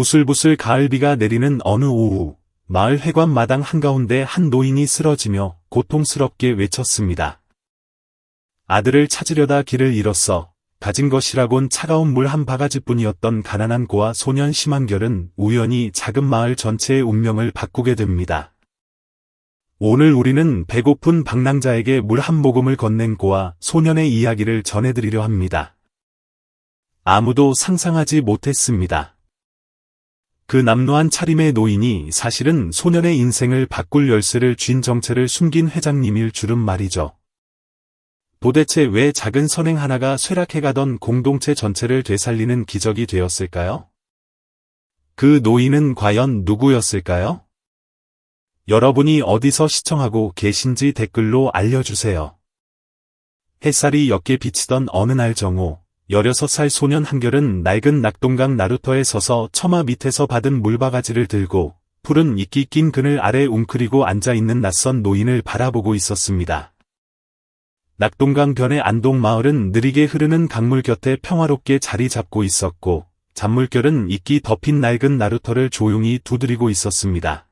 부슬부슬 가을비가 내리는 어느 오후, 마을 회관 마당 한가운데 한 노인이 쓰러지며 고통스럽게 외쳤습니다. 아들을 찾으려다 길을 잃었어. 가진 것이라곤 차가운 물 한 바가지뿐이었던 가난한 고아 소년 심한결은 우연히 작은 마을 전체의 운명을 바꾸게 됩니다. 오늘 우리는 배고픈 방랑자에게 물 한 모금을 건넨 고아 소년의 이야기를 전해드리려 합니다. 아무도 상상하지 못했습니다. 그 남루한 차림의 노인이 사실은 소년의 인생을 바꿀 열쇠를 쥔 정체를 숨긴 회장님일 줄은 말이죠. 도대체 왜 작은 선행 하나가 쇠락해가던 공동체 전체를 되살리는 기적이 되었을까요? 그 노인은 과연 누구였을까요? 여러분이 어디서 시청하고 계신지 댓글로 알려주세요. 햇살이 옅게 비치던 어느 날 정오, 16살 소년 한결은 낡은 낙동강 나루터에 서서 처마 밑에서 받은 물바가지를 들고 푸른 이끼 낀 그늘 아래 웅크리고 앉아있는 낯선 노인을 바라보고 있었습니다. 낙동강 변의 안동마을은 느리게 흐르는 강물 곁에 평화롭게 자리 잡고 있었고 잔물결은 이끼 덮인 낡은 나루터를 조용히 두드리고 있었습니다.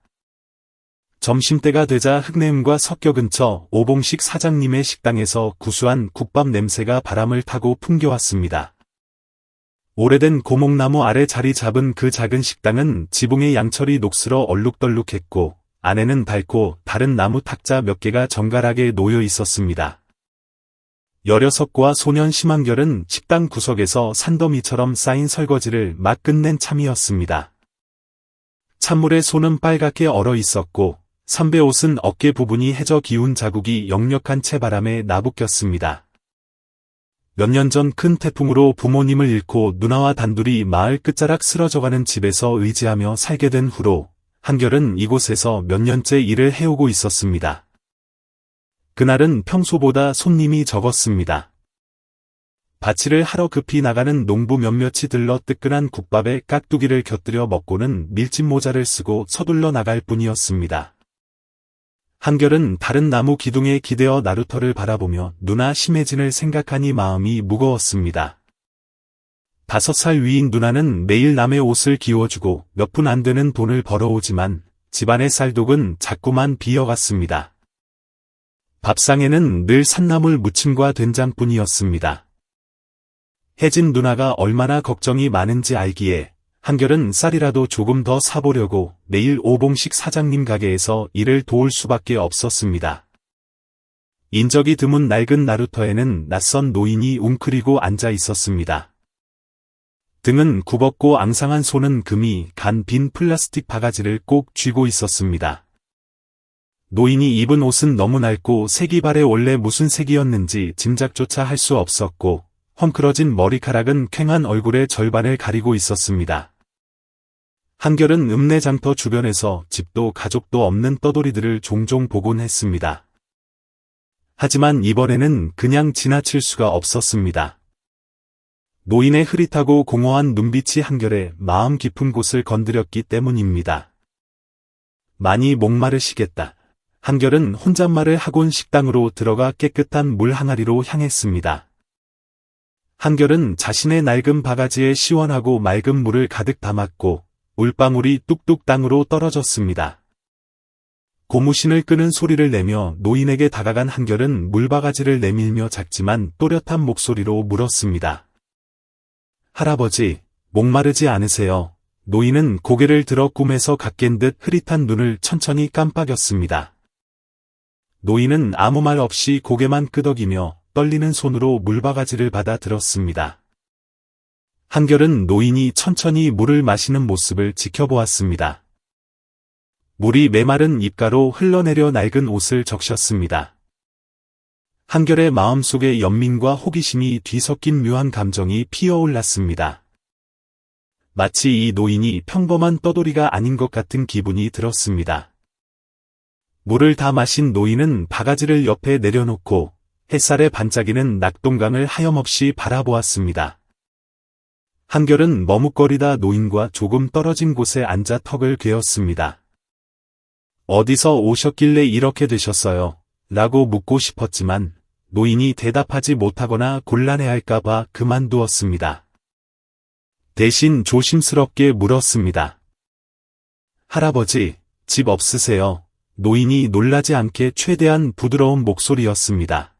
점심때가 되자 흙내음과 섞여 근처 오봉식 사장님의 식당에서 구수한 국밥 냄새가 바람을 타고 풍겨왔습니다. 오래된 고목나무 아래 자리 잡은 그 작은 식당은 지붕의 양철이 녹슬어 얼룩덜룩했고 안에는 밝고 다른 나무 탁자 몇 개가 정갈하게 놓여 있었습니다. 16고와 소년 심한결은 식당 구석에서 산더미처럼 쌓인 설거지를 막 끝낸 참이었습니다. 찬물에 손은 빨갛게 얼어 있었고 선배 옷은 어깨 부분이 해져 기운 자국이 역력한 채바람에 나부꼈습니다. 몇 년 전 큰 태풍으로 부모님을 잃고 누나와 단둘이 마을 끝자락 쓰러져가는 집에서 의지하며 살게 된 후로 한결은 이곳에서 몇 년째 일을 해오고 있었습니다. 그날은 평소보다 손님이 적었습니다. 바치를 하러 급히 나가는 농부 몇몇이 들러 뜨끈한 국밥에 깍두기를 곁들여 먹고는 밀짚 모자를 쓰고 서둘러 나갈 뿐이었습니다. 한결은 다른 나무 기둥에 기대어 나루터를 바라보며 누나 심혜진을 생각하니 마음이 무거웠습니다. 5살 위인 누나는 매일 남의 옷을 기워주고 몇 푼 안 되는 돈을 벌어오지만 집안의 쌀독은 자꾸만 비어갔습니다. 밥상에는 늘 산나물 무침과 된장뿐이었습니다. 혜진 누나가 얼마나 걱정이 많은지 알기에 한결은 쌀이라도 조금 더 사보려고 매일 오봉식 사장님 가게에서 일을 도울 수밖에 없었습니다. 인적이 드문 낡은 나루터에는 낯선 노인이 웅크리고 앉아 있었습니다. 등은 굽었고 앙상한 손은 금이 간 빈 플라스틱 바가지를 꼭 쥐고 있었습니다. 노인이 입은 옷은 너무 낡고 색이 발에 원래 무슨 색이었는지 짐작조차 할 수 없었고 헝클어진 머리카락은 퀭한 얼굴의 절반을 가리고 있었습니다. 한결은 읍내장터 주변에서 집도 가족도 없는 떠돌이들을 종종 보곤 했습니다. 하지만 이번에는 그냥 지나칠 수가 없었습니다. 노인의 흐릿하고 공허한 눈빛이 한결의 마음 깊은 곳을 건드렸기 때문입니다. 많이 목마르시겠다. 한결은 혼잣말을 하곤 식당으로 들어가 깨끗한 물 항아리로 향했습니다. 한결은 자신의 낡은 바가지에 시원하고 맑은 물을 가득 담았고 물방울이 뚝뚝 땅으로 떨어졌습니다. 고무신을 끄는 소리를 내며 노인에게 다가간 한결은 물바가지를 내밀며 작지만 또렷한 목소리로 물었습니다. 할아버지, 목마르지 않으세요? 노인은 고개를 들어 꿈에서 갓깬 듯 흐릿한 눈을 천천히 깜빡였습니다. 노인은 아무 말 없이 고개만 끄덕이며 떨리는 손으로 물바가지를 받아 들었습니다. 한결은 노인이 천천히 물을 마시는 모습을 지켜보았습니다. 물이 메마른 입가로 흘러내려 낡은 옷을 적셨습니다. 한결의 마음속에 연민과 호기심이 뒤섞인 묘한 감정이 피어올랐습니다. 마치 이 노인이 평범한 떠돌이가 아닌 것 같은 기분이 들었습니다. 물을 다 마신 노인은 바가지를 옆에 내려놓고 햇살에 반짝이는 낙동강을 하염없이 바라보았습니다. 한결은 머뭇거리다 노인과 조금 떨어진 곳에 앉아 턱을 괴었습니다. 어디서 오셨길래 이렇게 되셨어요? 라고 묻고 싶었지만 노인이 대답하지 못하거나 곤란해할까봐 그만두었습니다. 대신 조심스럽게 물었습니다. 할아버지, 집 없으세요? 노인이 놀라지 않게 최대한 부드러운 목소리였습니다.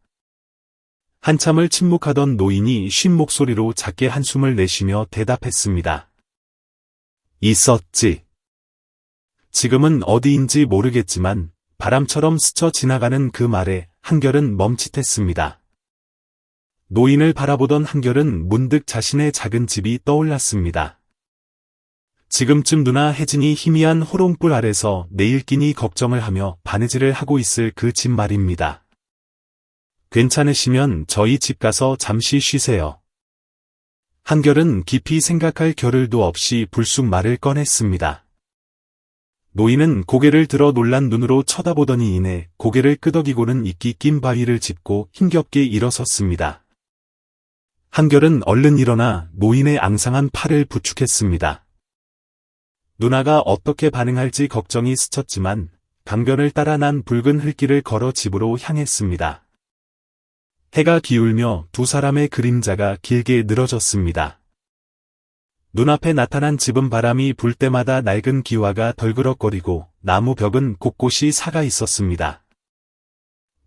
한참을 침묵하던 노인이 쉰 목소리로 작게 한숨을 내쉬며 대답했습니다. 있었지. 지금은 어디인지 모르겠지만 바람처럼 스쳐 지나가는 그 말에 한결은 멈칫했습니다. 노인을 바라보던 한결은 문득 자신의 작은 집이 떠올랐습니다. 지금쯤 누나 혜진이 희미한 호롱불 아래서 내일 끼니 걱정을 하며 바느질을 하고 있을 그 집 말입니다. 괜찮으시면 저희 집 가서 잠시 쉬세요. 한결은 깊이 생각할 겨를도 없이 불쑥 말을 꺼냈습니다. 노인은 고개를 들어 놀란 눈으로 쳐다보더니 이내 고개를 끄덕이고는 이끼 낀 바위를 짚고 힘겹게 일어섰습니다. 한결은 얼른 일어나 노인의 앙상한 팔을 부축했습니다. 누나가 어떻게 반응할지 걱정이 스쳤지만 강변을 따라 난 붉은 흙길을 걸어 집으로 향했습니다. 해가 기울며 두 사람의 그림자가 길게 늘어졌습니다. 눈앞에 나타난 집은 바람이 불 때마다 낡은 기와가 덜그럭거리고 나무 벽은 곳곳이 사가 있었습니다.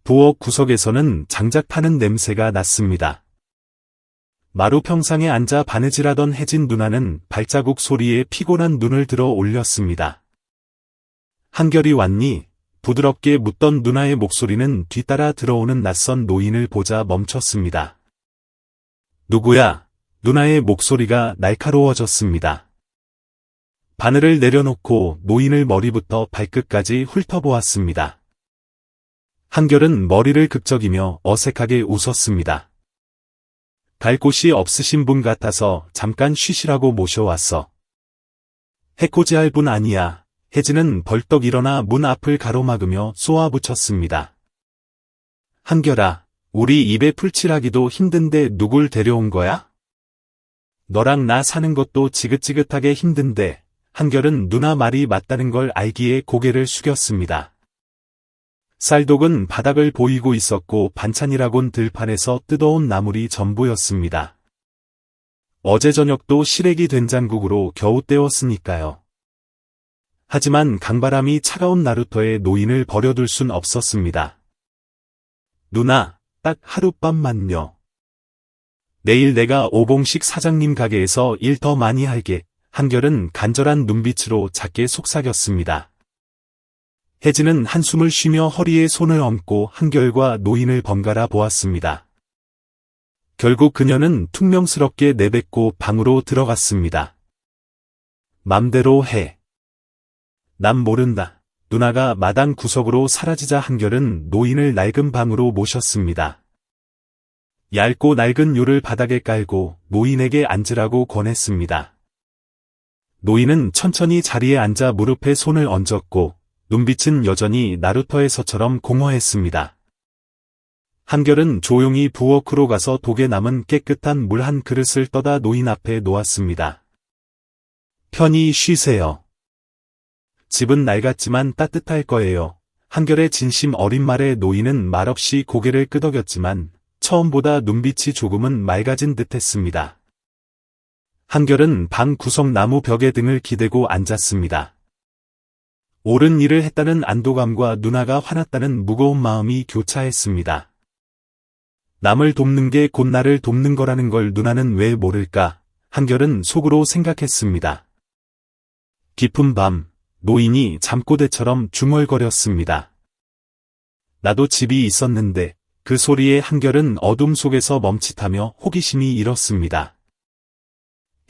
부엌 구석에서는 장작 타는 냄새가 났습니다. 마루 평상에 앉아 바느질하던 혜진 누나는 발자국 소리에 피곤한 눈을 들어 올렸습니다. 한결이 왔니? 부드럽게 묻던 누나의 목소리는 뒤따라 들어오는 낯선 노인을 보자 멈췄습니다. 누구야? 누나의 목소리가 날카로워졌습니다. 바늘을 내려놓고 노인을 머리부터 발끝까지 훑어보았습니다. 한결은 머리를 극적이며 어색하게 웃었습니다. 갈 곳이 없으신 분 같아서 잠깐 쉬시라고 모셔왔어. 해코지할 분 아니야. 혜진은 벌떡 일어나 문 앞을 가로막으며 쏘아붙였습니다. 한결아, 우리 입에 풀칠하기도 힘든데 누굴 데려온 거야? 너랑 나 사는 것도 지긋지긋하게 힘든데. 한결은 누나 말이 맞다는 걸 알기에 고개를 숙였습니다. 쌀독은 바닥을 보이고 있었고 반찬이라곤 들판에서 뜯어온 나물이 전부였습니다. 어제 저녁도 시래기 된장국으로 겨우 때웠으니까요. 하지만 강바람이 차가운 나루터에 노인을 버려둘 순 없었습니다. 누나, 딱 하룻밤만요. 내일 내가 오봉식 사장님 가게에서 일 더 많이 할게. 한결은 간절한 눈빛으로 작게 속삭였습니다. 혜진은 한숨을 쉬며 허리에 손을 얹고 한결과 노인을 번갈아 보았습니다. 결국 그녀는 퉁명스럽게 내뱉고 방으로 들어갔습니다. 맘대로 해. 난 모른다. 누나가 마당 구석으로 사라지자 한결은 노인을 낡은 방으로 모셨습니다. 얇고 낡은 요를 바닥에 깔고 노인에게 앉으라고 권했습니다. 노인은 천천히 자리에 앉아 무릎에 손을 얹었고 눈빛은 여전히 나루터에서처럼 공허했습니다. 한결은 조용히 부엌으로 가서 독에 남은 깨끗한 물 한 그릇을 떠다 노인 앞에 놓았습니다. 편히 쉬세요. 집은 낡았지만 따뜻할 거예요. 한결의 진심 어린 말에 노인은 말없이 고개를 끄덕였지만 처음보다 눈빛이 조금은 맑아진 듯했습니다. 한결은 방 구석 나무 벽에 등을 기대고 앉았습니다. 옳은 일을 했다는 안도감과 누나가 화났다는 무거운 마음이 교차했습니다. 남을 돕는 게 곧 나를 돕는 거라는 걸 누나는 왜 모를까? 한결은 속으로 생각했습니다. 깊은 밤, 노인이 잠꼬대처럼 중얼거렸습니다. 나도 집이 있었는데 그 소리에 한결은 어둠 속에서 멈칫하며 호기심이 일었습니다.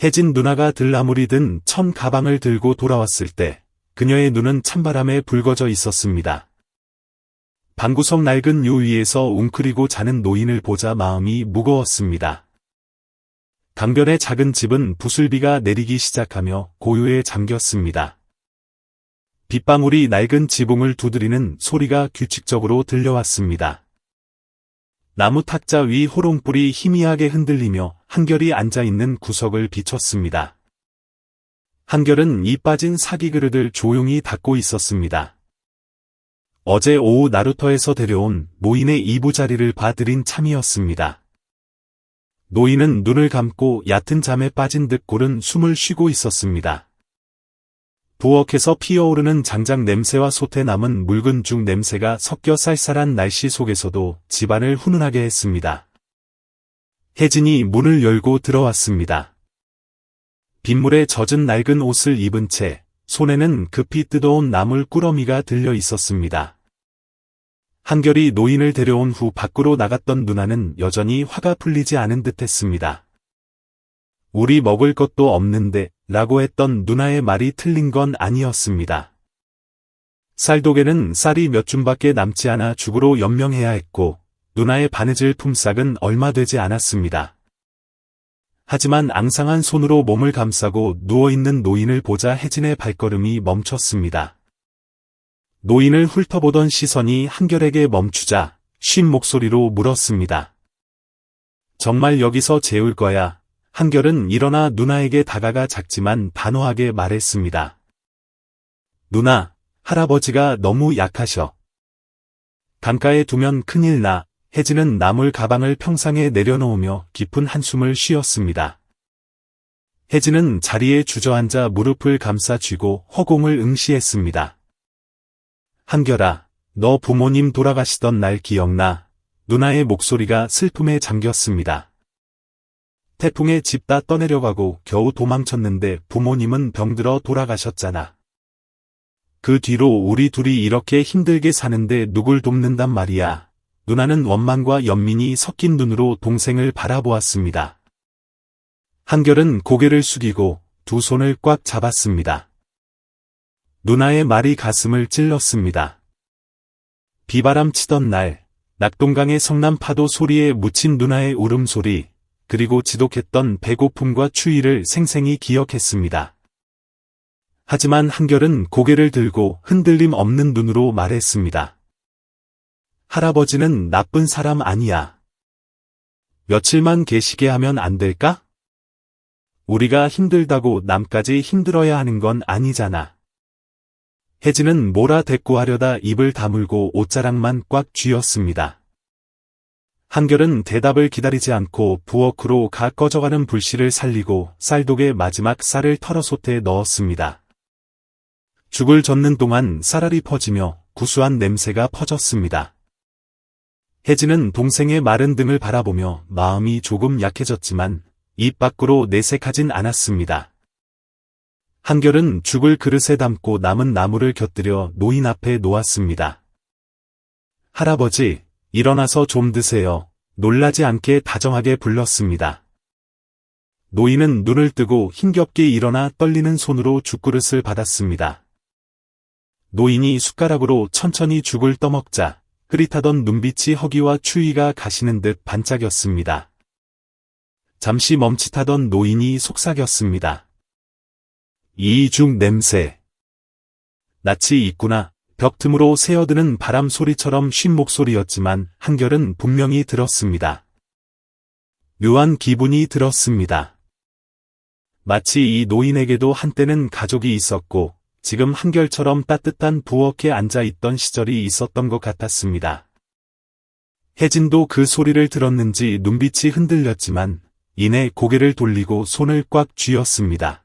혜진 누나가 들나무리 든 천 가방을 들고 돌아왔을 때 그녀의 눈은 찬바람에 붉어져 있었습니다. 방구석 낡은 요 위에서 웅크리고 자는 노인을 보자 마음이 무거웠습니다. 강변의 작은 집은 부슬비가 내리기 시작하며 고요에 잠겼습니다. 빗방울이 낡은 지붕을 두드리는 소리가 규칙적으로 들려왔습니다. 나무 탁자 위 호롱불이 희미하게 흔들리며 한결이 앉아있는 구석을 비췄습니다. 한결은 이 빠진 사기 그릇을 조용히 닦고 있었습니다. 어제 오후 나루터에서 데려온 노인의 이부자리를 봐드린 참이었습니다. 노인은 눈을 감고 얕은 잠에 빠진 듯 고른 숨을 쉬고 있었습니다. 부엌에서 피어오르는 장작 냄새와 솥에 남은 묽은 죽 냄새가 섞여 쌀쌀한 날씨 속에서도 집안을 훈훈하게 했습니다. 혜진이 문을 열고 들어왔습니다. 빗물에 젖은 낡은 옷을 입은 채 손에는 급히 뜯어온 나물 꾸러미가 들려 있었습니다. 한결이 노인을 데려온 후 밖으로 나갔던 누나는 여전히 화가 풀리지 않은 듯했습니다. 우리 먹을 것도 없는데 라고 했던 누나의 말이 틀린 건 아니었습니다. 쌀독에는 쌀이 몇 줌밖에 남지 않아 죽으로 연명해야 했고 누나의 바느질 품삯은 얼마 되지 않았습니다. 하지만 앙상한 손으로 몸을 감싸고 누워있는 노인을 보자 혜진의 발걸음이 멈췄습니다. 노인을 훑어보던 시선이 한결에게 멈추자 쉰 목소리로 물었습니다. 정말 여기서 재울 거야? 한결은 일어나 누나에게 다가가 작지만 단호하게 말했습니다. 누나, 할아버지가 너무 약하셔. 강가에 두면 큰일 나. 혜진은 나물 가방을 평상에 내려놓으며 깊은 한숨을 쉬었습니다. 혜진은 자리에 주저앉아 무릎을 감싸 쥐고 허공을 응시했습니다. 한결아, 너 부모님 돌아가시던 날 기억나? 누나의 목소리가 슬픔에 잠겼습니다. 태풍에 집 다 떠내려가고 겨우 도망쳤는데 부모님은 병들어 돌아가셨잖아. 그 뒤로 우리 둘이 이렇게 힘들게 사는데 누굴 돕는단 말이야. 누나는 원망과 연민이 섞인 눈으로 동생을 바라보았습니다. 한결은 고개를 숙이고 두 손을 꽉 잡았습니다. 누나의 말이 가슴을 찔렀습니다. 비바람 치던 날, 낙동강의 성난 파도 소리에 묻힌 누나의 울음소리, 그리고 지독했던 배고픔과 추위를 생생히 기억했습니다. 하지만 한결은 고개를 들고 흔들림 없는 눈으로 말했습니다. 할아버지는 나쁜 사람 아니야. 며칠만 계시게 하면 안 될까? 우리가 힘들다고 남까지 힘들어야 하는 건 아니잖아. 혜진은 몰아대꾸하려다 입을 다물고 옷자락만 꽉 쥐었습니다. 한결은 대답을 기다리지 않고 부엌으로 가 꺼져가는 불씨를 살리고 쌀독에 마지막 쌀을 털어 솥에 넣었습니다. 죽을 젓는 동안 쌀알이 퍼지며 구수한 냄새가 퍼졌습니다. 혜진은 동생의 마른 등을 바라보며 마음이 조금 약해졌지만 입 밖으로 내색하진 않았습니다. 한결은 죽을 그릇에 담고 남은 나물을 곁들여 노인 앞에 놓았습니다. 할아버지, 일어나서 좀 드세요. 놀라지 않게 다정하게 불렀습니다. 노인은 눈을 뜨고 힘겹게 일어나 떨리는 손으로 죽그릇을 받았습니다. 노인이 숟가락으로 천천히 죽을 떠먹자 흐릿하던 눈빛이 허기와 추위가 가시는 듯 반짝였습니다. 잠시 멈칫하던 노인이 속삭였습니다. 이 죽 냄새. 낯이 있구나. 벽 틈으로 새어드는 바람 소리처럼 쉰 목소리였지만 한결은 분명히 들었습니다. 묘한 기분이 들었습니다. 마치 이 노인에게도 한때는 가족이 있었고 지금 한결처럼 따뜻한 부엌에 앉아있던 시절이 있었던 것 같았습니다. 혜진도 그 소리를 들었는지 눈빛이 흔들렸지만 이내 고개를 돌리고 손을 꽉 쥐었습니다.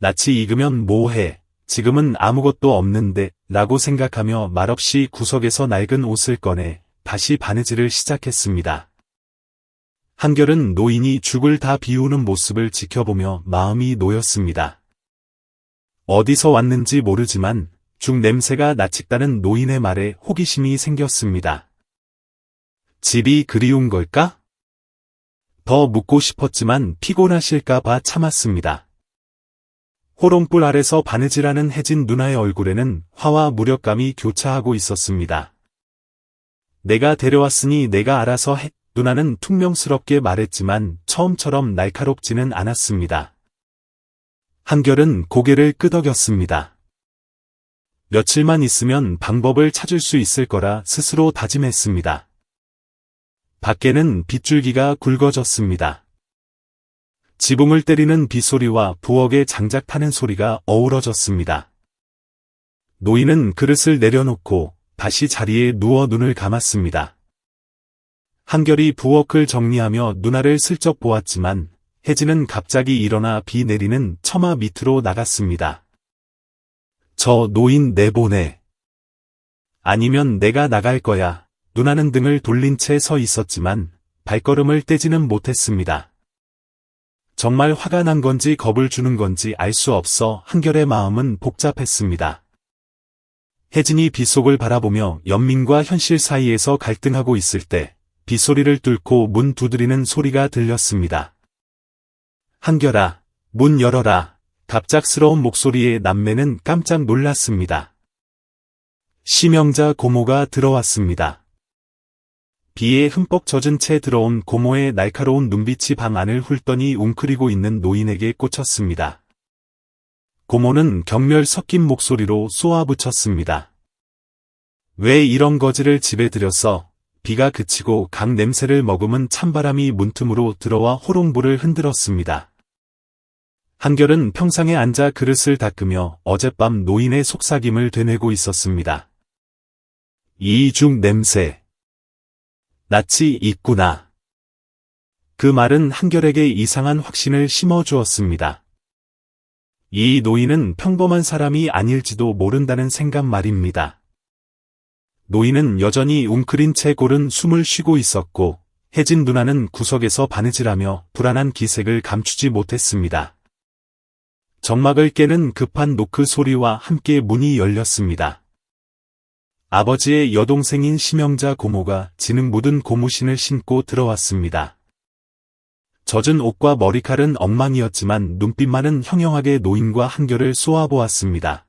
낯이 익으면 뭐해? 지금은 아무것도 없는데 라고 생각하며 말없이 구석에서 낡은 옷을 꺼내 다시 바느질을 시작했습니다. 한결은 노인이 죽을 다 비우는 모습을 지켜보며 마음이 놓였습니다. 어디서 왔는지 모르지만 죽 냄새가 나칡다는 노인의 말에 호기심이 생겼습니다. 집이 그리운 걸까? 더 묻고 싶었지만 피곤하실까봐 참았습니다. 호롱불 아래서 바느질하는 혜진 누나의 얼굴에는 화와 무력감이 교차하고 있었습니다. 내가 데려왔으니 내가 알아서 해. 누나는 퉁명스럽게 말했지만 처음처럼 날카롭지는 않았습니다. 한결은 고개를 끄덕였습니다. 며칠만 있으면 방법을 찾을 수 있을 거라 스스로 다짐했습니다. 밖에는 빗줄기가 굵어졌습니다. 지붕을 때리는 빗소리와 부엌의 장작 타는 소리가 어우러졌습니다. 노인은 그릇을 내려놓고 다시 자리에 누워 눈을 감았습니다. 한결이 부엌을 정리하며 누나를 슬쩍 보았지만 혜진은 갑자기 일어나 비 내리는 처마 밑으로 나갔습니다. 저 노인 내보내. 아니면 내가 나갈 거야. 누나는 등을 돌린 채 서 있었지만 발걸음을 떼지는 못했습니다. 정말 화가 난 건지 겁을 주는 건지 알 수 없어 한결의 마음은 복잡했습니다. 혜진이 빗속을 바라보며 연민과 현실 사이에서 갈등하고 있을 때 빗소리를 뚫고 문 두드리는 소리가 들렸습니다. 한결아, 문 열어라. 갑작스러운 목소리에 남매는 깜짝 놀랐습니다. 심영자 고모가 들어왔습니다. 비에 흠뻑 젖은 채 들어온 고모의 날카로운 눈빛이 방 안을 훑더니 웅크리고 있는 노인에게 꽂혔습니다. 고모는 경멸 섞인 목소리로 쏘아붙였습니다. 왜 이런 거지를 집에 들였어? 비가 그치고 강 냄새를 머금은 찬바람이 문틈으로 들어와 호롱불을 흔들었습니다. 한결은 평상에 앉아 그릇을 닦으며 어젯밤 노인의 속삭임을 되뇌고 있었습니다. 이중 냄새. 낯이 있구나. 그 말은 한결에게 이상한 확신을 심어주었습니다. 이 노인은 평범한 사람이 아닐지도 모른다는 생각 말입니다. 노인은 여전히 웅크린 채 고른 숨을 쉬고 있었고 혜진 누나는 구석에서 바느질하며 불안한 기색을 감추지 못했습니다. 정막을 깨는 급한 노크 소리와 함께 문이 열렸습니다. 아버지의 여동생인 심영자 고모가 진흙 묻은 고무신을 신고 들어왔습니다. 젖은 옷과 머리칼은 엉망이었지만 눈빛만은 형형하게 노인과 한결을 쏘아보았습니다.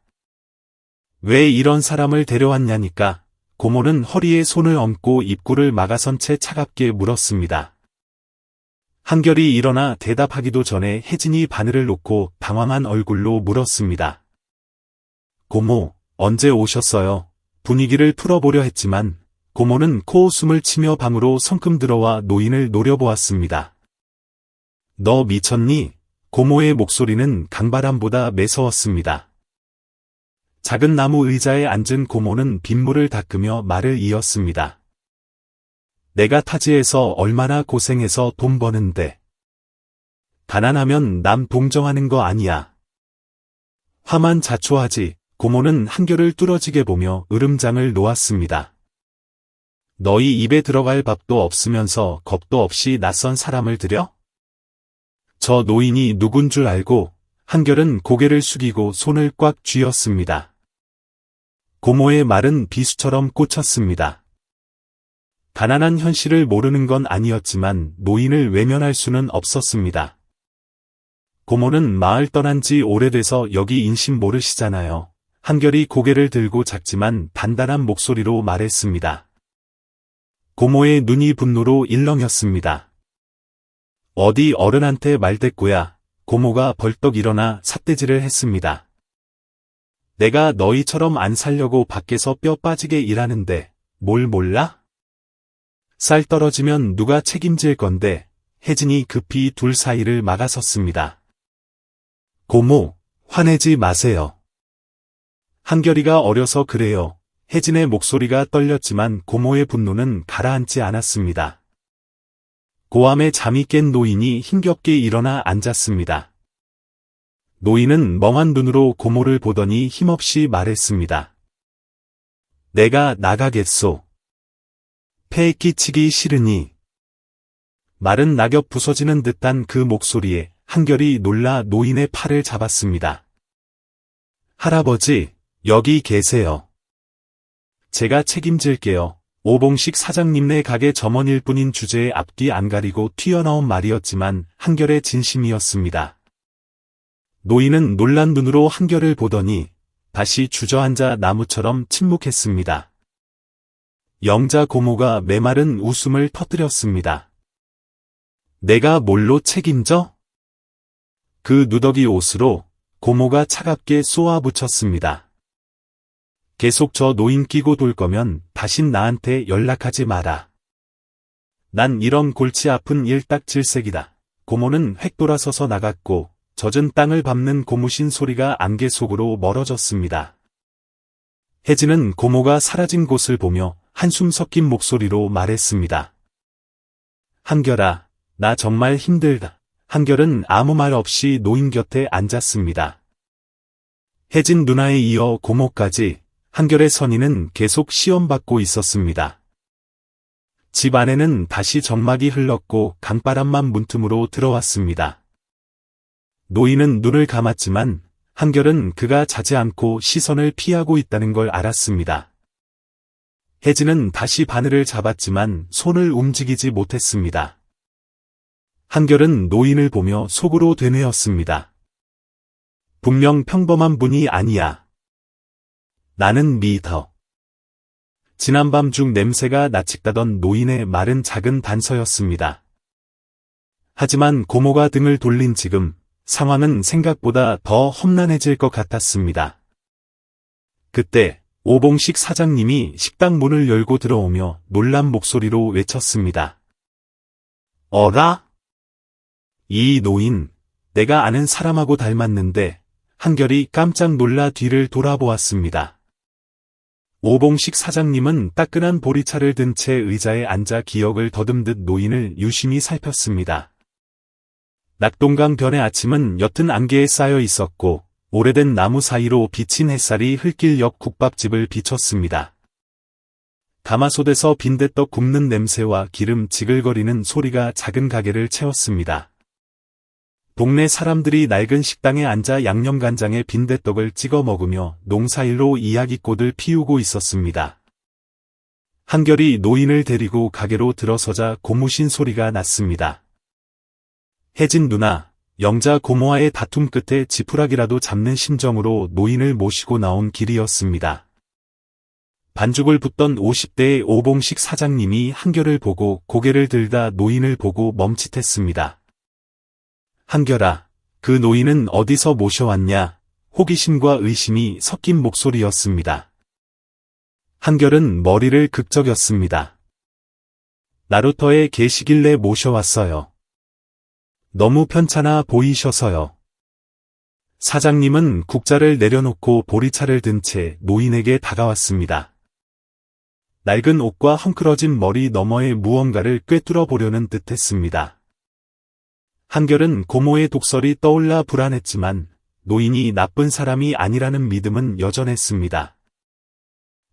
왜 이런 사람을 데려왔냐니까? 고모는 허리에 손을 얹고 입구를 막아선 채 차갑게 물었습니다. 한결이 일어나 대답하기도 전에 혜진이 바늘을 놓고 당황한 얼굴로 물었습니다. 고모, 언제 오셨어요? 분위기를 풀어보려 했지만 고모는 코웃음을 치며 방으로 성큼 들어와 노인을 노려보았습니다. 너 미쳤니? 고모의 목소리는 강바람보다 매서웠습니다. 작은 나무 의자에 앉은 고모는 빗물을 닦으며 말을 이었습니다. 내가 타지에서 얼마나 고생해서 돈 버는데. 가난하면 남 동정하는 거 아니야. 화만 자초하지. 고모는 한결을 뚫어지게 보며 으름장을 놓았습니다. 너희 입에 들어갈 밥도 없으면서 겁도 없이 낯선 사람을 들여? 저 노인이 누군 줄 알고? 한결은 고개를 숙이고 손을 꽉 쥐었습니다. 고모의 말은 비수처럼 꽂혔습니다. 가난한 현실을 모르는 건 아니었지만 노인을 외면할 수는 없었습니다. 고모는 마을 떠난 지 오래돼서 여기 인심 모르시잖아요. 한결이 고개를 들고 작지만 단단한 목소리로 말했습니다. 고모의 눈이 분노로 일렁였습니다. 어디 어른한테 말대꾸야. 고모가 벌떡 일어나 삿대질을 했습니다. 내가 너희처럼 안 살려고 밖에서 뼈 빠지게 일하는데 뭘 몰라? 쌀 떨어지면 누가 책임질 건데. 혜진이 급히 둘 사이를 막아섰습니다. 고모, 화내지 마세요. 한결이가 어려서 그래요. 혜진의 목소리가 떨렸지만 고모의 분노는 가라앉지 않았습니다. 고함에 잠이 깬 노인이 힘겹게 일어나 앉았습니다. 노인은 멍한 눈으로 고모를 보더니 힘없이 말했습니다. 내가 나가겠소. 폐 끼치기 싫으니. 마른 낙엽 부서지는 듯한 그 목소리에 한결이 놀라 노인의 팔을 잡았습니다. 할아버지, 여기 계세요. 제가 책임질게요. 오봉식 사장님네 가게 점원일 뿐인 주제에 앞뒤 안 가리고 튀어나온 말이었지만 한결의 진심이었습니다. 노인은 놀란 눈으로 한결을 보더니 다시 주저앉아 나무처럼 침묵했습니다. 영자 고모가 메마른 웃음을 터뜨렸습니다. 내가 뭘로 책임져? 그 누더기 옷으로 고모가 차갑게 쏘아붙였습니다. 계속 저 노인 끼고 돌 거면 다신 나한테 연락하지 마라. 난 이런 골치 아픈 일 딱 질색이다. 고모는 획 돌아서서 나갔고 젖은 땅을 밟는 고무신 소리가 안개 속으로 멀어졌습니다. 혜진은 고모가 사라진 곳을 보며 한숨 섞인 목소리로 말했습니다. 한결아, 나 정말 힘들다. 한결은 아무 말 없이 노인 곁에 앉았습니다. 혜진 누나에 이어 고모까지 한결의 선의는 계속 시험받고 있었습니다. 집 안에는 다시 정막이 흘렀고 강바람만 문틈으로 들어왔습니다. 노인은 눈을 감았지만 한결은 그가 자지 않고 시선을 피하고 있다는 걸 알았습니다. 혜진은 다시 바늘을 잡았지만 손을 움직이지 못했습니다. 한결은 노인을 보며 속으로 되뇌었습니다. 분명 평범한 분이 아니야. 나는 믿어. 지난밤 중 냄새가 나직다던 노인의 말은 작은 단서였습니다. 하지만 고모가 등을 돌린 지금 상황은 생각보다 더 험난해질 것 같았습니다. 그때 오봉식 사장님이 식당 문을 열고 들어오며 놀란 목소리로 외쳤습니다. 어라? 이 노인, 내가 아는 사람하고 닮았는데 한결이 깜짝 놀라 뒤를 돌아보았습니다. 오봉식 사장님은 따끈한 보리차를 든 채 의자에 앉아 기억을 더듬듯 노인을 유심히 살폈습니다. 낙동강 변의 아침은 옅은 안개에 쌓여 있었고 오래된 나무 사이로 비친 햇살이 흘길 옆 국밥집을 비췄습니다. 가마솥에서 빈대떡 굽는 냄새와 기름 지글거리는 소리가 작은 가게를 채웠습니다. 동네 사람들이 낡은 식당에 앉아 양념간장에 빈대떡을 찍어 먹으며 농사일로 이야기꽃을 피우고 있었습니다. 한결이 노인을 데리고 가게로 들어서자 고무신 소리가 났습니다. 혜진 누나, 영자 고모와의 다툼 끝에 지푸라기라도 잡는 심정으로 노인을 모시고 나온 길이었습니다. 반죽을 붓던 50대의 오봉식 사장님이 한결을 보고 고개를 들다 노인을 보고 멈칫했습니다. 한결아, 그 노인은 어디서 모셔왔냐? 호기심과 의심이 섞인 목소리였습니다. 한결은 머리를 극적였습니다. 나루터에 계시길래 모셔왔어요. 너무 편찮아 보이셔서요. 사장님은 국자를 내려놓고 보리차를 든 채 노인에게 다가왔습니다. 낡은 옷과 헝클어진 머리 너머의 무언가를 꿰뚫어 보려는 듯했습니다. 한결은 고모의 독설이 떠올라 불안했지만 노인이 나쁜 사람이 아니라는 믿음은 여전했습니다.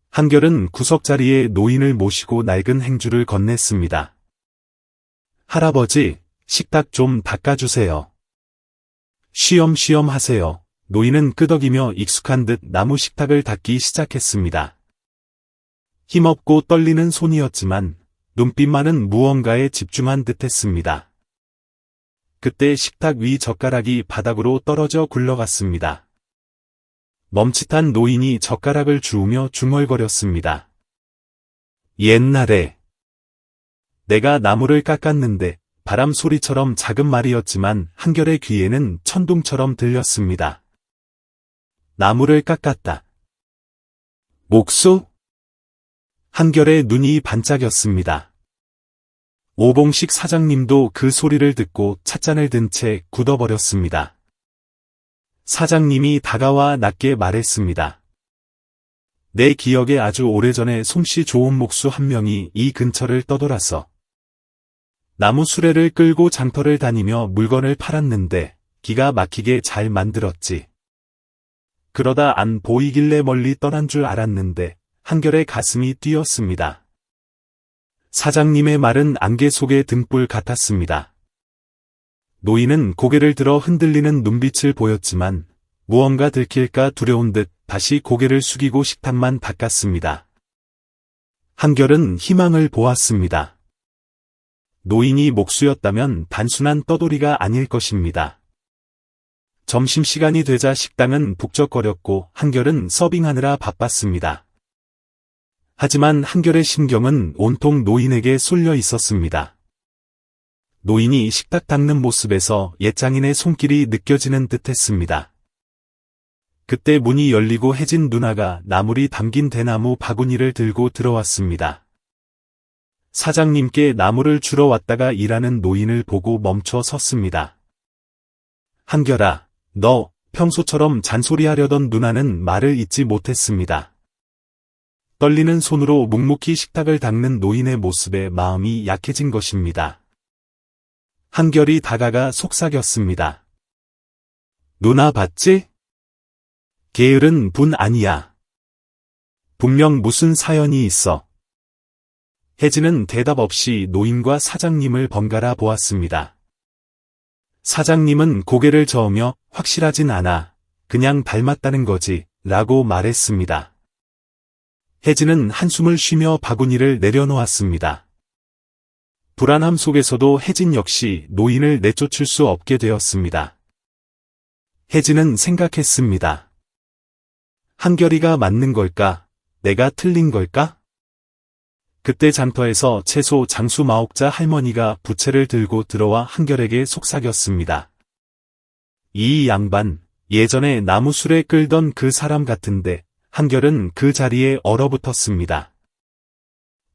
한결은 구석자리에 노인을 모시고 낡은 행주를 건넸습니다. 할아버지, 식탁 좀 닦아주세요. 쉬엄쉬엄 하세요. 노인은 끄덕이며 익숙한 듯 나무 식탁을 닦기 시작했습니다. 힘없고 떨리는 손이었지만 눈빛만은 무언가에 집중한 듯했습니다. 그때 식탁 위 젓가락이 바닥으로 떨어져 굴러갔습니다. 멈칫한 노인이 젓가락을 주우며 중얼거렸습니다. 옛날에 내가 나무를 깎았는데 바람 소리처럼 작은 말이었지만 한결의 귀에는 천둥처럼 들렸습니다. 나무를 깎았다. 목수? 한결의 눈이 반짝였습니다. 오봉식 사장님도 그 소리를 듣고 찻잔을 든 채 굳어버렸습니다. 사장님이 다가와 낮게 말했습니다. 내 기억에 아주 오래전에 솜씨 좋은 목수 한 명이 이 근처를 떠돌았어. 나무 수레를 끌고 장터를 다니며 물건을 팔았는데 기가 막히게 잘 만들었지. 그러다 안 보이길래 멀리 떠난 줄 알았는데 한결의 가슴이 뛰었습니다. 사장님의 말은 안개 속의 등불 같았습니다. 노인은 고개를 들어 흔들리는 눈빛을 보였지만 무언가 들킬까 두려운 듯 다시 고개를 숙이고 식탁만 닦았습니다. 한결은 희망을 보았습니다. 노인이 목수였다면 단순한 떠돌이가 아닐 것입니다. 점심시간이 되자 식당은 북적거렸고 한결은 서빙하느라 바빴습니다. 하지만 한결의 심경은 온통 노인에게 쏠려 있었습니다. 노인이 식탁 닦는 모습에서 옛장인의 손길이 느껴지는 듯했습니다. 그때 문이 열리고 혜진 누나가 나물이 담긴 대나무 바구니를 들고 들어왔습니다. 사장님께 나물을 주러 왔다가 일하는 노인을 보고 멈춰 섰습니다. 한결아, 너 평소처럼 잔소리하려던 누나는 말을 잇지 못했습니다. 떨리는 손으로 묵묵히 식탁을 닦는 노인의 모습에 마음이 약해진 것입니다. 한결이 다가가 속삭였습니다. 누나 봤지? 게으른 분 아니야. 분명 무슨 사연이 있어. 혜진은 대답 없이 노인과 사장님을 번갈아 보았습니다. 사장님은 고개를 저으며 확실하진 않아. 그냥 닮았다는 거지, 라고 말했습니다. 혜진은 한숨을 쉬며 바구니를 내려놓았습니다. 불안함 속에서도 혜진 역시 노인을 내쫓을 수 없게 되었습니다. 혜진은 생각했습니다. 한결이가 맞는 걸까? 내가 틀린 걸까? 그때 장터에서 채소 장수 마옥자 할머니가 부채를 들고 들어와 한결에게 속삭였습니다. 이 양반, 예전에 나무술에 끌던 그 사람 같은데. 한결은 그 자리에 얼어붙었습니다.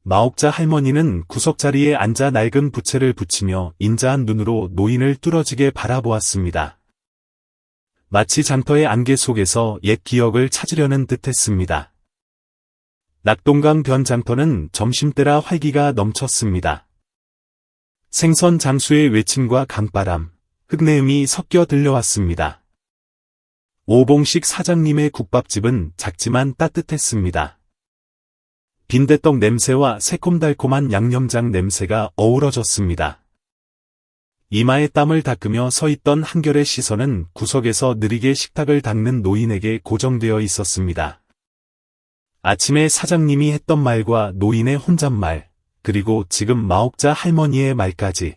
마옥자 할머니는 구석자리에 앉아 낡은 부채를 붙이며 인자한 눈으로 노인을 뚫어지게 바라보았습니다. 마치 장터의 안개 속에서 옛 기억을 찾으려는 듯했습니다. 낙동강 변 장터는 점심때라 활기가 넘쳤습니다. 생선 장수의 외침과 강바람, 흙내음이 섞여 들려왔습니다. 오봉식 사장님의 국밥집은 작지만 따뜻했습니다. 빈대떡 냄새와 새콤달콤한 양념장 냄새가 어우러졌습니다. 이마에 땀을 닦으며 서 있던 한결의 시선은 구석에서 느리게 식탁을 닦는 노인에게 고정되어 있었습니다. 아침에 사장님이 했던 말과 노인의 혼잣말, 그리고 지금 마옥자 할머니의 말까지.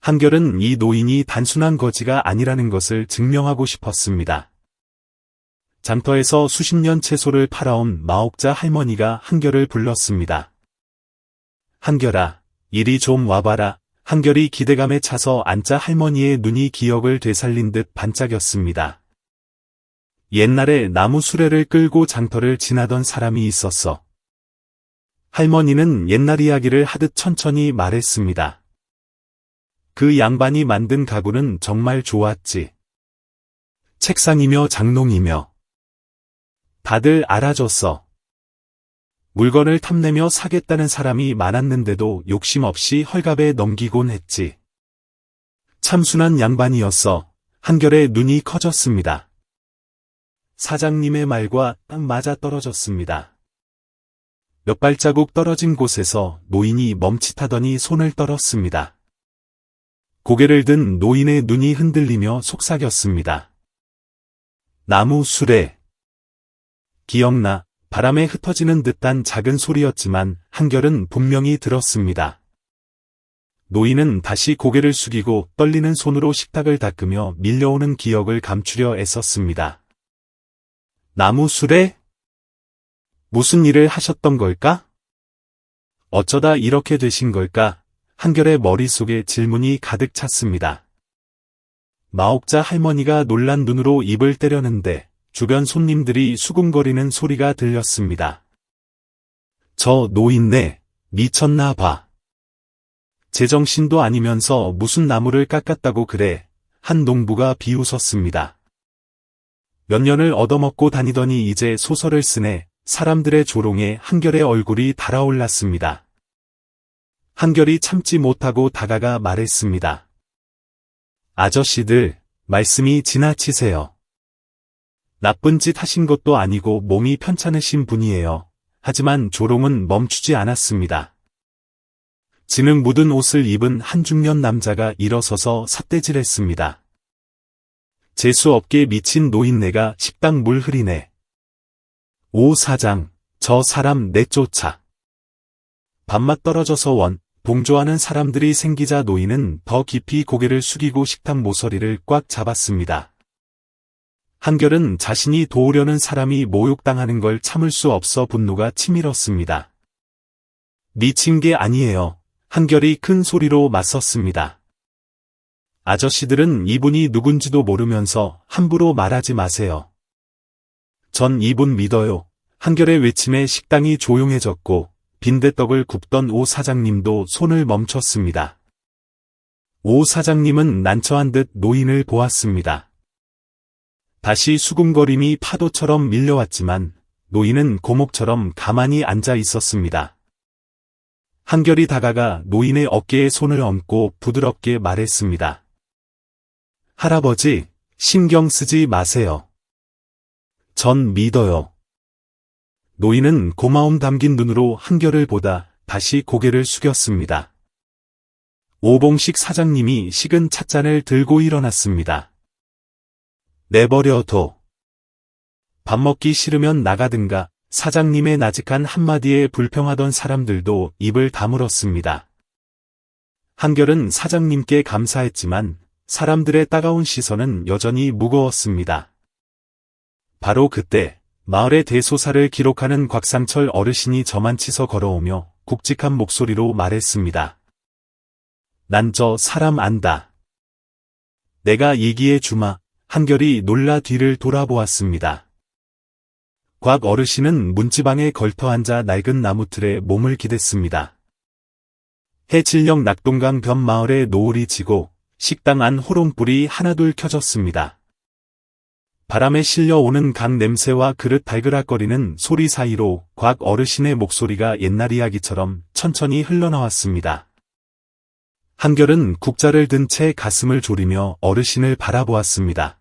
한결은 이 노인이 단순한 거지가 아니라는 것을 증명하고 싶었습니다. 장터에서 수십 년 채소를 팔아온 마옥자 할머니가 한결을 불렀습니다. 한결아, 이리 좀 와봐라. 한결이 기대감에 차서 앉자 할머니의 눈이 기억을 되살린 듯 반짝였습니다. 옛날에 나무 수레를 끌고 장터를 지나던 사람이 있었어. 할머니는 옛날 이야기를 하듯 천천히 말했습니다. 그 양반이 만든 가구는 정말 좋았지. 책상이며 장롱이며. 다들 알아줬어. 물건을 탐내며 사겠다는 사람이 많았는데도 욕심 없이 헐갑에 넘기곤 했지. 참 순한 양반이었어. 한결의 눈이 커졌습니다. 사장님의 말과 딱 맞아 떨어졌습니다. 몇 발자국 떨어진 곳에서 노인이 멈칫하더니 손을 떨었습니다. 고개를 든 노인의 눈이 흔들리며 속삭였습니다. 나무 수레. 기억나. 바람에 흩어지는 듯한 작은 소리였지만 한결은 분명히 들었습니다. 노인은 다시 고개를 숙이고 떨리는 손으로 식탁을 닦으며 밀려오는 기억을 감추려 애썼습니다. 나무 수레? 무슨 일을 하셨던 걸까? 어쩌다 이렇게 되신 걸까? 한결의 머릿속에 질문이 가득 찼습니다. 마옥자 할머니가 놀란 눈으로 입을 때려는데 주변 손님들이 수군거리는 소리가 들렸습니다. 저 노인네, 미쳤나 봐. 제정신도 아니면서 무슨 나무를 깎았다고 그래. 한 농부가 비웃었습니다. 몇 년을 얻어먹고 다니더니 이제 소설을 쓰네. 사람들의 조롱에 한결의 얼굴이 달아올랐습니다. 한결이 참지 못하고 다가가 말했습니다. 아저씨들, 말씀이 지나치세요. 나쁜 짓 하신 것도 아니고 몸이 편찮으신 분이에요. 하지만 조롱은 멈추지 않았습니다. 진흙 묻은 옷을 입은 한 중년 남자가 일어서서 삿대질했습니다. 재수없게 미친 노인네가 식당 물 흐리네. 오 사장, 저 사람 내쫓아. 밥맛 떨어져서 동조하는 사람들이 생기자 노인은 더 깊이 고개를 숙이고 식탁 모서리를 꽉 잡았습니다. 한결은 자신이 도우려는 사람이 모욕당하는 걸 참을 수 없어 분노가 치밀었습니다. 미친 게 아니에요. 한결이 큰 소리로 맞섰습니다. 아저씨들은 이분이 누군지도 모르면서 함부로 말하지 마세요. 전 이분 믿어요. 한결의 외침에 식당이 조용해졌고 빈대떡을 굽던 오 사장님도 손을 멈췄습니다. 오 사장님은 난처한 듯 노인을 보았습니다. 다시 수군거림이 파도처럼 밀려왔지만 노인은 고목처럼 가만히 앉아 있었습니다. 한결이 다가가 노인의 어깨에 손을 얹고 부드럽게 말했습니다. 할아버지, 신경 쓰지 마세요. 전 믿어요. 노인은 고마움 담긴 눈으로 한결을 보다 다시 고개를 숙였습니다. 오봉식 사장님이 식은 찻잔을 들고 일어났습니다. 내버려둬. 밥 먹기 싫으면 나가든가. 사장님의 나직한 한마디에 불평하던 사람들도 입을 다물었습니다. 한결은 사장님께 감사했지만 사람들의 따가운 시선은 여전히 무거웠습니다. 바로 그때 마을의 대소사를 기록하는 곽상철 어르신이 저만치서 걸어오며 굵직한 목소리로 말했습니다. 난 저 사람 안다. 내가 얘기해 주마. 한결이 놀라 뒤를 돌아보았습니다. 곽 어르신은 문지방에 걸터앉아 낡은 나무틀에 몸을 기댔습니다. 해질녘 낙동강 변 마을에 노을이 지고 식당 안 호롱불이 하나둘 켜졌습니다. 바람에 실려오는 강 냄새와 그릇 달그락거리는 소리 사이로 곽 어르신의 목소리가 옛날 이야기처럼 천천히 흘러나왔습니다. 한결은 국자를 든 채 가슴을 졸이며 어르신을 바라보았습니다.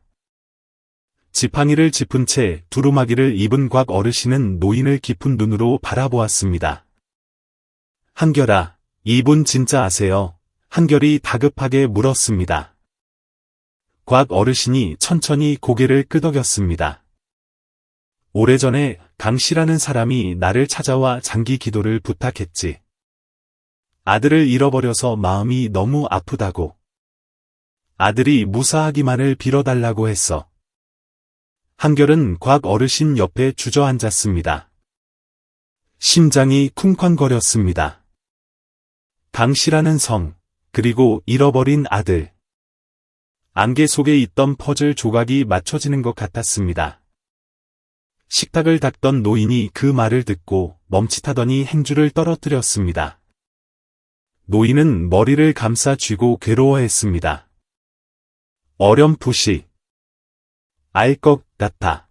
지팡이를 짚은 채 두루마기를 입은 곽 어르신은 노인을 깊은 눈으로 바라보았습니다. 한결아, 이분 진짜 아세요? 한결이 다급하게 물었습니다. 곽 어르신이 천천히 고개를 끄덕였습니다. 오래전에 강씨라는 사람이 나를 찾아와 장기 기도를 부탁했지. 아들을 잃어버려서 마음이 너무 아프다고. 아들이 무사하기만을 빌어달라고 했어. 한결은 곽 어르신 옆에 주저앉았습니다. 심장이 쿵쾅거렸습니다. 강씨라는 성, 그리고 잃어버린 아들. 안개 속에 있던 퍼즐 조각이 맞춰지는 것 같았습니다. 식탁을 닦던 노인이 그 말을 듣고 멈칫하더니 행주를 떨어뜨렸습니다. 노인은 머리를 감싸 쥐고 괴로워했습니다. 어렴풋이. 알 것 같아.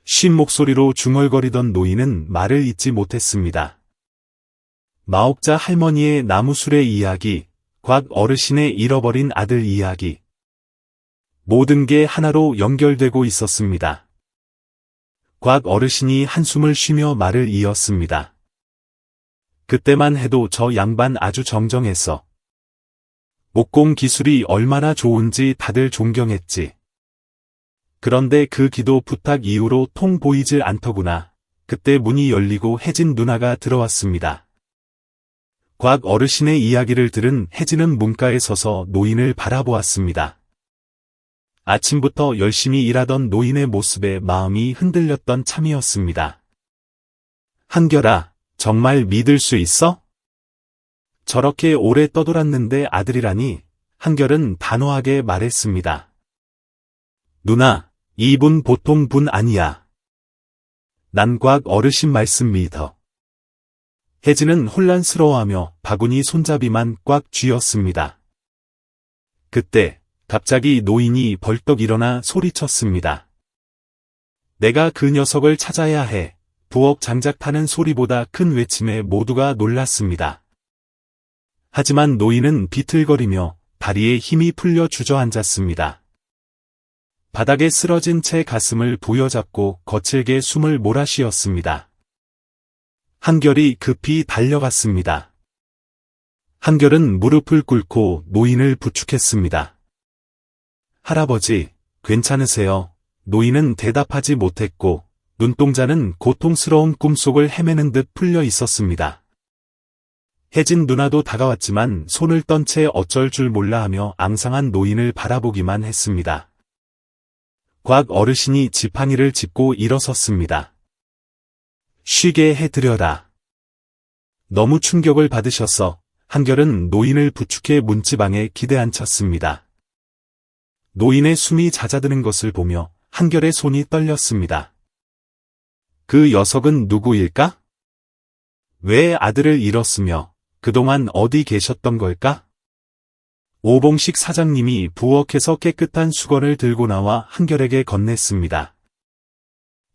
쉰 목소리로 중얼거리던 노인은 말을 잇지 못했습니다. 마옥자 할머니의 나무술의 이야기, 곽 어르신의 잃어버린 아들 이야기. 모든 게 하나로 연결되고 있었습니다. 곽 어르신이 한숨을 쉬며 말을 이었습니다. 그때만 해도 저 양반 아주 정정했어. 목공 기술이 얼마나 좋은지 다들 존경했지. 그런데 그 기도 부탁 이후로 통 보이질 않더구나. 그때 문이 열리고 혜진 누나가 들어왔습니다. 곽 어르신의 이야기를 들은 혜진은 문가에 서서 노인을 바라보았습니다. 아침부터 열심히 일하던 노인의 모습에 마음이 흔들렸던 참이었습니다. 한결아, 정말 믿을 수 있어? 저렇게 오래 떠돌았는데 아들이라니. 한결은 단호하게 말했습니다. 누나, 이분 보통 분 아니야. 난 곽 어르신 말씀 믿어. 혜진은 혼란스러워하며 바구니 손잡이만 꽉 쥐었습니다. 그때 갑자기 노인이 벌떡 일어나 소리쳤습니다. 내가 그 녀석을 찾아야 해. 부엌 장작 타는 소리보다 큰 외침에 모두가 놀랐습니다. 하지만 노인은 비틀거리며 다리에 힘이 풀려 주저앉았습니다. 바닥에 쓰러진 채 가슴을 부여잡고 거칠게 숨을 몰아쉬었습니다. 한결이 급히 달려갔습니다. 한결은 무릎을 꿇고 노인을 부축했습니다. 할아버지, 괜찮으세요? 노인은 대답하지 못했고 눈동자는 고통스러운 꿈속을 헤매는 듯 풀려 있었습니다. 혜진 누나도 다가왔지만 손을 떤 채 어쩔 줄 몰라 하며 앙상한 노인을 바라보기만 했습니다. 곽 어르신이 지팡이를 짚고 일어섰습니다. 쉬게 해드려라. 너무 충격을 받으셔서 한결은 노인을 부축해 문지방에 기대앉혔습니다. 노인의 숨이 잦아드는 것을 보며 한결의 손이 떨렸습니다. 그 녀석은 누구일까? 왜 아들을 잃었으며 그동안 어디 계셨던 걸까? 오봉식 사장님이 부엌에서 깨끗한 수건을 들고 나와 한결에게 건넸습니다.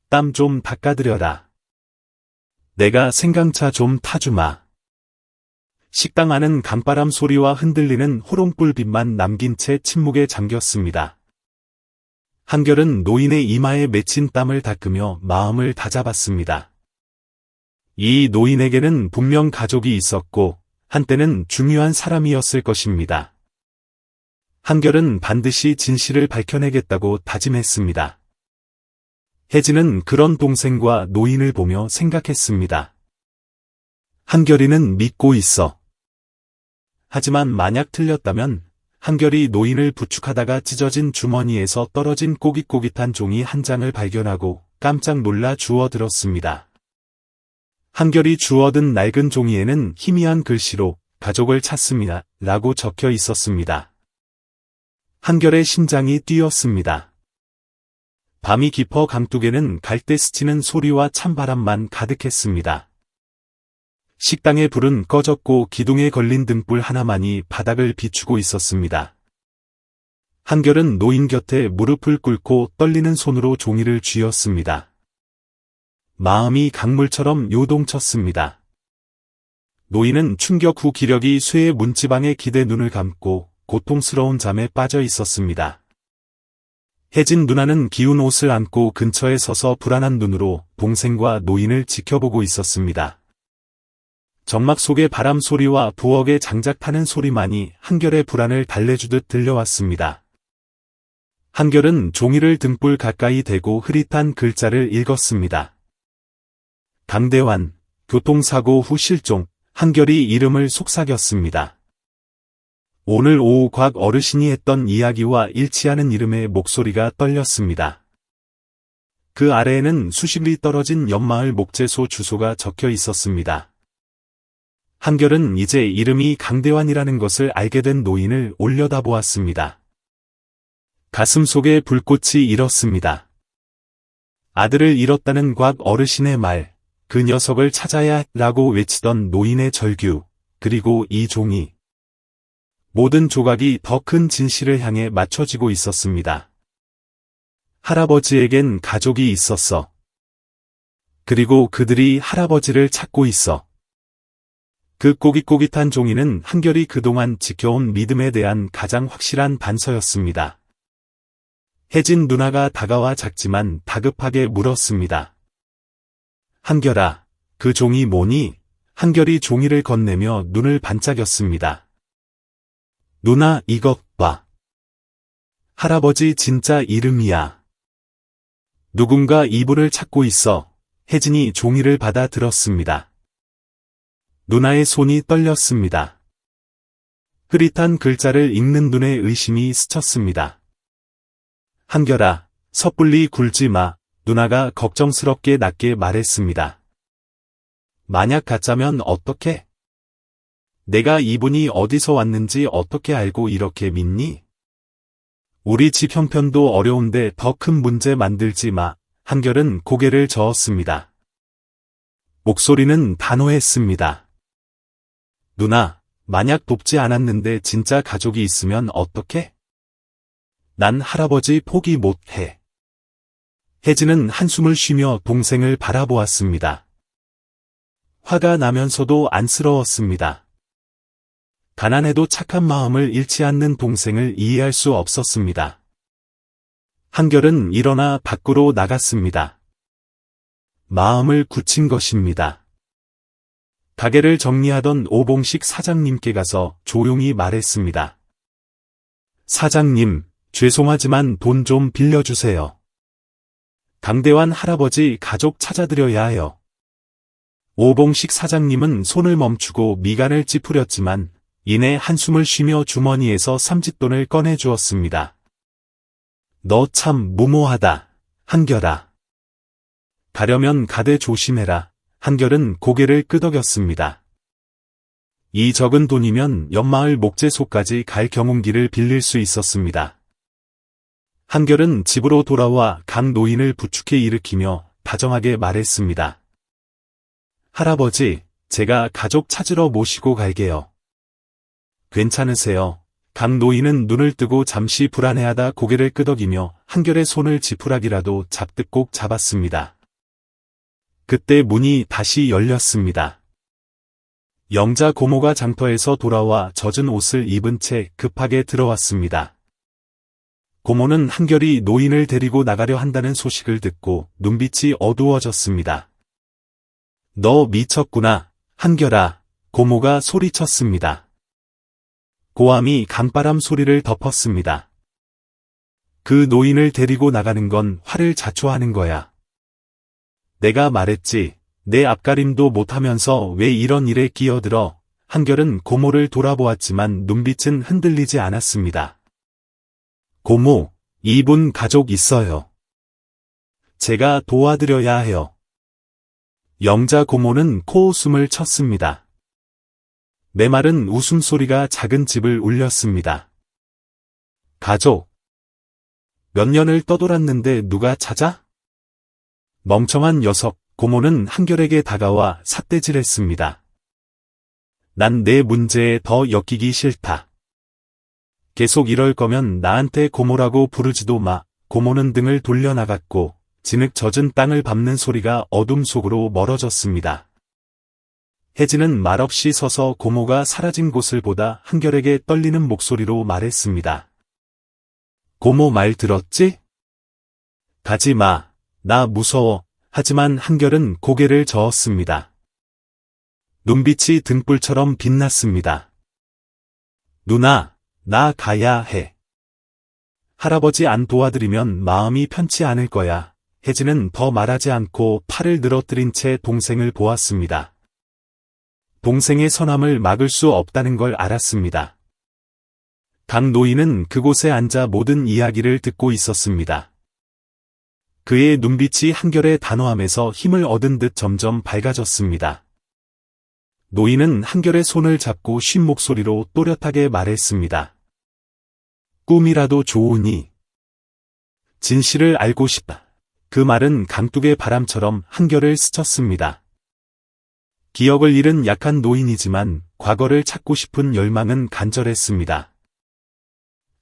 땀 좀 닦아드려라. 내가 생강차 좀 타주마. 식당 안은 강바람 소리와 흔들리는 호롱불빛만 남긴 채 침묵에 잠겼습니다. 한결은 노인의 이마에 맺힌 땀을 닦으며 마음을 다잡았습니다. 이 노인에게는 분명 가족이 있었고 한때는 중요한 사람이었을 것입니다. 한결은 반드시 진실을 밝혀내겠다고 다짐했습니다. 혜진은 그런 동생과 노인을 보며 생각했습니다. 한결이는 믿고 있어. 하지만 만약 틀렸다면 한결이 노인을 부축하다가 찢어진 주머니에서 떨어진 꼬깃꼬깃한 종이 한 장을 발견하고 깜짝 놀라 주워들었습니다. 한결이 주워든 낡은 종이에는 희미한 글씨로 가족을 찾습니다. 라고 적혀 있었습니다. 한결의 심장이 뛰었습니다. 밤이 깊어 강둑에는 갈대 스치는 소리와 찬바람만 가득했습니다. 식당의 불은 꺼졌고 기둥에 걸린 등불 하나만이 바닥을 비추고 있었습니다. 한결은 노인 곁에 무릎을 꿇고 떨리는 손으로 종이를 쥐었습니다. 마음이 강물처럼 요동쳤습니다. 노인은 충격 후 기력이 쇠의 문지방에 기대 눈을 감고 고통스러운 잠에 빠져 있었습니다. 혜진 누나는 기운 옷을 안고 근처에 서서 불안한 눈으로 동생과 노인을 지켜보고 있었습니다. 정막 속의 바람 소리와 부엌의 장작 타는 소리만이 한결의 불안을 달래주듯 들려왔습니다. 한결은 종이를 등불 가까이 대고 흐릿한 글자를 읽었습니다. 강대환, 교통사고 후 실종, 한결이 이름을 속삭였습니다. 오늘 오후 곽 어르신이 했던 이야기와 일치하는 이름의 목소리가 떨렸습니다. 그 아래에는 수십 리 떨어진 옆마을 목재소 주소가 적혀 있었습니다. 한결은 이제 이름이 강대환이라는 것을 알게 된 노인을 올려다보았습니다. 가슴 속에 불꽃이 일었습니다. 아들을 잃었다는 곽 어르신의 말, 그 녀석을 찾아야 라고 외치던 노인의 절규, 그리고 이 종이. 모든 조각이 더 큰 진실을 향해 맞춰지고 있었습니다. 할아버지에겐 가족이 있었어. 그리고 그들이 할아버지를 찾고 있어. 그 꼬깃꼬깃한 종이는 한결이 그동안 지켜온 믿음에 대한 가장 확실한 단서였습니다. 혜진 누나가 다가와 작지만 다급하게 물었습니다. 한결아, 그 종이 뭐니? 한결이 종이를 건네며 눈을 반짝였습니다. 누나 이것 봐. 할아버지 진짜 이름이야. 누군가 이불을 찾고 있어. 혜진이 종이를 받아 들었습니다. 누나의 손이 떨렸습니다. 흐릿한 글자를 읽는 눈에 의심이 스쳤습니다. 한결아, 섣불리 굴지 마. 누나가 걱정스럽게 낮게 말했습니다. 만약 가짜면 어떡해? 내가 이분이 어디서 왔는지 어떻게 알고 이렇게 믿니? 우리 집 형편도 어려운데 더 큰 문제 만들지 마. 한결은 고개를 저었습니다. 목소리는 단호했습니다. 누나, 만약 돕지 않았는데 진짜 가족이 있으면 어떡해? 난 할아버지 포기 못해. 혜진은 한숨을 쉬며 동생을 바라보았습니다. 화가 나면서도 안쓰러웠습니다. 가난해도 착한 마음을 잃지 않는 동생을 이해할 수 없었습니다. 한결은 일어나 밖으로 나갔습니다. 마음을 굳힌 것입니다. 가게를 정리하던 오봉식 사장님께 가서 조용히 말했습니다. 사장님, 죄송하지만 돈 좀 빌려주세요. 강대환 할아버지 가족 찾아드려야 해요. 오봉식 사장님은 손을 멈추고 미간을 찌푸렸지만 이내 한숨을 쉬며 주머니에서 삼짓돈을 꺼내주었습니다. 너 참 무모하다, 한결아. 가려면 가되 조심해라. 한결은 고개를 끄덕였습니다. 이 적은 돈이면 옆마을 목재소까지 갈 경운기를 빌릴 수 있었습니다. 한결은 집으로 돌아와 강 노인을 부축해 일으키며 다정하게 말했습니다. 할아버지, 제가 가족 찾으러 모시고 갈게요. 괜찮으세요? 강 노인은 눈을 뜨고 잠시 불안해하다 고개를 끄덕이며 한결의 손을 지푸라기라도 잡듯 꼭 잡았습니다. 그때 문이 다시 열렸습니다. 영자 고모가 장터에서 돌아와 젖은 옷을 입은 채 급하게 들어왔습니다. 고모는 한결이 노인을 데리고 나가려 한다는 소식을 듣고 눈빛이 어두워졌습니다. 너 미쳤구나, 한결아, 고모가 소리쳤습니다. 고함이 강바람 소리를 덮었습니다. 그 노인을 데리고 나가는 건 화를 자초하는 거야. 내가 말했지, 내 앞가림도 못하면서 왜 이런 일에 끼어들어. 한결은 고모를 돌아보았지만 눈빛은 흔들리지 않았습니다. 고모, 이분 가족 있어요. 제가 도와드려야 해요. 영자 고모는 코웃음을 쳤습니다. 메마른 웃음소리가 작은 집을 울렸습니다. 가족. 몇 년을 떠돌았는데 누가 찾아? 멍청한 녀석, 고모는 한결에게 다가와 삿대질했습니다. 난 내 문제에 더 엮이기 싫다. 계속 이럴 거면 나한테 고모라고 부르지도 마. 고모는 등을 돌려나갔고 진흙 젖은 땅을 밟는 소리가 어둠 속으로 멀어졌습니다. 혜진은 말없이 서서 고모가 사라진 곳을 보다 한결에게 떨리는 목소리로 말했습니다. 고모 말 들었지? 가지 마. 나 무서워. 하지만 한결은 고개를 저었습니다. 눈빛이 등불처럼 빛났습니다. 누나, 나 가야 해. 할아버지 안 도와드리면 마음이 편치 않을 거야. 혜진은 더 말하지 않고 팔을 늘어뜨린 채 동생을 보았습니다. 동생의 선함을 막을 수 없다는 걸 알았습니다. 강 노인은 그곳에 앉아 모든 이야기를 듣고 있었습니다. 그의 눈빛이 한결의 단호함에서 힘을 얻은 듯 점점 밝아졌습니다. 노인은 한결의 손을 잡고 쉰 목소리로 또렷하게 말했습니다. 꿈이라도 좋으니 진실을 알고 싶다. 그 말은 강둑의 바람처럼 한결을 스쳤습니다. 기억을 잃은 약한 노인이지만 과거를 찾고 싶은 열망은 간절했습니다.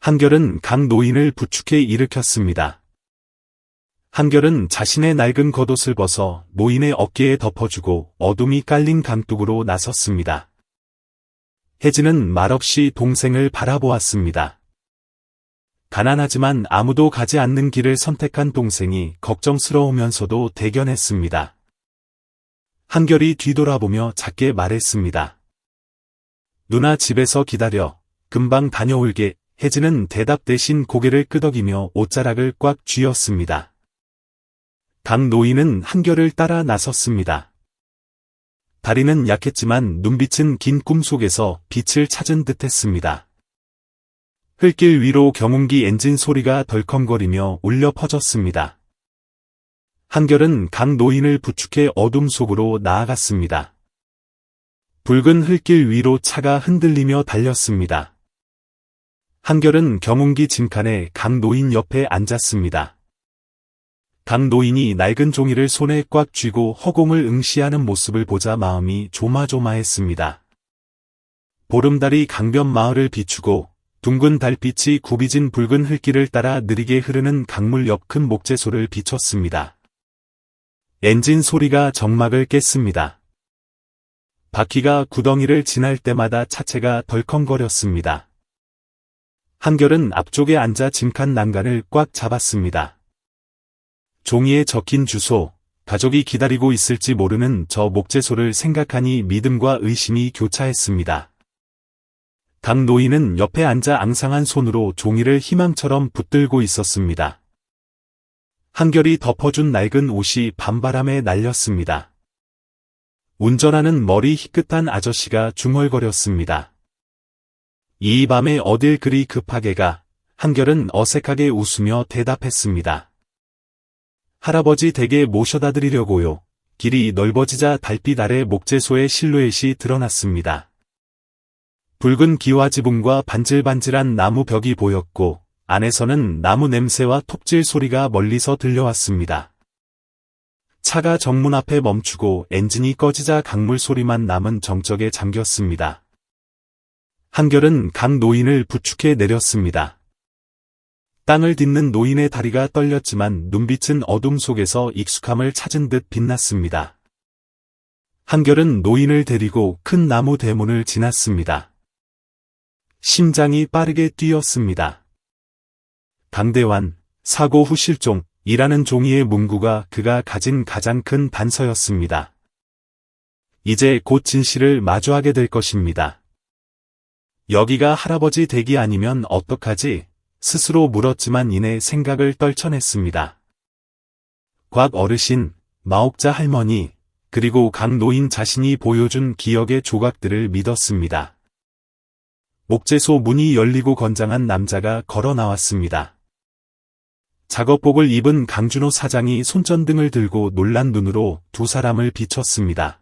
한결은 강 노인을 부축해 일으켰습니다. 한결은 자신의 낡은 겉옷을 벗어 노인의 어깨에 덮어주고 어둠이 깔린 강둑으로 나섰습니다. 혜진은 말없이 동생을 바라보았습니다. 가난하지만 아무도 가지 않는 길을 선택한 동생이 걱정스러우면서도 대견했습니다. 한결이 뒤돌아보며 작게 말했습니다. 누나 집에서 기다려. 금방 다녀올게. 혜진은 대답 대신 고개를 끄덕이며 옷자락을 꽉 쥐었습니다. 강 노인은 한결을 따라 나섰습니다. 다리는 약했지만 눈빛은 긴 꿈속에서 빛을 찾은 듯했습니다. 흙길 위로 경운기 엔진 소리가 덜컹거리며 울려 퍼졌습니다. 한결은 강 노인을 부축해 어둠 속으로 나아갔습니다. 붉은 흙길 위로 차가 흔들리며 달렸습니다. 한결은 경운기 짐칸에 강 노인 옆에 앉았습니다. 강 노인이 낡은 종이를 손에 꽉 쥐고 허공을 응시하는 모습을 보자 마음이 조마조마했습니다. 보름달이 강변 마을을 비추고 둥근 달빛이 굽이진 붉은 흙길을 따라 느리게 흐르는 강물 옆 큰 목재소를 비췄습니다. 엔진 소리가 정막을 깼습니다. 바퀴가 구덩이를 지날 때마다 차체가 덜컹거렸습니다. 한결은 앞쪽에 앉아 짐칸 난간을 꽉 잡았습니다. 종이에 적힌 주소, 가족이 기다리고 있을지 모르는 저 목재소를 생각하니 믿음과 의심이 교차했습니다. 강 노인은 옆에 앉아 앙상한 손으로 종이를 희망처럼 붙들고 있었습니다. 한결이 덮어준 낡은 옷이 밤바람에 날렸습니다. 운전하는 머리 희끗한 아저씨가 중얼거렸습니다. 이 밤에 어딜 그리 급하게 가? 한결은 어색하게 웃으며 대답했습니다. 할아버지 댁에 모셔다 드리려고요. 길이 넓어지자 달빛 아래 목재소의 실루엣이 드러났습니다. 붉은 기와 지붕과 반질반질한 나무 벽이 보였고 안에서는 나무 냄새와 톱질 소리가 멀리서 들려왔습니다. 차가 정문 앞에 멈추고 엔진이 꺼지자 강물 소리만 남은 정적에 잠겼습니다. 한결은 강 노인을 부축해 내렸습니다. 땅을 딛는 노인의 다리가 떨렸지만 눈빛은 어둠 속에서 익숙함을 찾은 듯 빛났습니다. 한결은 노인을 데리고 큰 나무 대문을 지났습니다. 심장이 빠르게 뛰었습니다. 강대환, 사고 후 실종이라는 종이의 문구가 그가 가진 가장 큰 단서였습니다. 이제 곧 진실을 마주하게 될 것입니다. 여기가 할아버지 댁이 아니면 어떡하지? 스스로 물었지만 이내 생각을 떨쳐냈습니다. 곽 어르신, 마옥자 할머니, 그리고 강 노인 자신이 보여준 기억의 조각들을 믿었습니다. 목재소 문이 열리고 건장한 남자가 걸어 나왔습니다. 작업복을 입은 강준호 사장이 손전등을 들고 놀란 눈으로 두 사람을 비췄습니다.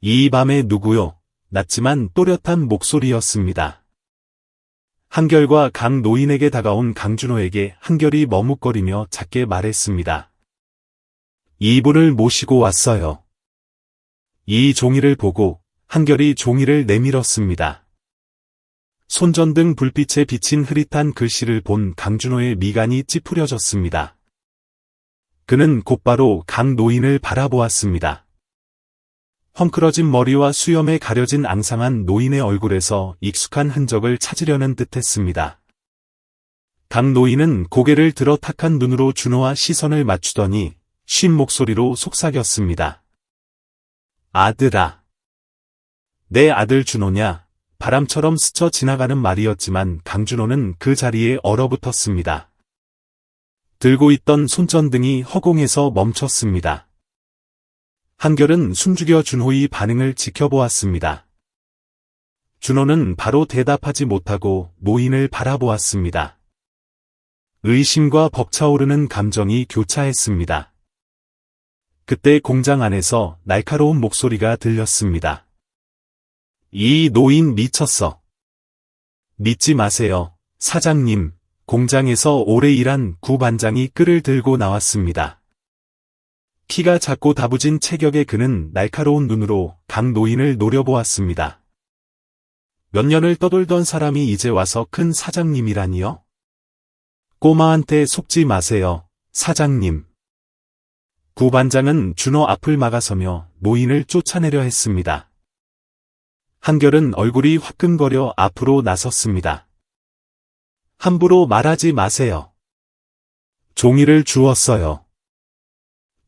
이 밤에 누구요? 낮지만 또렷한 목소리였습니다. 한결과 강 노인에게 다가온 강준호에게 한결이 머뭇거리며 작게 말했습니다. 이분을 모시고 왔어요. 이 종이를 보고 한결이 종이를 내밀었습니다. 손전등 불빛에 비친 흐릿한 글씨를 본 강준호의 미간이 찌푸려졌습니다. 그는 곧바로 강 노인을 바라보았습니다. 헝클어진 머리와 수염에 가려진 앙상한 노인의 얼굴에서 익숙한 흔적을 찾으려는 듯했습니다. 강 노인은 고개를 들어 탁한 눈으로 준호와 시선을 맞추더니 쉰 목소리로 속삭였습니다. 아들아. 내 아들 준호냐? 바람처럼 스쳐 지나가는 말이었지만 강준호는 그 자리에 얼어붙었습니다. 들고 있던 손전등이 허공에서 멈췄습니다. 한결은 숨죽여 준호의 반응을 지켜보았습니다. 준호는 바로 대답하지 못하고 노인을 바라보았습니다. 의심과 벅차오르는 감정이 교차했습니다. 그때 공장 안에서 날카로운 목소리가 들렸습니다. 이 노인 미쳤어. 믿지 마세요, 사장님. 공장에서 오래 일한 구 반장이 끌을 들고 나왔습니다. 키가 작고 다부진 체격의 그는 날카로운 눈으로 강 노인을 노려보았습니다. 몇 년을 떠돌던 사람이 이제 와서 큰 사장님이라니요? 꼬마한테 속지 마세요, 사장님. 구 반장은 준호 앞을 막아서며 노인을 쫓아내려 했습니다. 한결은 얼굴이 화끈거려 앞으로 나섰습니다. 함부로 말하지 마세요. 종이를 주었어요.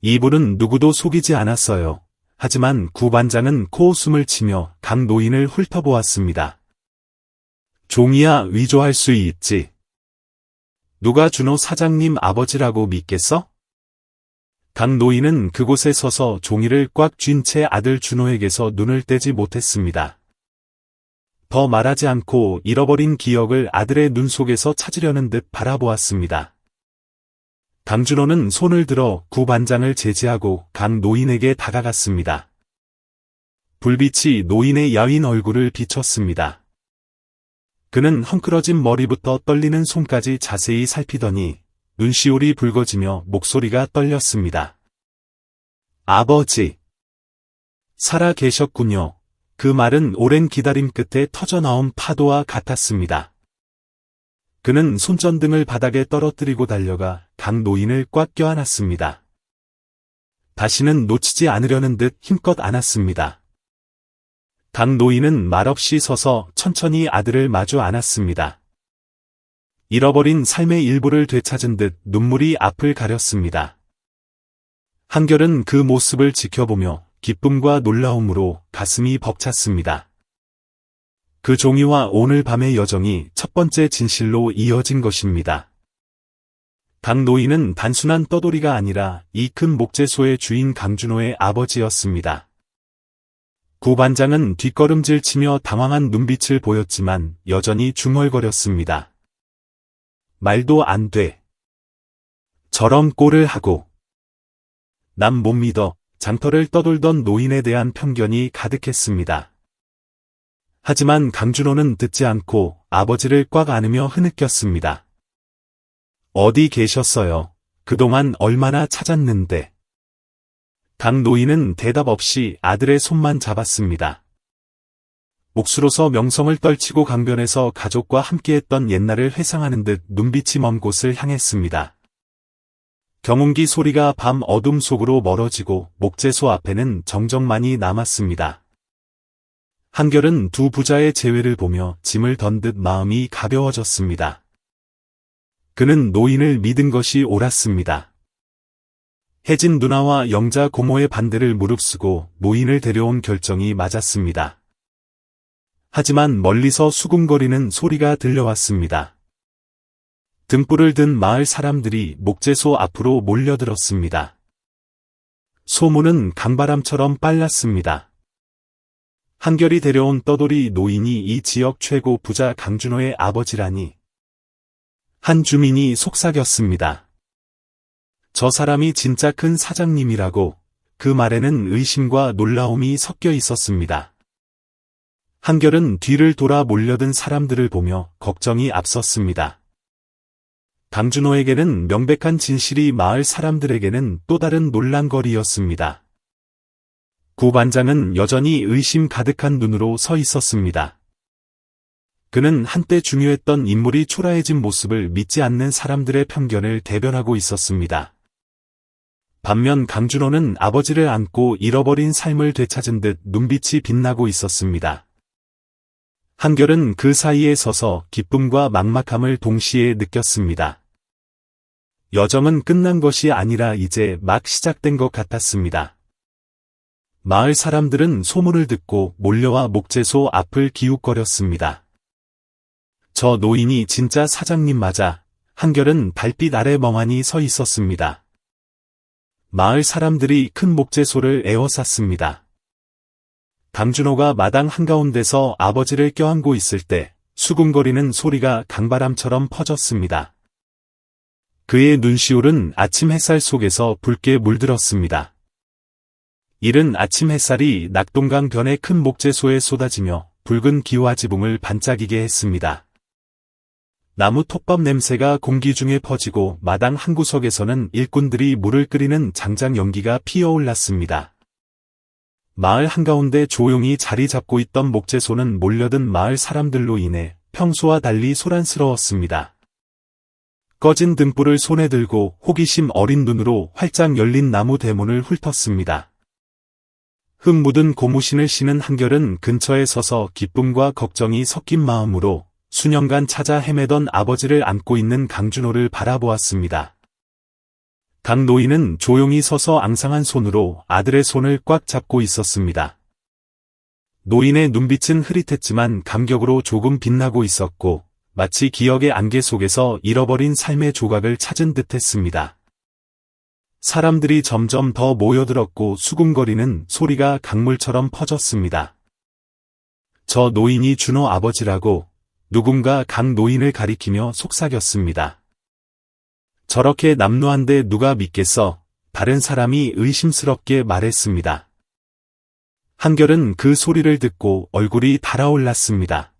이분은 누구도 속이지 않았어요. 하지만 구 반장은 코웃음을 치며 강 노인을 훑어보았습니다. 종이야 위조할 수 있지. 누가 준호 사장님 아버지라고 믿겠어? 강 노인은 그곳에 서서 종이를 꽉 쥔 채 아들 준호에게서 눈을 떼지 못했습니다. 더 말하지 않고 잃어버린 기억을 아들의 눈 속에서 찾으려는 듯 바라보았습니다. 강준호는 손을 들어 구 반장을 제지하고 강 노인에게 다가갔습니다. 불빛이 노인의 야윈 얼굴을 비췄습니다. 그는 헝클어진 머리부터 떨리는 손까지 자세히 살피더니 눈시울이 붉어지며 목소리가 떨렸습니다. 아버지. 살아 계셨군요. 그 말은 오랜 기다림 끝에 터져나온 파도와 같았습니다. 그는 손전등을 바닥에 떨어뜨리고 달려가 강 노인을 꽉 껴안았습니다. 다시는 놓치지 않으려는 듯 힘껏 안았습니다. 강 노인은 말없이 서서 천천히 아들을 마주 안았습니다. 잃어버린 삶의 일부를 되찾은 듯 눈물이 앞을 가렸습니다. 한결은 그 모습을 지켜보며 기쁨과 놀라움으로 가슴이 벅찼습니다. 그 종이와 오늘 밤의 여정이 첫 번째 진실로 이어진 것입니다. 강 노인은 단순한 떠돌이가 아니라 이 큰 목재소의 주인 강준호의 아버지였습니다. 구 반장은 뒷걸음질 치며 당황한 눈빛을 보였지만 여전히 중얼거렸습니다. 말도 안 돼. 저런 꼴을 하고. 남 못 믿어. 장터를 떠돌던 노인에 대한 편견이 가득했습니다. 하지만 강준호는 듣지 않고 아버지를 꽉 안으며 흐느꼈습니다. 어디 계셨어요? 그동안 얼마나 찾았는데. 강 노인은 대답 없이 아들의 손만 잡았습니다. 옥수로서 명성을 떨치고 강변에서 가족과 함께했던 옛날을 회상하는 듯 눈빛이 먼 곳을 향했습니다. 경운기 소리가 밤 어둠 속으로 멀어지고 목재소 앞에는 정적만이 남았습니다. 한결은 두 부자의 재회를 보며 짐을 던 듯 마음이 가벼워졌습니다. 그는 노인을 믿은 것이 옳았습니다. 혜진 누나와 영자 고모의 반대를 무릅쓰고 노인을 데려온 결정이 맞았습니다. 하지만 멀리서 수군거리는 소리가 들려왔습니다. 등불을 든 마을 사람들이 목재소 앞으로 몰려들었습니다. 소문은 강바람처럼 빨랐습니다. 한결이 데려온 떠돌이 노인이 이 지역 최고 부자 강준호의 아버지라니. 한 주민이 속삭였습니다. 저 사람이 진짜 큰 사장님이라고. 그 말에는 의심과 놀라움이 섞여 있었습니다. 한결은 뒤를 돌아 몰려든 사람들을 보며 걱정이 앞섰습니다. 강준호에게는 명백한 진실이 마을 사람들에게는 또 다른 논란거리였습니다. 구 반장은 여전히 의심 가득한 눈으로 서 있었습니다. 그는 한때 중요했던 인물이 초라해진 모습을 믿지 않는 사람들의 편견을 대변하고 있었습니다. 반면 강준호는 아버지를 안고 잃어버린 삶을 되찾은 듯 눈빛이 빛나고 있었습니다. 한결은 그 사이에 서서 기쁨과 막막함을 동시에 느꼈습니다. 여정은 끝난 것이 아니라 이제 막 시작된 것 같았습니다. 마을 사람들은 소문을 듣고 몰려와 목재소 앞을 기웃거렸습니다. 저 노인이 진짜 사장님 맞아. 한결은 달빛 아래 멍하니 서 있었습니다. 마을 사람들이 큰 목재소를 에워쌌습니다. 강준호가 마당 한가운데서 아버지를 껴안고 있을 때 수군거리는 소리가 강바람처럼 퍼졌습니다. 그의 눈시울은 아침 햇살 속에서 붉게 물들었습니다. 이른 아침 햇살이 낙동강 변의 큰 목재소에 쏟아지며 붉은 기와 지붕을 반짝이게 했습니다. 나무 톱밥 냄새가 공기 중에 퍼지고 마당 한구석에서는 일꾼들이 물을 끓이는 장작 연기가 피어올랐습니다. 마을 한가운데 조용히 자리 잡고 있던 목재소는 몰려든 마을 사람들로 인해 평소와 달리 소란스러웠습니다. 꺼진 등불을 손에 들고 호기심 어린 눈으로 활짝 열린 나무 대문을 훑었습니다. 흙 묻은 고무신을 신은 한결은 근처에 서서 기쁨과 걱정이 섞인 마음으로 수년간 찾아 헤매던 아버지를 안고 있는 강준호를 바라보았습니다. 강 노인은 조용히 서서 앙상한 손으로 아들의 손을 꽉 잡고 있었습니다. 노인의 눈빛은 흐릿했지만 감격으로 조금 빛나고 있었고 마치 기억의 안개 속에서 잃어버린 삶의 조각을 찾은 듯했습니다. 사람들이 점점 더 모여들었고 수군거리는 소리가 강물처럼 퍼졌습니다. 저 노인이 준호 아버지라고 누군가 강 노인을 가리키며 속삭였습니다. 저렇게 남루한데 누가 믿겠어? 다른 사람이 의심스럽게 말했습니다. 한결은 그 소리를 듣고 얼굴이 달아올랐습니다.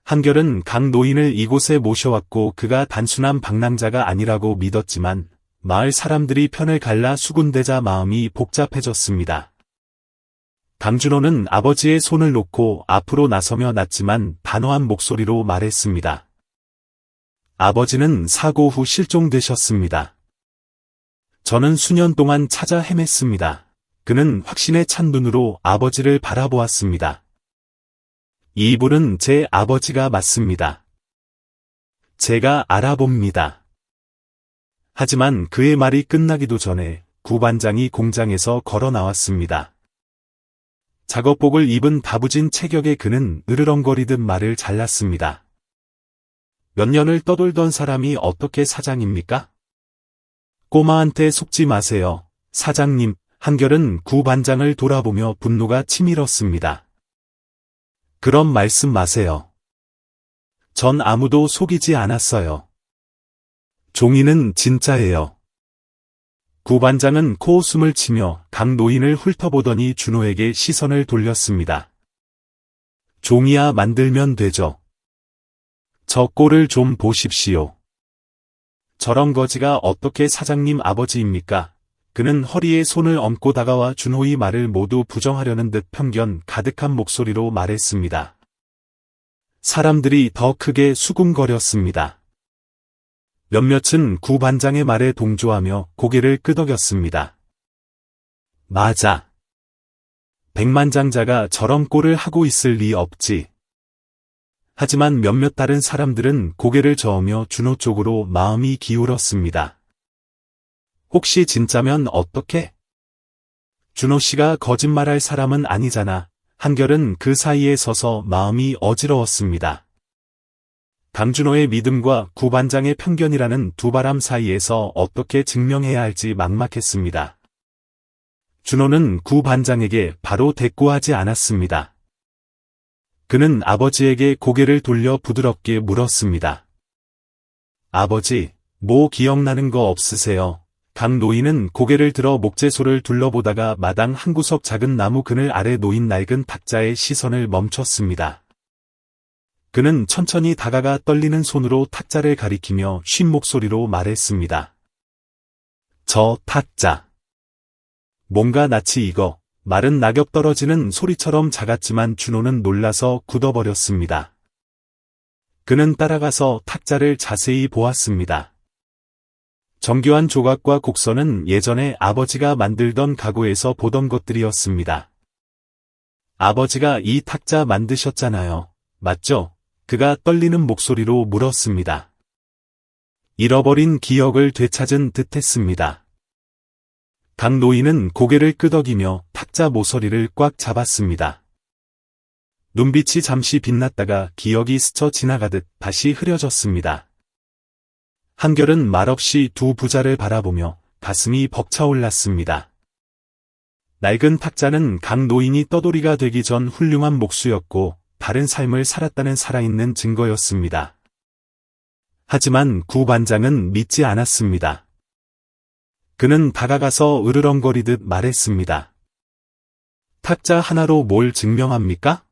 한결은 강 노인을 이곳에 모셔왔고 그가 단순한 방랑자가 아니라고 믿었지만 마을 사람들이 편을 갈라 수군대자 마음이 복잡해졌습니다. 강준호는 아버지의 손을 놓고 앞으로 나서며 낮지만 단호한 목소리로 말했습니다. 아버지는 사고 후 실종되셨습니다. 저는 수년 동안 찾아 헤맸습니다. 그는 확신에 찬 눈으로 아버지를 바라보았습니다. 이분은 제 아버지가 맞습니다. 제가 알아봅니다. 하지만 그의 말이 끝나기도 전에 구 반장이 공장에서 걸어 나왔습니다. 작업복을 입은 다부진 체격의 그는 으르렁거리듯 말을 잘랐습니다. 몇 년을 떠돌던 사람이 어떻게 사장입니까? 꼬마한테 속지 마세요. 사장님, 한결은 구 반장을 돌아보며 분노가 치밀었습니다. 그런 말씀 마세요. 전 아무도 속이지 않았어요. 종이는 진짜예요. 구 반장은 코웃음을 치며 강 노인을 훑어보더니 준호에게 시선을 돌렸습니다. 종이야 만들면 되죠. 저 꼴을 좀 보십시오. 저런 거지가 어떻게 사장님 아버지입니까? 그는 허리에 손을 얹고 다가와 준호의 말을 모두 부정하려는 듯 편견 가득한 목소리로 말했습니다. 사람들이 더 크게 수군거렸습니다. 몇몇은 구 반장의 말에 동조하며 고개를 끄덕였습니다. 맞아. 백만장자가 저런 꼴을 하고 있을 리 없지. 하지만 몇몇 다른 사람들은 고개를 저으며 준호 쪽으로 마음이 기울었습니다. 혹시 진짜면 어떡해? 준호 씨가 거짓말할 사람은 아니잖아. 한결은 그 사이에 서서 마음이 어지러웠습니다. 강준호의 믿음과 구 반장의 편견이라는 두 바람 사이에서 어떻게 증명해야 할지 막막했습니다. 준호는 구 반장에게 바로 대꾸하지 않았습니다. 그는 아버지에게 고개를 돌려 부드럽게 물었습니다. 아버지, 뭐 기억나는 거 없으세요? 강 노인은 고개를 들어 목재소를 둘러보다가 마당 한 구석 작은 나무 그늘 아래 놓인 낡은 탁자에 시선을 멈췄습니다. 그는 천천히 다가가 떨리는 손으로 탁자를 가리키며 쉰 목소리로 말했습니다. 저 탁자. 뭔가 낯이 익어. 말은 낙엽 떨어지는 소리처럼 작았지만 준호는 놀라서 굳어버렸습니다. 그는 따라가서 탁자를 자세히 보았습니다. 정교한 조각과 곡선은 예전에 아버지가 만들던 가구에서 보던 것들이었습니다. 아버지가 이 탁자 만드셨잖아요. 맞죠? 그가 떨리는 목소리로 물었습니다. 잃어버린 기억을 되찾은 듯했습니다. 강 노인은 고개를 끄덕이며 탁자 모서리를 꽉 잡았습니다. 눈빛이 잠시 빛났다가 기억이 스쳐 지나가듯 다시 흐려졌습니다. 한결은 말없이 두 부자를 바라보며 가슴이 벅차올랐습니다. 낡은 탁자는 강 노인이 떠돌이가 되기 전 훌륭한 목수였고 다른 삶을 살았다는 살아있는 증거였습니다. 하지만 구 반장은 믿지 않았습니다. 그는 다가가서 으르렁거리듯 말했습니다. 탁자 하나로 뭘 증명합니까?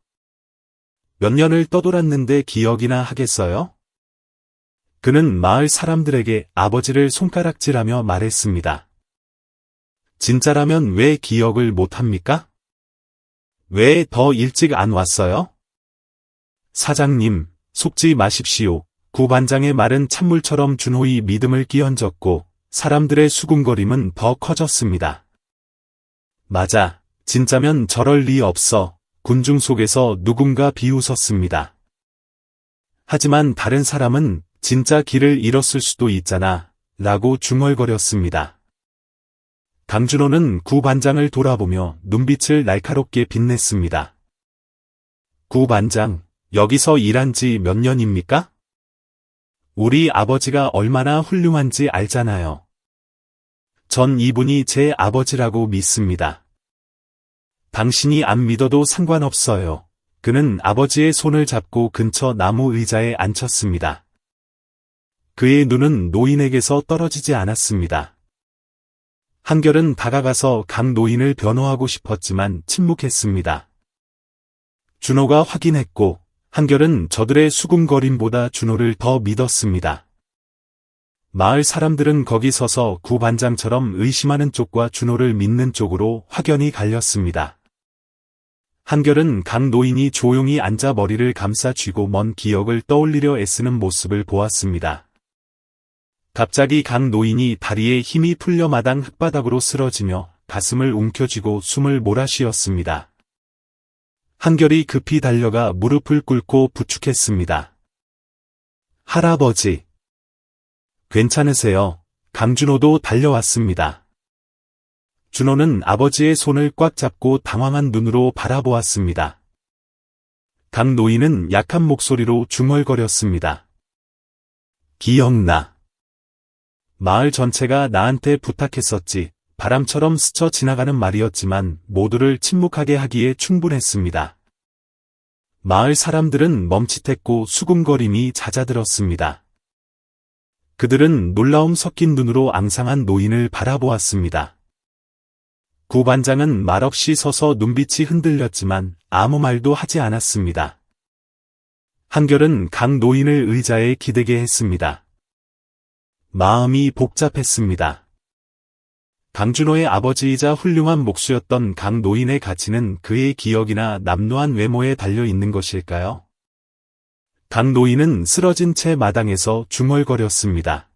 몇 년을 떠돌았는데 기억이나 하겠어요? 그는 마을 사람들에게 아버지를 손가락질하며 말했습니다. 진짜라면 왜 기억을 못합니까? 왜 더 일찍 안 왔어요? 사장님, 속지 마십시오. 구 반장의 말은 찬물처럼 준호의 믿음을 끼얹었고 사람들의 수군거림은 더 커졌습니다. 맞아, 진짜면 저럴 리 없어. 군중 속에서 누군가 비웃었습니다. 하지만 다른 사람은 진짜 길을 잃었을 수도 있잖아, 라고 중얼거렸습니다. 강준호는 구 반장을 돌아보며 눈빛을 날카롭게 빛냈습니다. 구 반장, 여기서 일한 지 몇 년입니까? 우리 아버지가 얼마나 훌륭한지 알잖아요. 전 이분이 제 아버지라고 믿습니다. 당신이 안 믿어도 상관없어요. 그는 아버지의 손을 잡고 근처 나무 의자에 앉혔습니다. 그의 눈은 노인에게서 떨어지지 않았습니다. 한결은 다가가서 강 노인을 변호하고 싶었지만 침묵했습니다. 준호가 확인했고 한결은 저들의 수군거림보다 준호를 더 믿었습니다. 마을 사람들은 거기 서서 구 반장처럼 의심하는 쪽과 준호를 믿는 쪽으로 확연히 갈렸습니다. 한결은 강 노인이 조용히 앉아 머리를 감싸 쥐고 먼 기억을 떠올리려 애쓰는 모습을 보았습니다. 갑자기 강 노인이 다리에 힘이 풀려 마당 흙바닥으로 쓰러지며 가슴을 움켜쥐고 숨을 몰아쉬었습니다. 한결이 급히 달려가 무릎을 꿇고 부축했습니다. 할아버지. 괜찮으세요? 강준호도 달려왔습니다. 준호는 아버지의 손을 꽉 잡고 당황한 눈으로 바라보았습니다. 강 노인은 약한 목소리로 중얼거렸습니다. 기억나. 마을 전체가 나한테 부탁했었지. 바람처럼 스쳐 지나가는 말이었지만 모두를 침묵하게 하기에 충분했습니다. 마을 사람들은 멈칫했고 수군거림이 잦아들었습니다. 그들은 놀라움 섞인 눈으로 앙상한 노인을 바라보았습니다. 구 반장은 말없이 서서 눈빛이 흔들렸지만 아무 말도 하지 않았습니다. 한결은 강 노인을 의자에 기대게 했습니다. 마음이 복잡했습니다. 강준호의 아버지이자 훌륭한 목수였던 강 노인의 가치는 그의 기억이나 남루한 외모에 달려 있는 것일까요? 강 노인은 쓰러진 채 마당에서 중얼거렸습니다.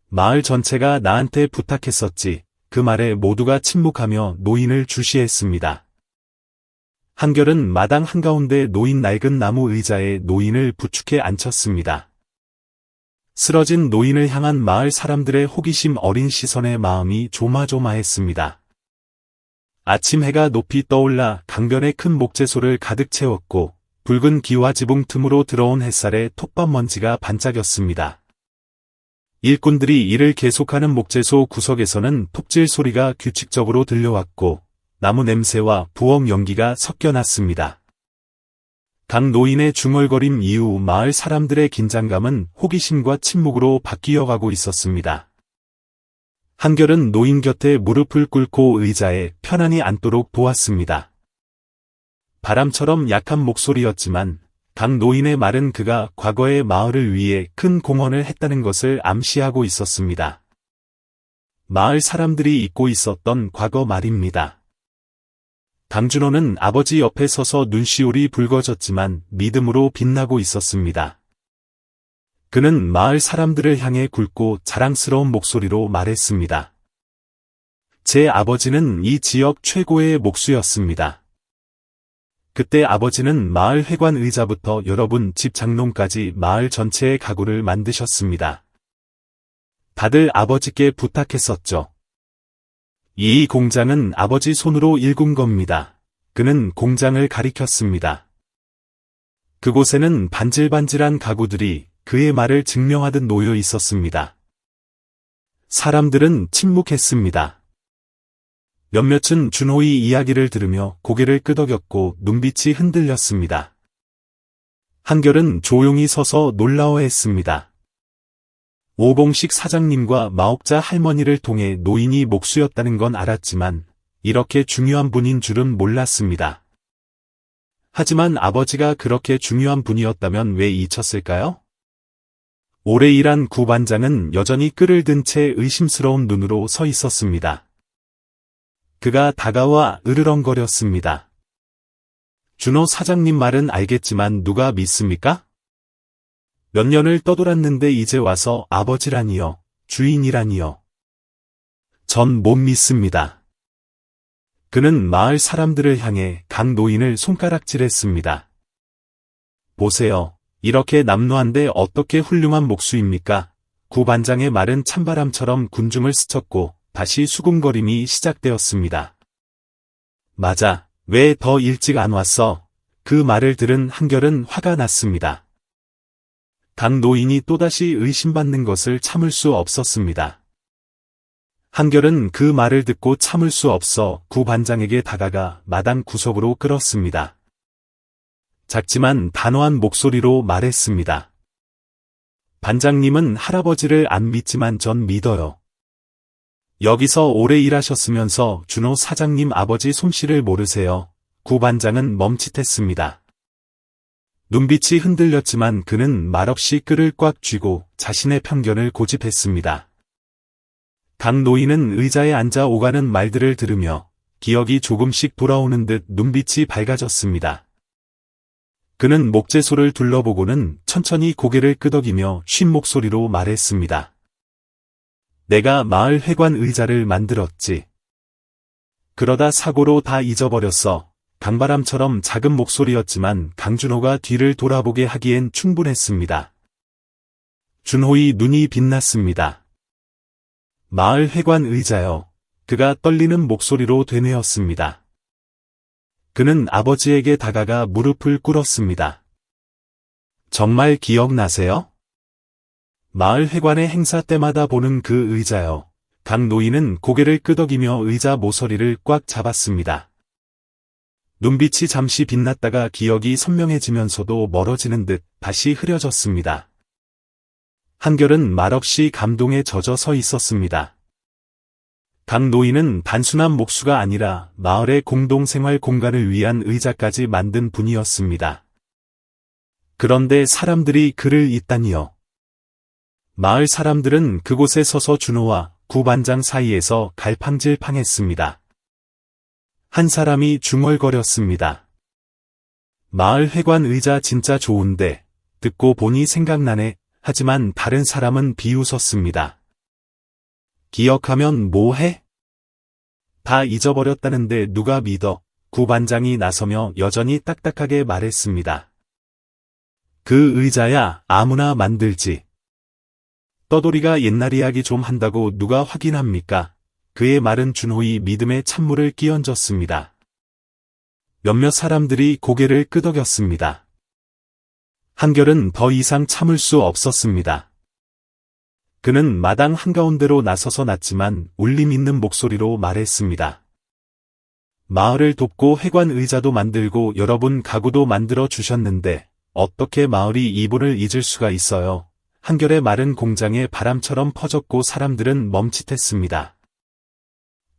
마을 전체가 나한테 부탁했었지. 그 말에 모두가 침묵하며 노인을 주시했습니다. 한결은 마당 한가운데 놓인 낡은 나무 의자에 노인을 부축해 앉혔습니다. 쓰러진 노인을 향한 마을 사람들의 호기심 어린 시선에 마음이 조마조마했습니다. 아침 해가 높이 떠올라 강변의 큰 목재소를 가득 채웠고 붉은 기와 지붕 틈으로 들어온 햇살에 톱밥 먼지가 반짝였습니다. 일꾼들이 일을 계속하는 목재소 구석에서는 톱질 소리가 규칙적으로 들려왔고 나무 냄새와 부엌 연기가 섞여 났습니다. 강 노인의 중얼거림 이후 마을 사람들의 긴장감은 호기심과 침묵으로 바뀌어가고 있었습니다. 한결은 노인 곁에 무릎을 꿇고 의자에 편안히 앉도록 도왔습니다. 바람처럼 약한 목소리였지만 강 노인의 말은 그가 과거의 마을을 위해 큰 공헌을 했다는 것을 암시하고 있었습니다. 마을 사람들이 잊고 있었던 과거 말입니다. 강준호는 아버지 옆에 서서 눈시울이 붉어졌지만 믿음으로 빛나고 있었습니다. 그는 마을 사람들을 향해 굵고 자랑스러운 목소리로 말했습니다. 제 아버지는 이 지역 최고의 목수였습니다. 그때 아버지는 마을 회관 의자부터 여러분 집 장롱까지 마을 전체의 가구를 만드셨습니다. 다들 아버지께 부탁했었죠. 이 공장은 아버지 손으로 일군 겁니다. 그는 공장을 가리켰습니다. 그곳에는 반질반질한 가구들이 그의 말을 증명하듯 놓여 있었습니다. 사람들은 침묵했습니다. 몇몇은 준호의 이야기를 들으며 고개를 끄덕였고 눈빛이 흔들렸습니다. 한결은 조용히 서서 놀라워했습니다. 오봉식 사장님과 마옥자 할머니를 통해 노인이 목수였다는 건 알았지만 이렇게 중요한 분인 줄은 몰랐습니다. 하지만 아버지가 그렇게 중요한 분이었다면 왜 잊혔을까요? 오래 일한 구반장은 여전히 끈을 든 채 의심스러운 눈으로 서 있었습니다. 그가 다가와 으르렁거렸습니다. 준호 사장님 말은 알겠지만 누가 믿습니까? 몇 년을 떠돌았는데 이제 와서 아버지라니요, 주인이라니요. 전 못 믿습니다. 그는 마을 사람들을 향해 강 노인을 손가락질했습니다. 보세요. 이렇게 남루한데 어떻게 훌륭한 목수입니까? 구반장의 말은 찬바람처럼 군중을 스쳤고 다시 수군거림이 시작되었습니다. 맞아. 왜 더 일찍 안 왔어? 그 말을 들은 한결은 화가 났습니다. 강 노인이 또다시 의심받는 것을 참을 수 없었습니다. 한결은 그 말을 듣고 참을 수 없어 구반장에게 다가가 마당 구석으로 끌었습니다. 작지만 단호한 목소리로 말했습니다. 반장님은 할아버지를 안 믿지만 전 믿어요. 여기서 오래 일하셨으면서 준호 사장님 아버지 솜씨를 모르세요. 구반장은 멈칫했습니다. 눈빛이 흔들렸지만 그는 말없이 끈을 꽉 쥐고 자신의 편견을 고집했습니다. 강 노인은 의자에 앉아 오가는 말들을 들으며 기억이 조금씩 돌아오는 듯 눈빛이 밝아졌습니다. 그는 목재소를 둘러보고는 천천히 고개를 끄덕이며 쉰 목소리로 말했습니다. 내가 마을 회관 의자를 만들었지. 그러다 사고로 다 잊어버렸어. 강바람처럼 작은 목소리였지만 강준호가 뒤를 돌아보게 하기엔 충분했습니다. 준호의 눈이 빛났습니다. 마을 회관 의자요. 그가 떨리는 목소리로 되뇌었습니다. 그는 아버지에게 다가가 무릎을 꿇었습니다. 정말 기억나세요? 마을 회관의 행사 때마다 보는 그 의자요. 강 노인은 고개를 끄덕이며 의자 모서리를 꽉 잡았습니다. 눈빛이 잠시 빛났다가 기억이 선명해지면서도 멀어지는 듯 다시 흐려졌습니다. 한결은 말없이 감동에 젖어 서 있었습니다. 강 노인은 단순한 목수가 아니라 마을의 공동생활 공간을 위한 의자까지 만든 분이었습니다. 그런데 사람들이 그를 잊다니요. 마을 사람들은 그곳에 서서 준호와 구반장 사이에서 갈팡질팡했습니다. 한 사람이 중얼거렸습니다. 마을 회관 의자 진짜 좋은데 듣고 보니 생각나네. 하지만 다른 사람은 비웃었습니다. 기억하면 뭐해? 다 잊어버렸다는데 누가 믿어? 구 반장이 나서며 여전히 딱딱하게 말했습니다. 그 의자야 아무나 만들지. 떠돌이가 옛날 이야기 좀 한다고 누가 확인합니까? 그의 말은 준호의 믿음에 찬물을 끼얹었습니다. 몇몇 사람들이 고개를 끄덕였습니다. 한결은 더 이상 참을 수 없었습니다. 그는 마당 한가운데로 나서서 낮지만 울림 있는 목소리로 말했습니다. 마을을 돕고 회관 의자도 만들고 여러분 가구도 만들어 주셨는데 어떻게 마을이 이분을 잊을 수가 있어요? 한결의 말은 공장의 바람처럼 퍼졌고 사람들은 멈칫했습니다.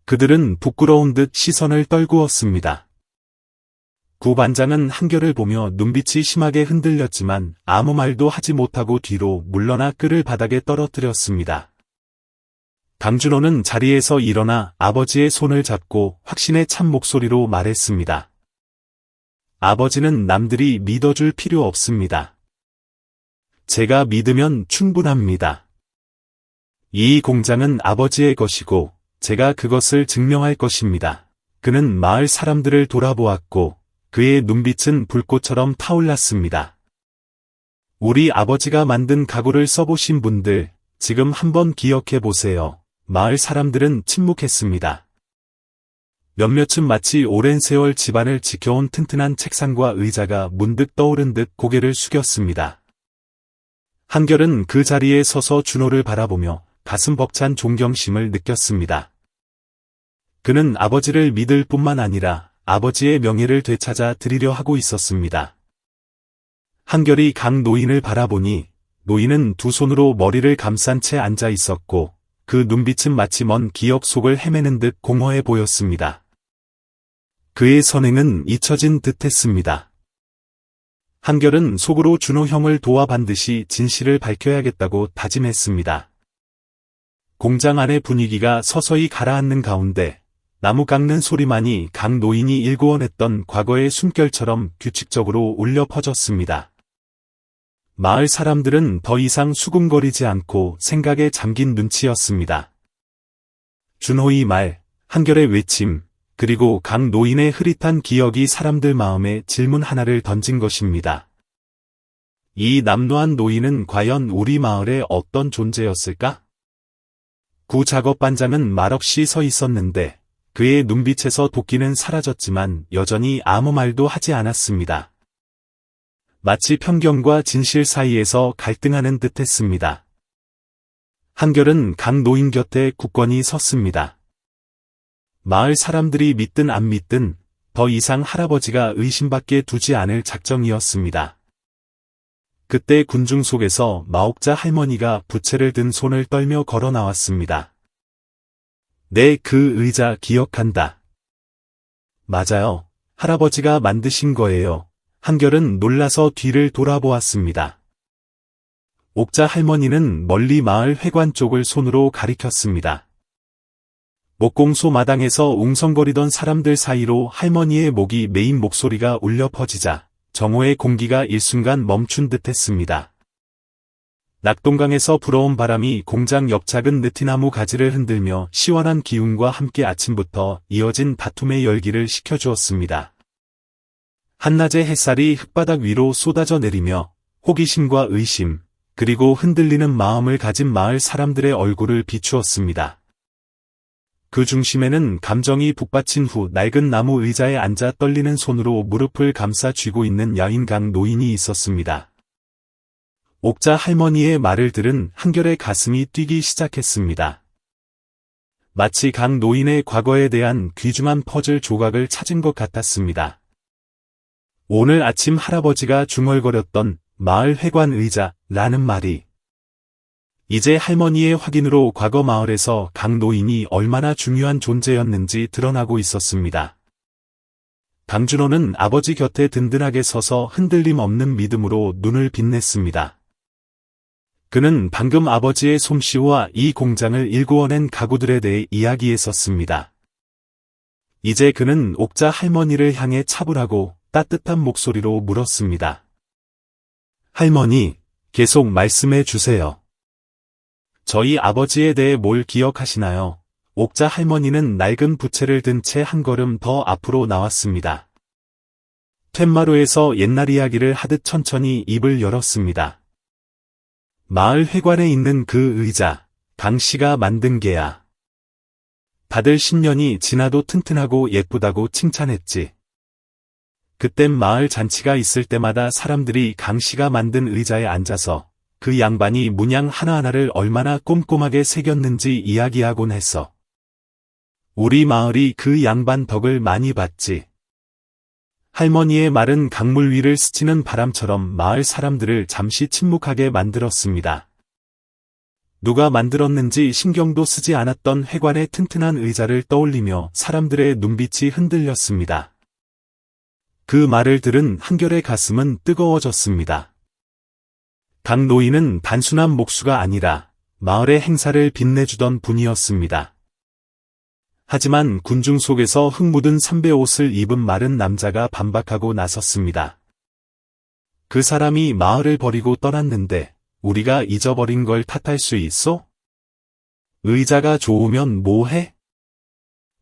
그들은 부끄러운 듯 시선을 떨구었습니다. 구 반장은 한결을 보며 눈빛이 심하게 흔들렸지만 아무 말도 하지 못하고 뒤로 물러나 끈을 바닥에 떨어뜨렸습니다. 강준호는 자리에서 일어나 아버지의 손을 잡고 확신에 찬 목소리로 말했습니다. 아버지는 남들이 믿어줄 필요 없습니다. 제가 믿으면 충분합니다. 이 공장은 아버지의 것이고 제가 그것을 증명할 것입니다. 그는 마을 사람들을 돌아보았고 그의 눈빛은 불꽃처럼 타올랐습니다. 우리 아버지가 만든 가구를 써보신 분들, 지금 한번 기억해 보세요. 마을 사람들은 침묵했습니다. 몇몇은 마치 오랜 세월 집안을 지켜온 튼튼한 책상과 의자가 문득 떠오른 듯 고개를 숙였습니다. 한결은 그 자리에 서서 준호를 바라보며 가슴 벅찬 존경심을 느꼈습니다. 그는 아버지를 믿을 뿐만 아니라 아버지의 명예를 되찾아 드리려 하고 있었습니다. 한결이 강 노인을 바라보니 노인은 두 손으로 머리를 감싼 채 앉아 있었고 그 눈빛은 마치 먼 기억 속을 헤매는 듯 공허해 보였습니다. 그의 선행은 잊혀진 듯했습니다. 한결은 속으로 준호 형을 도와 반드시 진실을 밝혀야겠다고 다짐했습니다. 공장 안의 분위기가 서서히 가라앉는 가운데 나무 깎는 소리만이 강 노인이 일구어냈던 과거의 숨결처럼 규칙적으로 울려 퍼졌습니다. 마을 사람들은 더 이상 수군거리지 않고 생각에 잠긴 눈치였습니다. 준호의 말, 한결의 외침, 그리고 강 노인의 흐릿한 기억이 사람들 마음에 질문 하나를 던진 것입니다. 이 남노한 노인은 과연 우리 마을의 어떤 존재였을까? 구 작업반장은 말없이 서 있었는데 그의 눈빛에서 도끼는 사라졌지만 여전히 아무 말도 하지 않았습니다. 마치 편견과 진실 사이에서 갈등하는 듯했습니다. 한결은 강 노인 곁에 굳건히 섰습니다. 마을 사람들이 믿든 안 믿든 더 이상 할아버지가 의심밖에 두지 않을 작정이었습니다. 그때 군중 속에서 마옥자 할머니가 부채를 든 손을 떨며 걸어 나왔습니다. 네, 그 의자 기억한다. 맞아요. 할아버지가 만드신 거예요. 한결은 놀라서 뒤를 돌아보았습니다. 옥자 할머니는 멀리 마을 회관 쪽을 손으로 가리켰습니다. 목공소 마당에서 웅성거리던 사람들 사이로 할머니의 목이 메인 목소리가 울려 퍼지자 정오의 공기가 일순간 멈춘 듯했습니다. 낙동강에서 불어온 바람이 공장 옆 작은 느티나무 가지를 흔들며 시원한 기운과 함께 아침부터 이어진 다툼의 열기를 식혀주었습니다. 한낮의 햇살이 흙바닥 위로 쏟아져 내리며 호기심과 의심, 그리고 흔들리는 마음을 가진 마을 사람들의 얼굴을 비추었습니다. 그 중심에는 감정이 북받친 후 낡은 나무 의자에 앉아 떨리는 손으로 무릎을 감싸 쥐고 있는 야윈 강 노인이 있었습니다. 옥자 할머니의 말을 들은 한결의 가슴이 뛰기 시작했습니다. 마치 강 노인의 과거에 대한 귀중한 퍼즐 조각을 찾은 것 같았습니다. 오늘 아침 할아버지가 중얼거렸던 마을 회관 의자라는 말이 이제 할머니의 확인으로 과거 마을에서 강 노인이 얼마나 중요한 존재였는지 드러나고 있었습니다. 강준호는 아버지 곁에 든든하게 서서 흔들림 없는 믿음으로 눈을 빛냈습니다. 그는 방금 아버지의 솜씨와 이 공장을 일구어낸 가구들에 대해 이야기했었습니다. 이제 그는 옥자 할머니를 향해 차분하고 따뜻한 목소리로 물었습니다. 할머니, 계속 말씀해 주세요. 저희 아버지에 대해 뭘 기억하시나요? 옥자 할머니는 낡은 부채를 든 채 한 걸음 더 앞으로 나왔습니다. 툇마루에서 옛날 이야기를 하듯 천천히 입을 열었습니다. 마을 회관에 있는 그 의자, 강 씨가 만든 게야. 다들 10년이 지나도 튼튼하고 예쁘다고 칭찬했지. 그땐 마을 잔치가 있을 때마다 사람들이 강 씨가 만든 의자에 앉아서 그 양반이 문양 하나하나를 얼마나 꼼꼼하게 새겼는지 이야기하곤 했어. 우리 마을이 그 양반 덕을 많이 봤지. 할머니의 말은 강물 위를 스치는 바람처럼 마을 사람들을 잠시 침묵하게 만들었습니다. 누가 만들었는지 신경도 쓰지 않았던 회관의 튼튼한 의자를 떠올리며 사람들의 눈빛이 흔들렸습니다. 그 말을 들은 한결의 가슴은 뜨거워졌습니다. 강 노인은 단순한 목수가 아니라 마을의 행사를 빛내주던 분이었습니다. 하지만 군중 속에서 흙 묻은 선배 옷을 입은 마른 남자가 반박하고 나섰습니다. 그 사람이 마을을 버리고 떠났는데 우리가 잊어버린 걸 탓할 수 있어? 의자가 좋으면 뭐해?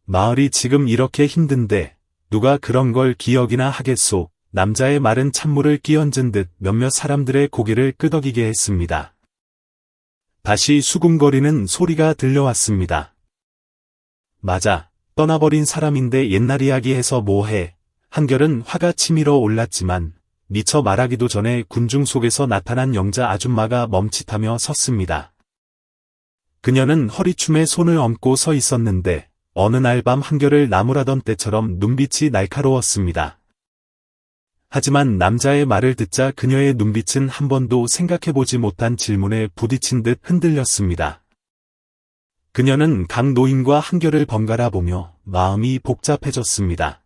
마을이 지금 이렇게 힘든데 누가 그런 걸 기억이나 하겠소? 남자의 말은 찬물을 끼얹은 듯 몇몇 사람들의 고개를 끄덕이게 했습니다. 다시 수군거리는 소리가 들려왔습니다. 맞아, 떠나버린 사람인데 옛날 이야기 해서 뭐해? 한결은 화가 치밀어 올랐지만 미처 말하기도 전에 군중 속에서 나타난 영자 아줌마가 멈칫하며 섰습니다. 그녀는 허리춤에 손을 얹고 서 있었는데 어느 날 밤 한결을 나무라던 때처럼 눈빛이 날카로웠습니다. 하지만 남자의 말을 듣자 그녀의 눈빛은 한 번도 생각해보지 못한 질문에 부딪힌 듯 흔들렸습니다. 그녀는 강 노인과 한결을 번갈아 보며 마음이 복잡해졌습니다.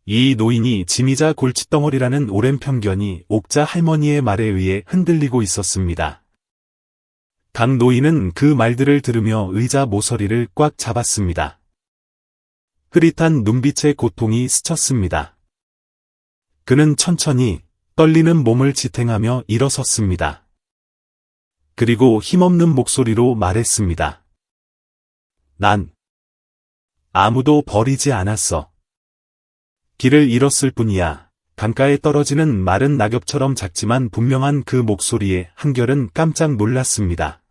이 노인이 짐이자 골칫덩어리라는 오랜 편견이 옥자 할머니의 말에 의해 흔들리고 있었습니다. 강 노인은 그 말들을 들으며 의자 모서리를 꽉 잡았습니다. 흐릿한 눈빛에 고통이 스쳤습니다. 그는 천천히 떨리는 몸을 지탱하며 일어섰습니다. 그리고 힘없는 목소리로 말했습니다. 난 아무도 버리지 않았어. 길을 잃었을 뿐이야. 강가에 떨어지는 마른 낙엽처럼 작지만 분명한 그 목소리에 한결은 깜짝 놀랐습니다.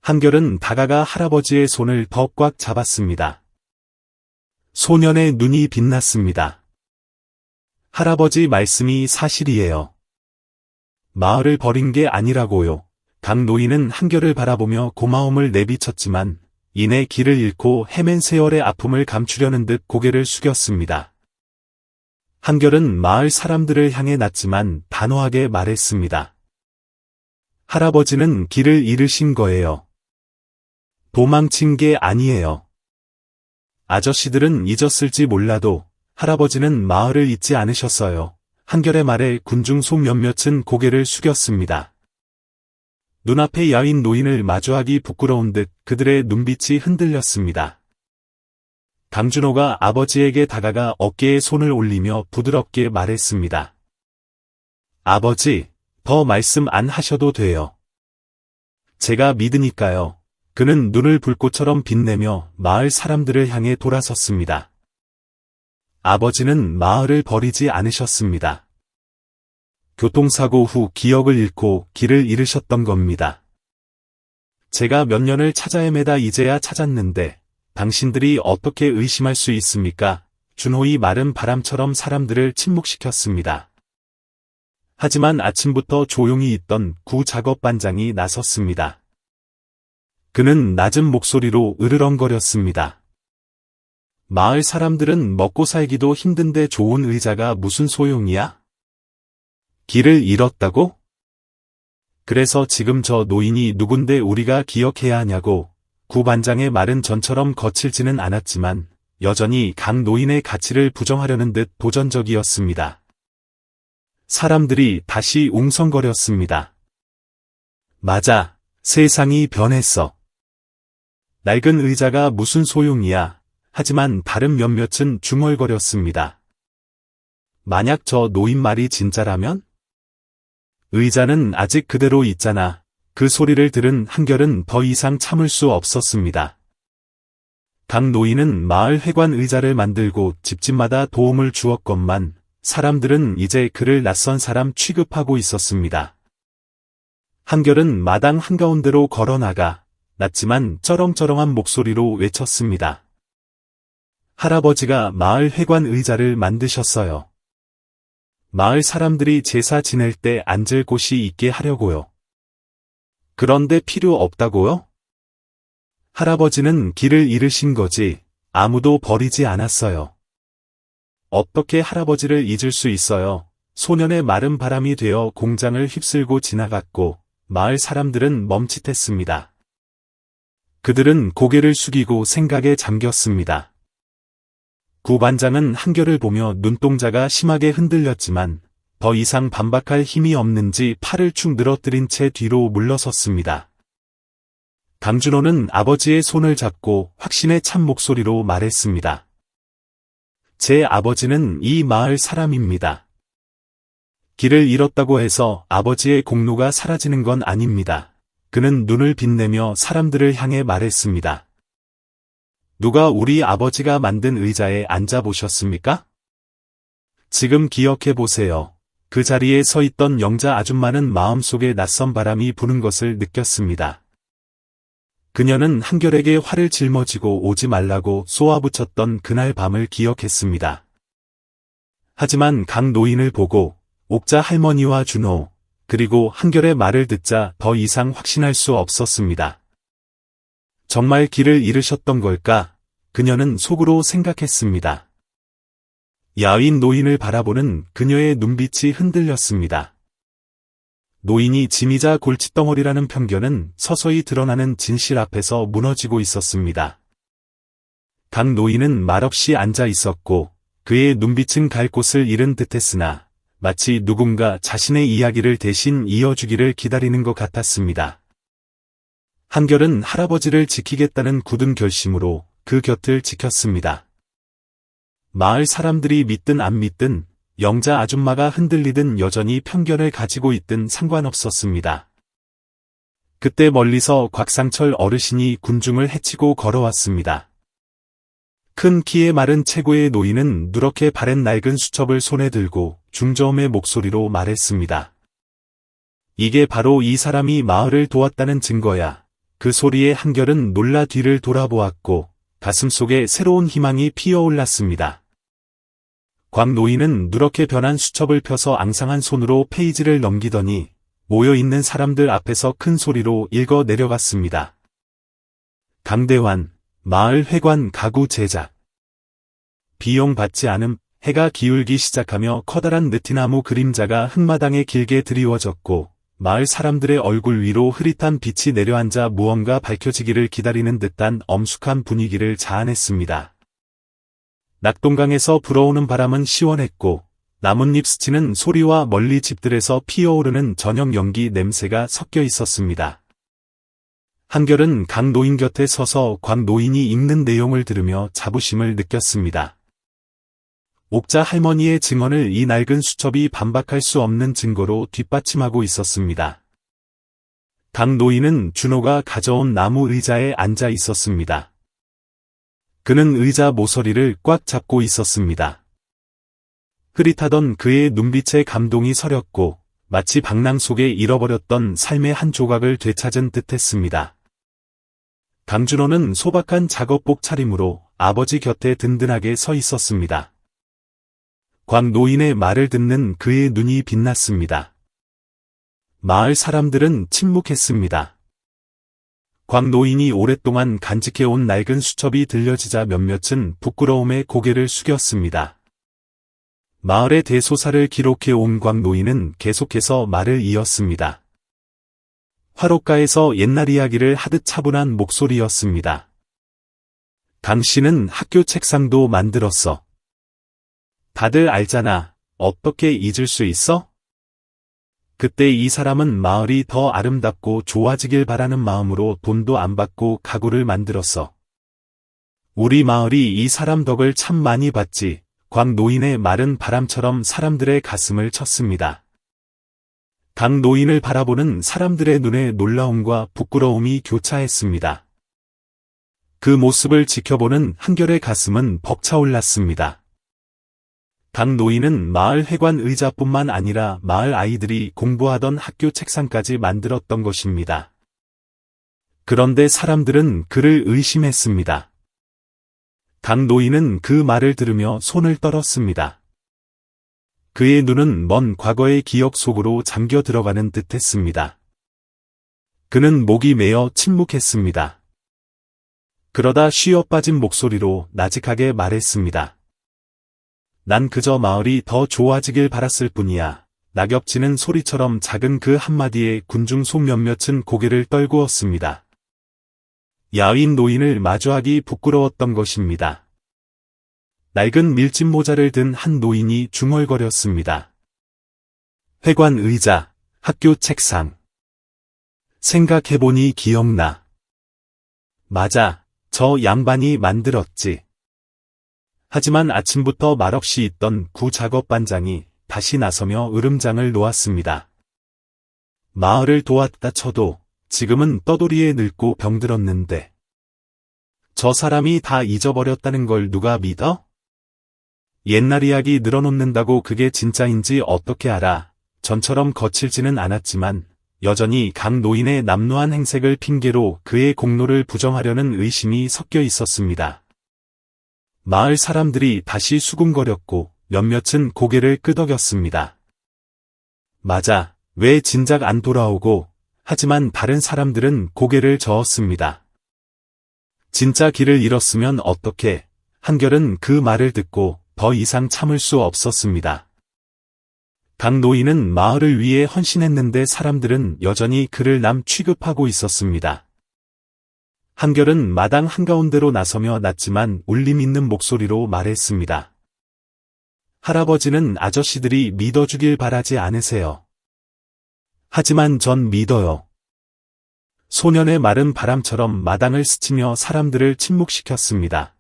한결은 다가가 할아버지의 손을 더 꽉 잡았습니다. 소년의 눈이 빛났습니다. 할아버지 말씀이 사실이에요. 마을을 버린 게 아니라고요. 강 노인은 한결을 바라보며 고마움을 내비쳤지만 이내 길을 잃고 헤맨 세월의 아픔을 감추려는 듯 고개를 숙였습니다. 한결은 마을 사람들을 향해 낮지만 단호하게 말했습니다. 할아버지는 길을 잃으신 거예요. 도망친 게 아니에요. 아저씨들은 잊었을지 몰라도 할아버지는 마을을 잊지 않으셨어요. 한결의 말에 군중 속 몇몇은 고개를 숙였습니다. 눈앞에 야윈 노인을 마주하기 부끄러운 듯 그들의 눈빛이 흔들렸습니다. 강준호가 아버지에게 다가가 어깨에 손을 올리며 부드럽게 말했습니다. 아버지, 더 말씀 안 하셔도 돼요. 제가 믿으니까요. 그는 눈을 불꽃처럼 빛내며 마을 사람들을 향해 돌아섰습니다. 아버지는 마을을 버리지 않으셨습니다. 교통사고 후 기억을 잃고 길을 잃으셨던 겁니다. 제가 몇 년을 찾아 헤매다 이제야 찾았는데 당신들이 어떻게 의심할 수 있습니까? 준호의 말은 바람처럼 사람들을 침묵시켰습니다. 하지만 아침부터 조용히 있던 구 작업반장이 나섰습니다. 그는 낮은 목소리로 으르렁거렸습니다. 마을 사람들은 먹고 살기도 힘든데 좋은 의자가 무슨 소용이야? 길을 잃었다고? 그래서 지금 저 노인이 누군데 우리가 기억해야 하냐고. 구 반장의 말은 전처럼 거칠지는 않았지만 여전히 강 노인의 가치를 부정하려는 듯 도전적이었습니다. 사람들이 다시 웅성거렸습니다. 맞아, 세상이 변했어. 낡은 의자가 무슨 소용이야. 하지만 다른 몇몇은 중얼거렸습니다. 만약 저 노인 말이 진짜라면? 의자는 아직 그대로 있잖아. 그 소리를 들은 한결은 더 이상 참을 수 없었습니다. 강 노인은 마을 회관 의자를 만들고 집집마다 도움을 주었건만 사람들은 이제 그를 낯선 사람 취급하고 있었습니다. 한결은 마당 한가운데로 걸어나가 낮지만 쩌렁쩌렁한 목소리로 외쳤습니다. 할아버지가 마을 회관 의자를 만드셨어요. 마을 사람들이 제사 지낼 때 앉을 곳이 있게 하려고요. 그런데 필요 없다고요? 할아버지는 길을 잃으신 거지 아무도 버리지 않았어요. 어떻게 할아버지를 잊을 수 있어요? 소년의 마른 바람이 되어 공장을 휩쓸고 지나갔고 마을 사람들은 멈칫했습니다. 그들은 고개를 숙이고 생각에 잠겼습니다. 구반장은 한결을 보며 눈동자가 심하게 흔들렸지만 더 이상 반박할 힘이 없는지 팔을 축 늘어뜨린 채 뒤로 물러섰습니다. 강준호는 아버지의 손을 잡고 확신에 찬 목소리로 말했습니다. 제 아버지는 이 마을 사람입니다. 길을 잃었다고 해서 아버지의 공로가 사라지는 건 아닙니다. 그는 눈을 빛내며 사람들을 향해 말했습니다. 누가 우리 아버지가 만든 의자에 앉아 보셨습니까? 지금 기억해 보세요. 그 자리에 서 있던 영자 아줌마는 마음속에 낯선 바람이 부는 것을 느꼈습니다. 그녀는 한결에게 화를 짊어지고 오지 말라고 쏘아붙였던 그날 밤을 기억했습니다. 하지만 강 노인을 보고 옥자 할머니와 준호, 그리고 한결의 말을 듣자 더 이상 확신할 수 없었습니다. 정말 길을 잃으셨던 걸까? 그녀는 속으로 생각했습니다. 야윈 노인을 바라보는 그녀의 눈빛이 흔들렸습니다. 노인이 짐이자 골칫덩어리라는 편견은 서서히 드러나는 진실 앞에서 무너지고 있었습니다. 강 노인은 말없이 앉아 있었고 그의 눈빛은 갈 곳을 잃은 듯했으나 마치 누군가 자신의 이야기를 대신 이어주기를 기다리는 것 같았습니다. 한결은 할아버지를 지키겠다는 굳은 결심으로 그 곁을 지켰습니다. 마을 사람들이 믿든 안 믿든 영자 아줌마가 흔들리든 여전히 편견을 가지고 있든 상관없었습니다. 그때 멀리서 곽상철 어르신이 군중을 헤치고 걸어왔습니다. 큰 키에 마른 체구의 노인은 누렇게 바랜 낡은 수첩을 손에 들고 중저음의 목소리로 말했습니다. 이게 바로 이 사람이 마을을 도왔다는 증거야. 그 소리에 한결은 놀라 뒤를 돌아보았고 가슴속에 새로운 희망이 피어올랐습니다. 곽 노인은 누렇게 변한 수첩을 펴서 앙상한 손으로 페이지를 넘기더니 모여있는 사람들 앞에서 큰 소리로 읽어 내려갔습니다. 강대환, 마을 회관 가구 제작. 비용 받지 않음. 해가 기울기 시작하며 커다란 느티나무 그림자가 흙마당에 길게 드리워졌고 마을 사람들의 얼굴 위로 흐릿한 빛이 내려앉아 무언가 밝혀지기를 기다리는 듯한 엄숙한 분위기를 자아냈습니다. 낙동강에서 불어오는 바람은 시원했고 나뭇잎 스치는 소리와 멀리 집들에서 피어오르는 저녁 연기 냄새가 섞여 있었습니다. 한결은 강 노인 곁에 서서 곽 노인이 읽는 내용을 들으며 자부심을 느꼈습니다. 옥자 할머니의 증언을 이 낡은 수첩이 반박할 수 없는 증거로 뒷받침하고 있었습니다. 강 노인은 준호가 가져온 나무 의자에 앉아 있었습니다. 그는 의자 모서리를 꽉 잡고 있었습니다. 흐릿하던 그의 눈빛에 감동이 서렸고 마치 방랑 속에 잃어버렸던 삶의 한 조각을 되찾은 듯했습니다. 강준호는 소박한 작업복 차림으로 아버지 곁에 든든하게 서 있었습니다. 곽 노인의 말을 듣는 그의 눈이 빛났습니다. 마을 사람들은 침묵했습니다. 곽 노인이 오랫동안 간직해온 낡은 수첩이 들려지자 몇몇은 부끄러움에 고개를 숙였습니다. 마을의 대소사를 기록해온 곽 노인은 계속해서 말을 이었습니다. 화롯가에서 옛날 이야기를 하듯 차분한 목소리였습니다. 강 씨는 학교 책상도 만들었어. 다들 알잖아. 어떻게 잊을 수 있어? 그때 이 사람은 마을이 더 아름답고 좋아지길 바라는 마음으로 돈도 안 받고 가구를 만들었어. 우리 마을이 이 사람 덕을 참 많이 봤지. 곽 노인의 말은 바람처럼 사람들의 가슴을 쳤습니다. 강 노인을 바라보는 사람들의 눈에 놀라움과 부끄러움이 교차했습니다. 그 모습을 지켜보는 한결의 가슴은 벅차올랐습니다. 강 노인은 마을 회관 의자뿐만 아니라 마을 아이들이 공부하던 학교 책상까지 만들었던 것입니다. 그런데 사람들은 그를 의심했습니다. 강 노인은 그 말을 들으며 손을 떨었습니다. 그의 눈은 먼 과거의 기억 속으로 잠겨 들어가는 듯했습니다. 그는 목이 메어 침묵했습니다. 그러다 쉬어 빠진 목소리로 나직하게 말했습니다. 난 그저 마을이 더 좋아지길 바랐을 뿐이야. 낙엽치는 소리처럼 작은 그 한마디에 군중 속 몇몇은 고개를 떨구었습니다. 야윈 노인을 마주하기 부끄러웠던 것입니다. 낡은 밀짚 모자를 든 한 노인이 중얼거렸습니다. 회관 의자, 학교 책상. 생각해보니 기억나. 맞아, 저 양반이 만들었지. 하지만 아침부터 말없이 있던 구 작업반장이 다시 나서며 으름장을 놓았습니다. 마을을 도왔다 쳐도 지금은 떠돌이에 늙고 병들었는데. 저 사람이 다 잊어버렸다는 걸 누가 믿어? 옛날 이야기 늘어놓는다고 그게 진짜인지 어떻게 알아? 전처럼 거칠지는 않았지만 여전히 강 노인의 남루한 행색을 핑계로 그의 공로를 부정하려는 의심이 섞여 있었습니다. 마을 사람들이 다시 수군거렸고 몇몇은 고개를 끄덕였습니다. 맞아, 왜 진작 안 돌아오고? 하지만 다른 사람들은 고개를 저었습니다. 진짜 길을 잃었으면 어떡해? 한결은 그 말을 듣고 더 이상 참을 수 없었습니다. 강 노인은 마을을 위해 헌신했는데 사람들은 여전히 그를 남 취급하고 있었습니다. 한결은 마당 한가운데로 나서며 낮지만 울림 있는 목소리로 말했습니다. 할아버지는 아저씨들이 믿어주길 바라지 않으세요. 하지만 전 믿어요. 소년의 말은 바람처럼 마당을 스치며 사람들을 침묵시켰습니다.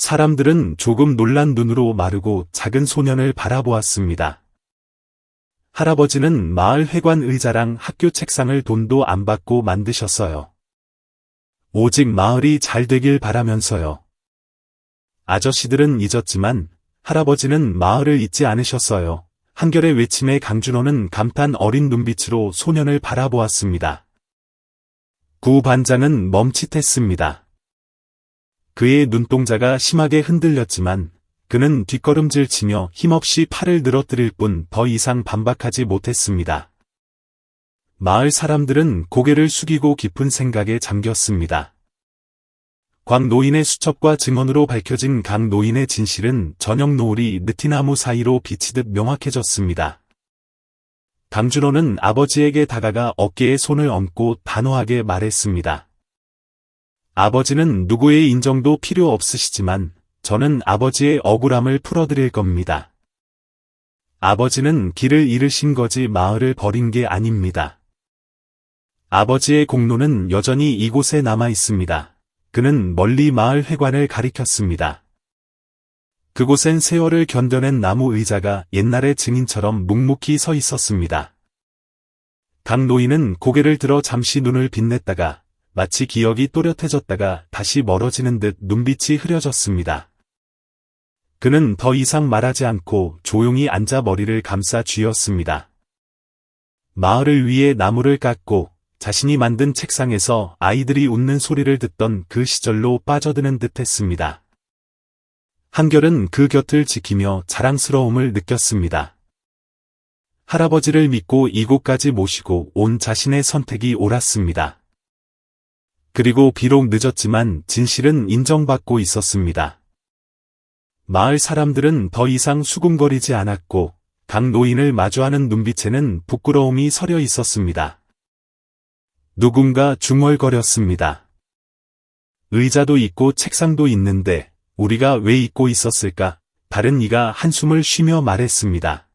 사람들은 조금 놀란 눈으로 마르고 작은 소년을 바라보았습니다. 할아버지는 마을 회관 의자랑 학교 책상을 돈도 안 받고 만드셨어요. 오직 마을이 잘 되길 바라면서요. 아저씨들은 잊었지만 할아버지는 마을을 잊지 않으셨어요. 한결의 외침에 강준호는 감탄 어린 눈빛으로 소년을 바라보았습니다. 구 반장은 멈칫했습니다. 그의 눈동자가 심하게 흔들렸지만 그는 뒷걸음질 치며 힘없이 팔을 늘어뜨릴 뿐 더 이상 반박하지 못했습니다. 마을 사람들은 고개를 숙이고 깊은 생각에 잠겼습니다. 곽 노인의 수첩과 증언으로 밝혀진 강 노인의 진실은 저녁 노을이 느티나무 사이로 비치듯 명확해졌습니다. 강준호는 아버지에게 다가가 어깨에 손을 얹고 단호하게 말했습니다. 아버지는 누구의 인정도 필요 없으시지만 저는 아버지의 억울함을 풀어드릴 겁니다. 아버지는 길을 잃으신 거지 마을을 버린 게 아닙니다. 아버지의 공로는 여전히 이곳에 남아 있습니다. 그는 멀리 마을 회관을 가리켰습니다. 그곳엔 세월을 견뎌낸 나무 의자가 옛날의 증인처럼 묵묵히 서 있었습니다. 강 노인은 고개를 들어 잠시 눈을 빛냈다가 마치 기억이 또렷해졌다가 다시 멀어지는 듯 눈빛이 흐려졌습니다. 그는 더 이상 말하지 않고 조용히 앉아 머리를 감싸 쥐었습니다. 마을을 위해 나무를 깎고 자신이 만든 책상에서 아이들이 웃는 소리를 듣던 그 시절로 빠져드는 듯했습니다. 한결은 그 곁을 지키며 자랑스러움을 느꼈습니다. 할아버지를 믿고 이곳까지 모시고 온 자신의 선택이 옳았습니다. 그리고 비록 늦었지만 진실은 인정받고 있었습니다. 마을 사람들은 더 이상 수군거리지 않았고 강 노인을 마주하는 눈빛에는 부끄러움이 서려 있었습니다. 누군가 중얼거렸습니다. 의자도 있고 책상도 있는데 우리가 왜 잊고 있었을까? 다른 이가 한숨을 쉬며 말했습니다.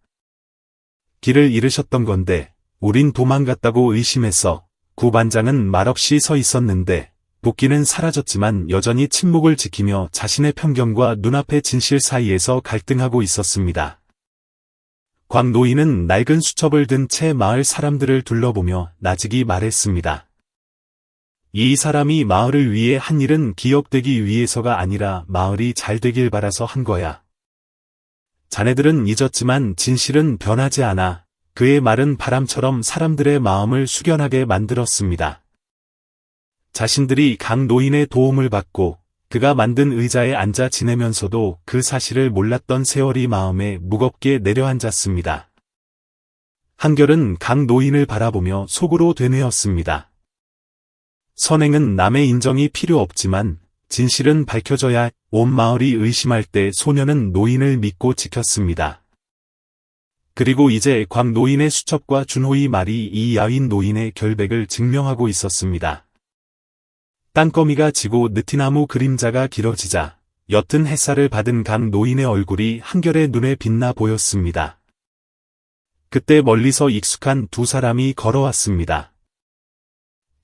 길을 잃으셨던 건데 우린 도망갔다고 의심해서. 구 반장은 말없이 서 있었는데 도끼는 사라졌지만 여전히 침묵을 지키며 자신의 편견과 눈앞의 진실 사이에서 갈등하고 있었습니다. 광 노인은 낡은 수첩을 든 채 마을 사람들을 둘러보며 나직이 말했습니다. 이 사람이 마을을 위해 한 일은 기억되기 위해서가 아니라 마을이 잘 되길 바라서 한 거야. 자네들은 잊었지만 진실은 변하지 않아. 그의 말은 바람처럼 사람들의 마음을 숙연하게 만들었습니다. 자신들이 강 노인의 도움을 받고 그가 만든 의자에 앉아 지내면서도 그 사실을 몰랐던 세월이 마음에 무겁게 내려앉았습니다. 한결은 강 노인을 바라보며 속으로 되뇌었습니다. 선행은 남의 인정이 필요 없지만 진실은 밝혀져야 온 마을이 의심할 때 소녀는 노인을 믿고 지켰습니다. 그리고 이제 광 노인의 수첩과 준호의 말이 이 야윈 노인의 결백을 증명하고 있었습니다. 땅거미가 지고 느티나무 그림자가 길어지자 옅은 햇살을 받은 강 노인의 얼굴이 한결의 눈에 빛나 보였습니다. 그때 멀리서 익숙한 두 사람이 걸어왔습니다.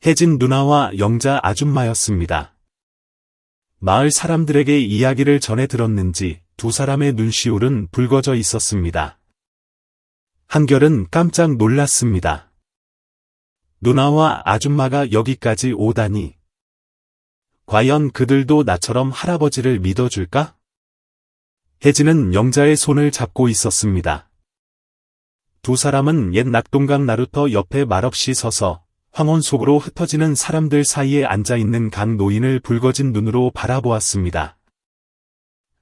혜진 누나와 영자 아줌마였습니다. 마을 사람들에게 이야기를 전해 들었는지 두 사람의 눈시울은 붉어져 있었습니다. 한결은 깜짝 놀랐습니다. 누나와 아줌마가 여기까지 오다니. 과연 그들도 나처럼 할아버지를 믿어줄까? 혜진은 영자의 손을 잡고 있었습니다. 두 사람은 옛 낙동강 나루터 옆에 말없이 서서 황혼 속으로 흩어지는 사람들 사이에 앉아있는 강 노인을 붉어진 눈으로 바라보았습니다.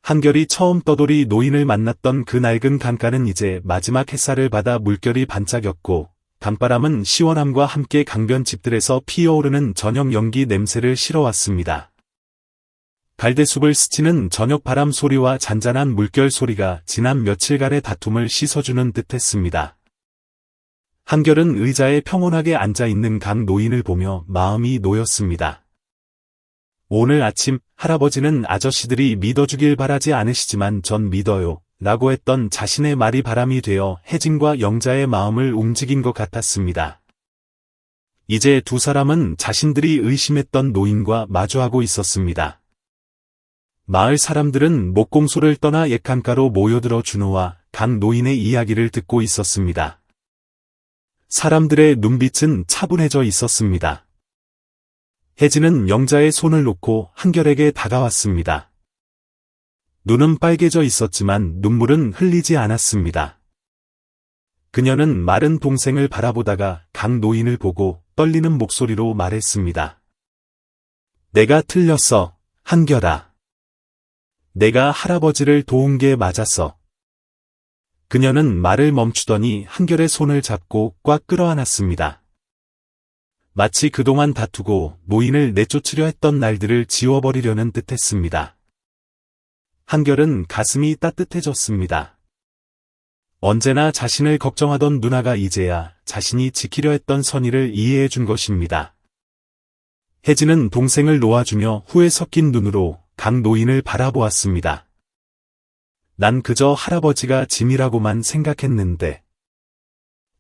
한결이 처음 떠돌이 노인을 만났던 그 낡은 강가는 이제 마지막 햇살을 받아 물결이 반짝였고 강바람은 시원함과 함께 강변 집들에서 피어오르는 저녁 연기 냄새를 실어왔습니다. 갈대숲을 스치는 저녁 바람 소리와 잔잔한 물결 소리가 지난 며칠간의 다툼을 씻어주는 듯했습니다. 한결은 의자에 평온하게 앉아있는 강 노인을 보며 마음이 놓였습니다. 오늘 아침 할아버지는 아저씨들이 믿어주길 바라지 않으시지만 전 믿어요 라고 했던 자신의 말이 바람이 되어 혜진과 영자의 마음을 움직인 것 같았습니다. 이제 두 사람은 자신들이 의심했던 노인과 마주하고 있었습니다. 마을 사람들은 목공소를 떠나 옛 강가로 모여들어 준호와 강 노인의 이야기를 듣고 있었습니다. 사람들의 눈빛은 차분해져 있었습니다. 혜진은 영자의 손을 놓고 한결에게 다가왔습니다. 눈은 빨개져 있었지만 눈물은 흘리지 않았습니다. 그녀는 마른 동생을 바라보다가 강 노인을 보고 떨리는 목소리로 말했습니다. 내가 틀렸어, 한결아. 내가 할아버지를 도운 게 맞았어. 그녀는 말을 멈추더니 한결의 손을 잡고 꽉 끌어안았습니다. 마치 그동안 다투고 노인을 내쫓으려 했던 날들을 지워버리려는 듯했습니다. 한결은 가슴이 따뜻해졌습니다. 언제나 자신을 걱정하던 누나가 이제야 자신이 지키려 했던 선의를 이해해 준 것입니다. 혜진은 동생을 놓아주며 후회 섞인 눈으로 강 노인을 바라보았습니다. 난 그저 할아버지가 짐이라고만 생각했는데.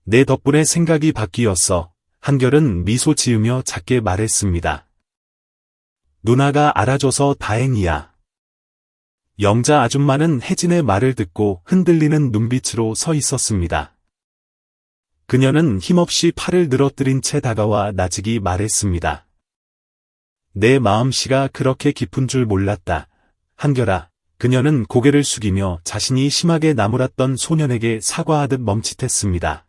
내 덕분에 생각이 바뀌었어. 한결은 미소 지으며 작게 말했습니다. 누나가 알아줘서 다행이야. 영자 아줌마는 혜진의 말을 듣고 흔들리는 눈빛으로 서 있었습니다. 그녀는 힘없이 팔을 늘어뜨린 채 다가와 나직이 말했습니다. 내 마음씨가 그렇게 깊은 줄 몰랐다. 한결아. 그녀는 고개를 숙이며 자신이 심하게 나무랐던 소년에게 사과하듯 멈칫했습니다.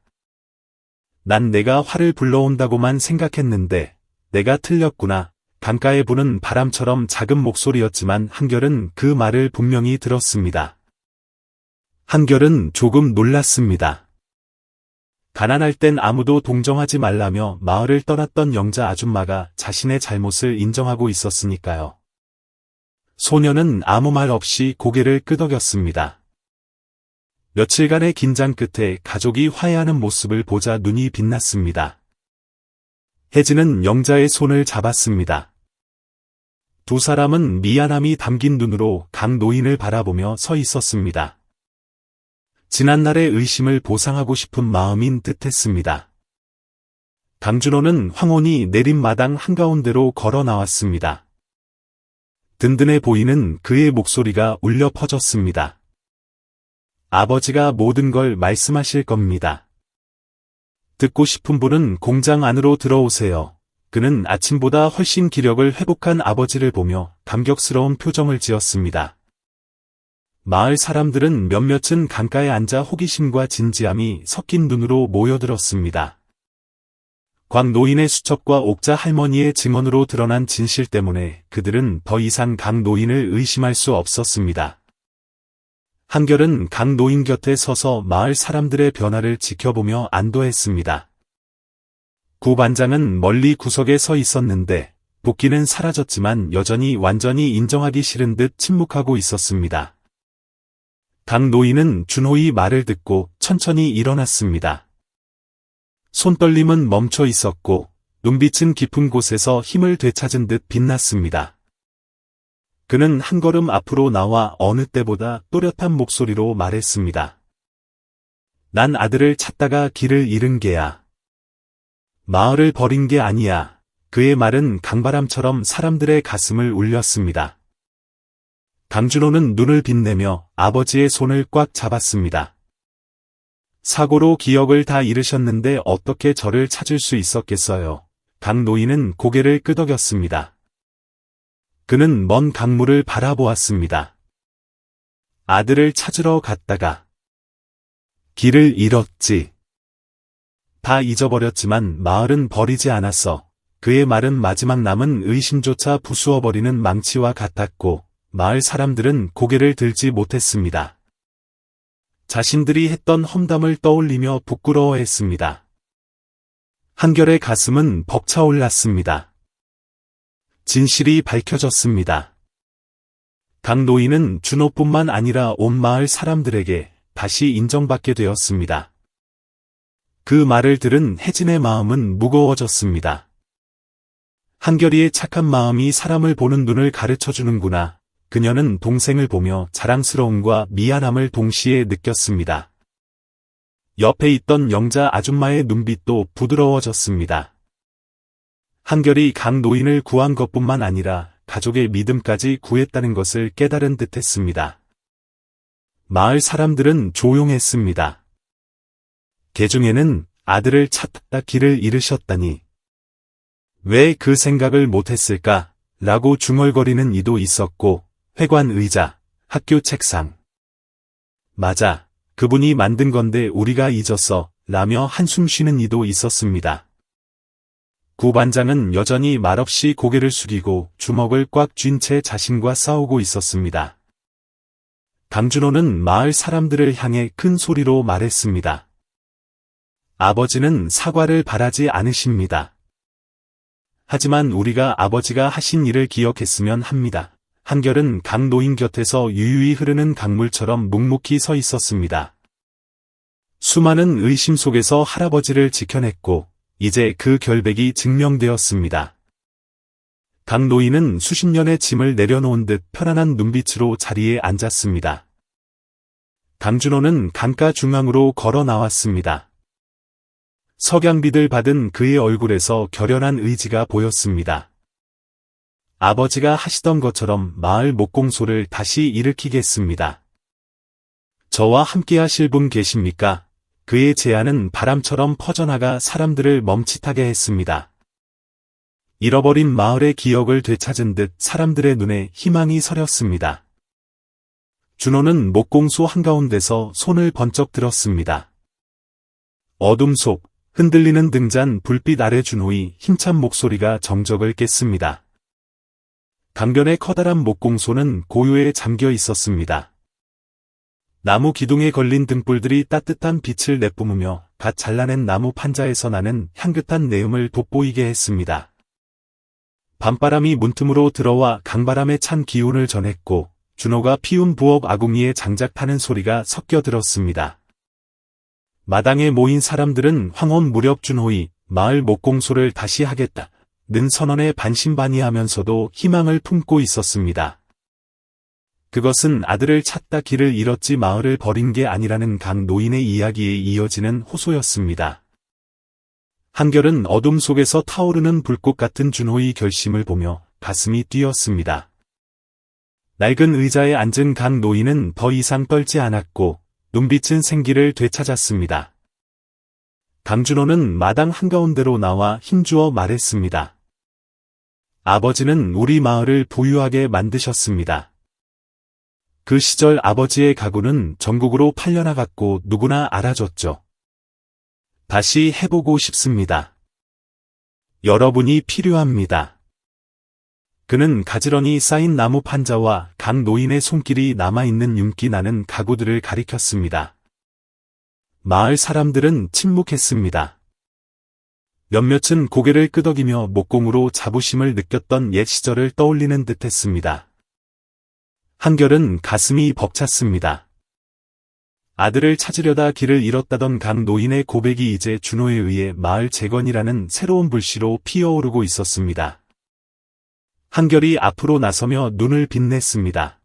난 내가 화를 불러온다고만 생각했는데 내가 틀렸구나. 강가에 부는 바람처럼 작은 목소리였지만 한결은 그 말을 분명히 들었습니다. 한결은 조금 놀랐습니다. 가난할 땐 아무도 동정하지 말라며 마을을 떠났던 영자 아줌마가 자신의 잘못을 인정하고 있었으니까요. 소녀는 아무 말 없이 고개를 끄덕였습니다. 며칠간의 긴장 끝에 가족이 화해하는 모습을 보자 눈이 빛났습니다. 혜진은 영자의 손을 잡았습니다. 두 사람은 미안함이 담긴 눈으로 강 노인을 바라보며 서 있었습니다. 지난날의 의심을 보상하고 싶은 마음인 듯했습니다. 강준호는 황혼이 내린 마당 한가운데로 걸어 나왔습니다. 든든해 보이는 그의 목소리가 울려 퍼졌습니다. 아버지가 모든 걸 말씀하실 겁니다. 듣고 싶은 분은 공장 안으로 들어오세요. 그는 아침보다 훨씬 기력을 회복한 아버지를 보며 감격스러운 표정을 지었습니다. 마을 사람들은 몇몇은 강가에 앉아 호기심과 진지함이 섞인 눈으로 모여들었습니다. 곽 노인의 수첩과 옥자 할머니의 증언으로 드러난 진실 때문에 그들은 더 이상 강 노인을 의심할 수 없었습니다. 한결은 강 노인 곁에 서서 마을 사람들의 변화를 지켜보며 안도했습니다. 구 반장은 멀리 구석에 서 있었는데 붓기는 사라졌지만 여전히 완전히 인정하기 싫은 듯 침묵하고 있었습니다. 강 노인은 준호의 말을 듣고 천천히 일어났습니다. 손떨림은 멈춰 있었고 눈빛은 깊은 곳에서 힘을 되찾은 듯 빛났습니다. 그는 한 걸음 앞으로 나와 어느 때보다 또렷한 목소리로 말했습니다. 난 아들을 찾다가 길을 잃은 개야. 마을을 버린 게 아니야. 그의 말은 강바람처럼 사람들의 가슴을 울렸습니다. 강준호는 눈을 빛내며 아버지의 손을 꽉 잡았습니다. 사고로 기억을 다 잃으셨는데 어떻게 저를 찾을 수 있었겠어요? 강 노인은 고개를 끄덕였습니다. 그는 먼 강물을 바라보았습니다. 아들을 찾으러 갔다가 길을 잃었지. 다 잊어버렸지만 마을은 버리지 않았어. 그의 말은 마지막 남은 의심조차 부수어버리는 망치와 같았고 마을 사람들은 고개를 들지 못했습니다. 자신들이 했던 험담을 떠올리며 부끄러워했습니다. 한결의 가슴은 벅차올랐습니다. 진실이 밝혀졌습니다. 강 노인은 준호뿐만 아니라 온 마을 사람들에게 다시 인정받게 되었습니다. 그 말을 들은 혜진의 마음은 무거워졌습니다. 한결이의 착한 마음이 사람을 보는 눈을 가르쳐주는구나. 그녀는 동생을 보며 자랑스러움과 미안함을 동시에 느꼈습니다. 옆에 있던 영자 아줌마의 눈빛도 부드러워졌습니다. 한결이 강 노인을 구한 것뿐만 아니라 가족의 믿음까지 구했다는 것을 깨달은 듯했습니다. 마을 사람들은 조용했습니다. 개 중에는 아들을 찾다 길을 잃으셨다니. 왜 그 생각을 못했을까? 라고 중얼거리는 이도 있었고 회관 의자, 학교 책상. 맞아, 그분이 만든 건데 우리가 잊었어. 라며 한숨 쉬는 이도 있었습니다. 구 반장은 여전히 말없이 고개를 숙이고 주먹을 꽉 쥔 채 자신과 싸우고 있었습니다. 강준호는 마을 사람들을 향해 큰 소리로 말했습니다. 아버지는 사과를 바라지 않으십니다. 하지만 우리가 아버지가 하신 일을 기억했으면 합니다. 한결은 강 노인 곁에서 유유히 흐르는 강물처럼 묵묵히 서 있었습니다. 수많은 의심 속에서 할아버지를 지켜냈고 이제 그 결백이 증명되었습니다. 강 노인은 수십 년의 짐을 내려놓은 듯 편안한 눈빛으로 자리에 앉았습니다. 강준호는 강가 중앙으로 걸어 나왔습니다. 석양빛을 받은 그의 얼굴에서 결연한 의지가 보였습니다. 아버지가 하시던 것처럼 마을 목공소를 다시 일으키겠습니다. 저와 함께 하실 분 계십니까? 그의 제안은 바람처럼 퍼져나가 사람들을 멈칫하게 했습니다. 잃어버린 마을의 기억을 되찾은 듯 사람들의 눈에 희망이 서렸습니다. 준호는 목공소 한가운데서 손을 번쩍 들었습니다. 어둠 속 흔들리는 등잔 불빛 아래 준호의 힘찬 목소리가 정적을 깼습니다. 강변의 커다란 목공소는 고요에 잠겨 있었습니다. 나무 기둥에 걸린 등불들이 따뜻한 빛을 내뿜으며 갓 잘라낸 나무 판자에서 나는 향긋한 내음을 돋보이게 했습니다. 밤바람이 문틈으로 들어와 강바람에 찬 기운을 전했고 준호가 피운 부엌 아궁이에 장작 타는 소리가 섞여 들었습니다. 마당에 모인 사람들은 황혼 무렵 준호의 마을 목공소를 다시 하겠다. 는 선언에 반신반의하면서도 희망을 품고 있었습니다. 그것은 아들을 찾다 길을 잃었지 마을을 버린 게 아니라는 강 노인의 이야기에 이어지는 호소였습니다. 한결은 어둠 속에서 타오르는 불꽃 같은 준호의 결심을 보며 가슴이 뛰었습니다. 낡은 의자에 앉은 강 노인은 더 이상 떨지 않았고 눈빛은 생기를 되찾았습니다. 강준호는 마당 한가운데로 나와 힘주어 말했습니다. 아버지는 우리 마을을 부유하게 만드셨습니다. 그 시절 아버지의 가구는 전국으로 팔려나갔고 누구나 알아줬죠. 다시 해보고 싶습니다. 여러분이 필요합니다. 그는 가지런히 쌓인 나무 판자와 강 노인의 손길이 남아있는 윤기 나는 가구들을 가리켰습니다. 마을 사람들은 침묵했습니다. 몇몇은 고개를 끄덕이며 목공으로 자부심을 느꼈던 옛 시절을 떠올리는 듯했습니다. 한결은 가슴이 벅찼습니다. 아들을 찾으려다 길을 잃었다던 강 노인의 고백이 이제 준호에 의해 마을 재건이라는 새로운 불씨로 피어오르고 있었습니다. 한결이 앞으로 나서며 눈을 빛냈습니다.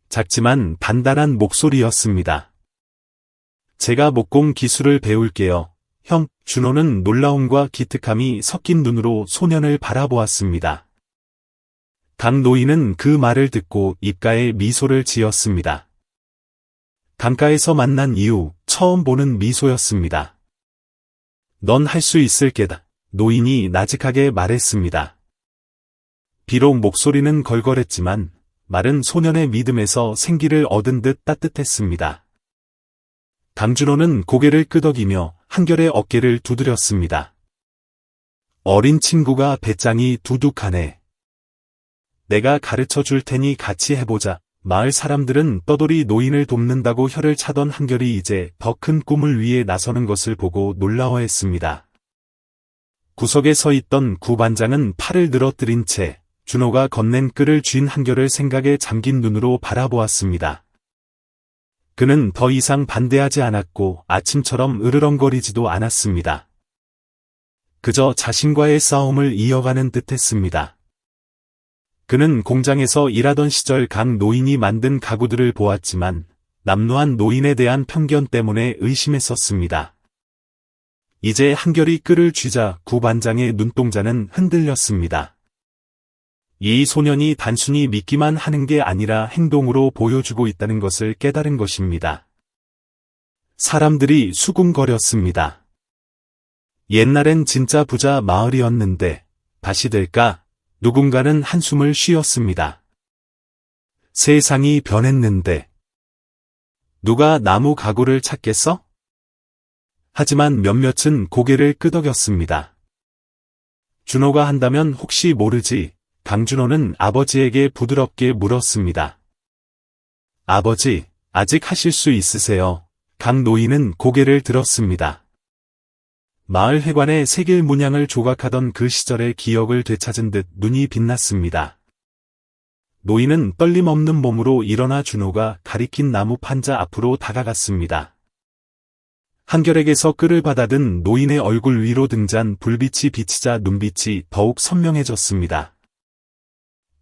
작지만 단단한 목소리였습니다. 제가 목공 기술을 배울게요. 형, 준호는 놀라움과 기특함이 섞인 눈으로 소년을 바라보았습니다. 강 노인은 그 말을 듣고 입가에 미소를 지었습니다. 강가에서 만난 이후 처음 보는 미소였습니다. 넌 할 수 있을 게다. 노인이 나직하게 말했습니다. 비록 목소리는 걸걸했지만 말은 소년의 믿음에서 생기를 얻은 듯 따뜻했습니다. 강준호는 고개를 끄덕이며 한결의 어깨를 두드렸습니다. 어린 친구가 배짱이 두둑하네. 내가 가르쳐 줄 테니 같이 해보자. 마을 사람들은 떠돌이 노인을 돕는다고 혀를 차던 한결이 이제 더 큰 꿈을 위해 나서는 것을 보고 놀라워했습니다. 구석에 서 있던 구반장은 팔을 늘어뜨린 채 준호가 건넨 끈을 쥔 한결을 생각에 잠긴 눈으로 바라보았습니다. 그는 더 이상 반대하지 않았고 아침처럼 으르렁거리지도 않았습니다. 그저 자신과의 싸움을 이어가는 듯했습니다. 그는 공장에서 일하던 시절 강 노인이 만든 가구들을 보았지만 남루한 노인에 대한 편견 때문에 의심했었습니다. 이제 한결이 끈을 쥐자 구반장의 눈동자는 흔들렸습니다. 이 소년이 단순히 믿기만 하는 게 아니라 행동으로 보여주고 있다는 것을 깨달은 것입니다. 사람들이 수군거렸습니다. 옛날엔 진짜 부자 마을이었는데 다시 될까? 누군가는 한숨을 쉬었습니다. 세상이 변했는데 누가 나무 가구를 찾겠어? 하지만 몇몇은 고개를 끄덕였습니다. 준호가 한다면 혹시 모르지. 강준호는 아버지에게 부드럽게 물었습니다. 아버지, 아직 하실 수 있으세요? 강 노인은 고개를 들었습니다. 마을 회관의 새길 문양을 조각하던 그 시절의 기억을 되찾은 듯 눈이 빛났습니다. 노인은 떨림 없는 몸으로 일어나 준호가 가리킨 나무 판자 앞으로 다가갔습니다. 한결에게서 끈을 받아든 노인의 얼굴 위로 등잔 불빛이 비치자 눈빛이 더욱 선명해졌습니다.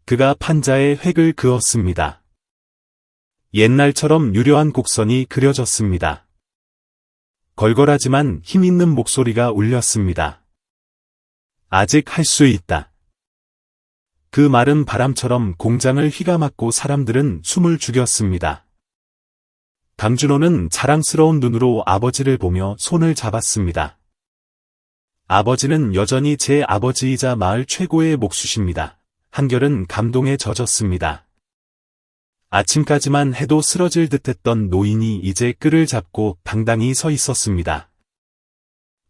그가 판자에 획을 그었습니다. 옛날처럼 유려한 곡선이 그려졌습니다. 걸걸하지만 힘있는 목소리가 울렸습니다. 아직 할 수 있다. 그 말은 바람처럼 공장을 휘감았고 사람들은 숨을 죽였습니다. 강준호는 자랑스러운 눈으로 아버지를 보며 손을 잡았습니다. 아버지는 여전히 제 아버지이자 마을 최고의 목수십니다. 한결은 감동에 젖었습니다. 아침까지만 해도 쓰러질 듯했던 노인이 이제 끈을 잡고 당당히 서 있었습니다.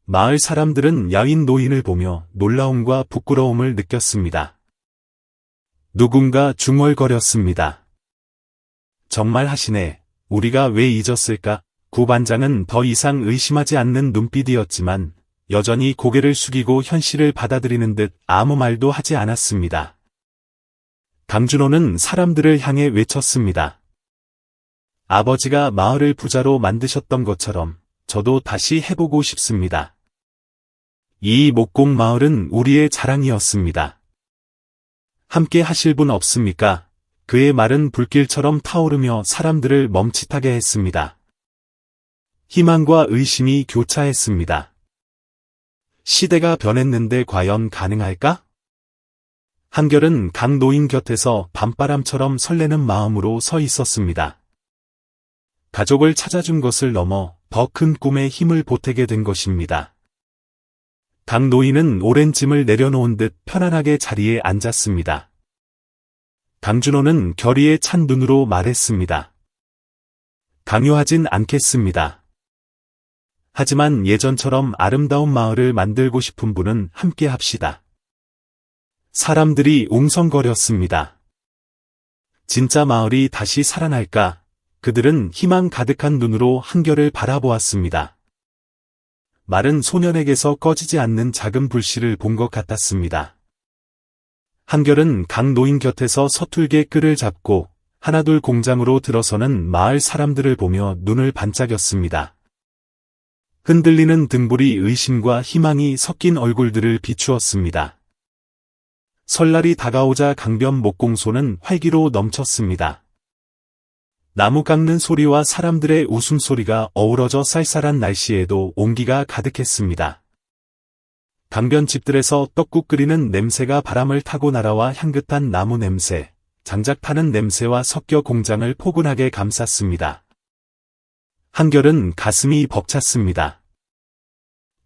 마을 사람들은 야윈 노인을 보며 놀라움과 부끄러움을 느꼈습니다. 누군가 중얼거렸습니다. 정말 하시네. 우리가 왜 잊었을까? 구반장은 더 이상 의심하지 않는 눈빛이었지만 여전히 고개를 숙이고 현실을 받아들이는 듯 아무 말도 하지 않았습니다. 강준호는 사람들을 향해 외쳤습니다. 아버지가 마을을 부자로 만드셨던 것처럼 저도 다시 해보고 싶습니다. 이 목공 마을은 우리의 자랑이었습니다. 함께 하실 분 없습니까? 그의 말은 불길처럼 타오르며 사람들을 멈칫하게 했습니다. 희망과 의심이 교차했습니다. 시대가 변했는데 과연 가능할까? 한결은 강 노인 곁에서 밤바람처럼 설레는 마음으로 서 있었습니다. 가족을 찾아준 것을 넘어 더 큰 꿈에 힘을 보태게 된 것입니다. 강 노인은 오랜 짐을 내려놓은 듯 편안하게 자리에 앉았습니다. 강준호는 결의에 찬 눈으로 말했습니다. 강요하진 않겠습니다. 하지만 예전처럼 아름다운 마을을 만들고 싶은 분은 함께 합시다. 사람들이 웅성거렸습니다. 진짜 마을이 다시 살아날까? 그들은 희망 가득한 눈으로 한결을 바라보았습니다. 말은 소년에게서 꺼지지 않는 작은 불씨를 본 것 같았습니다. 한결은 강 노인 곁에서 서툴게 끈을 잡고 하나둘 공장으로 들어서는 마을 사람들을 보며 눈을 반짝였습니다. 흔들리는 등불이 의심과 희망이 섞인 얼굴들을 비추었습니다. 설날이 다가오자 강변 목공소는 활기로 넘쳤습니다. 나무 깎는 소리와 사람들의 웃음소리가 어우러져 쌀쌀한 날씨에도 온기가 가득했습니다. 강변 집들에서 떡국 끓이는 냄새가 바람을 타고 날아와 향긋한 나무 냄새, 장작 타는 냄새와 섞여 공장을 포근하게 감쌌습니다. 한결은 가슴이 벅찼습니다.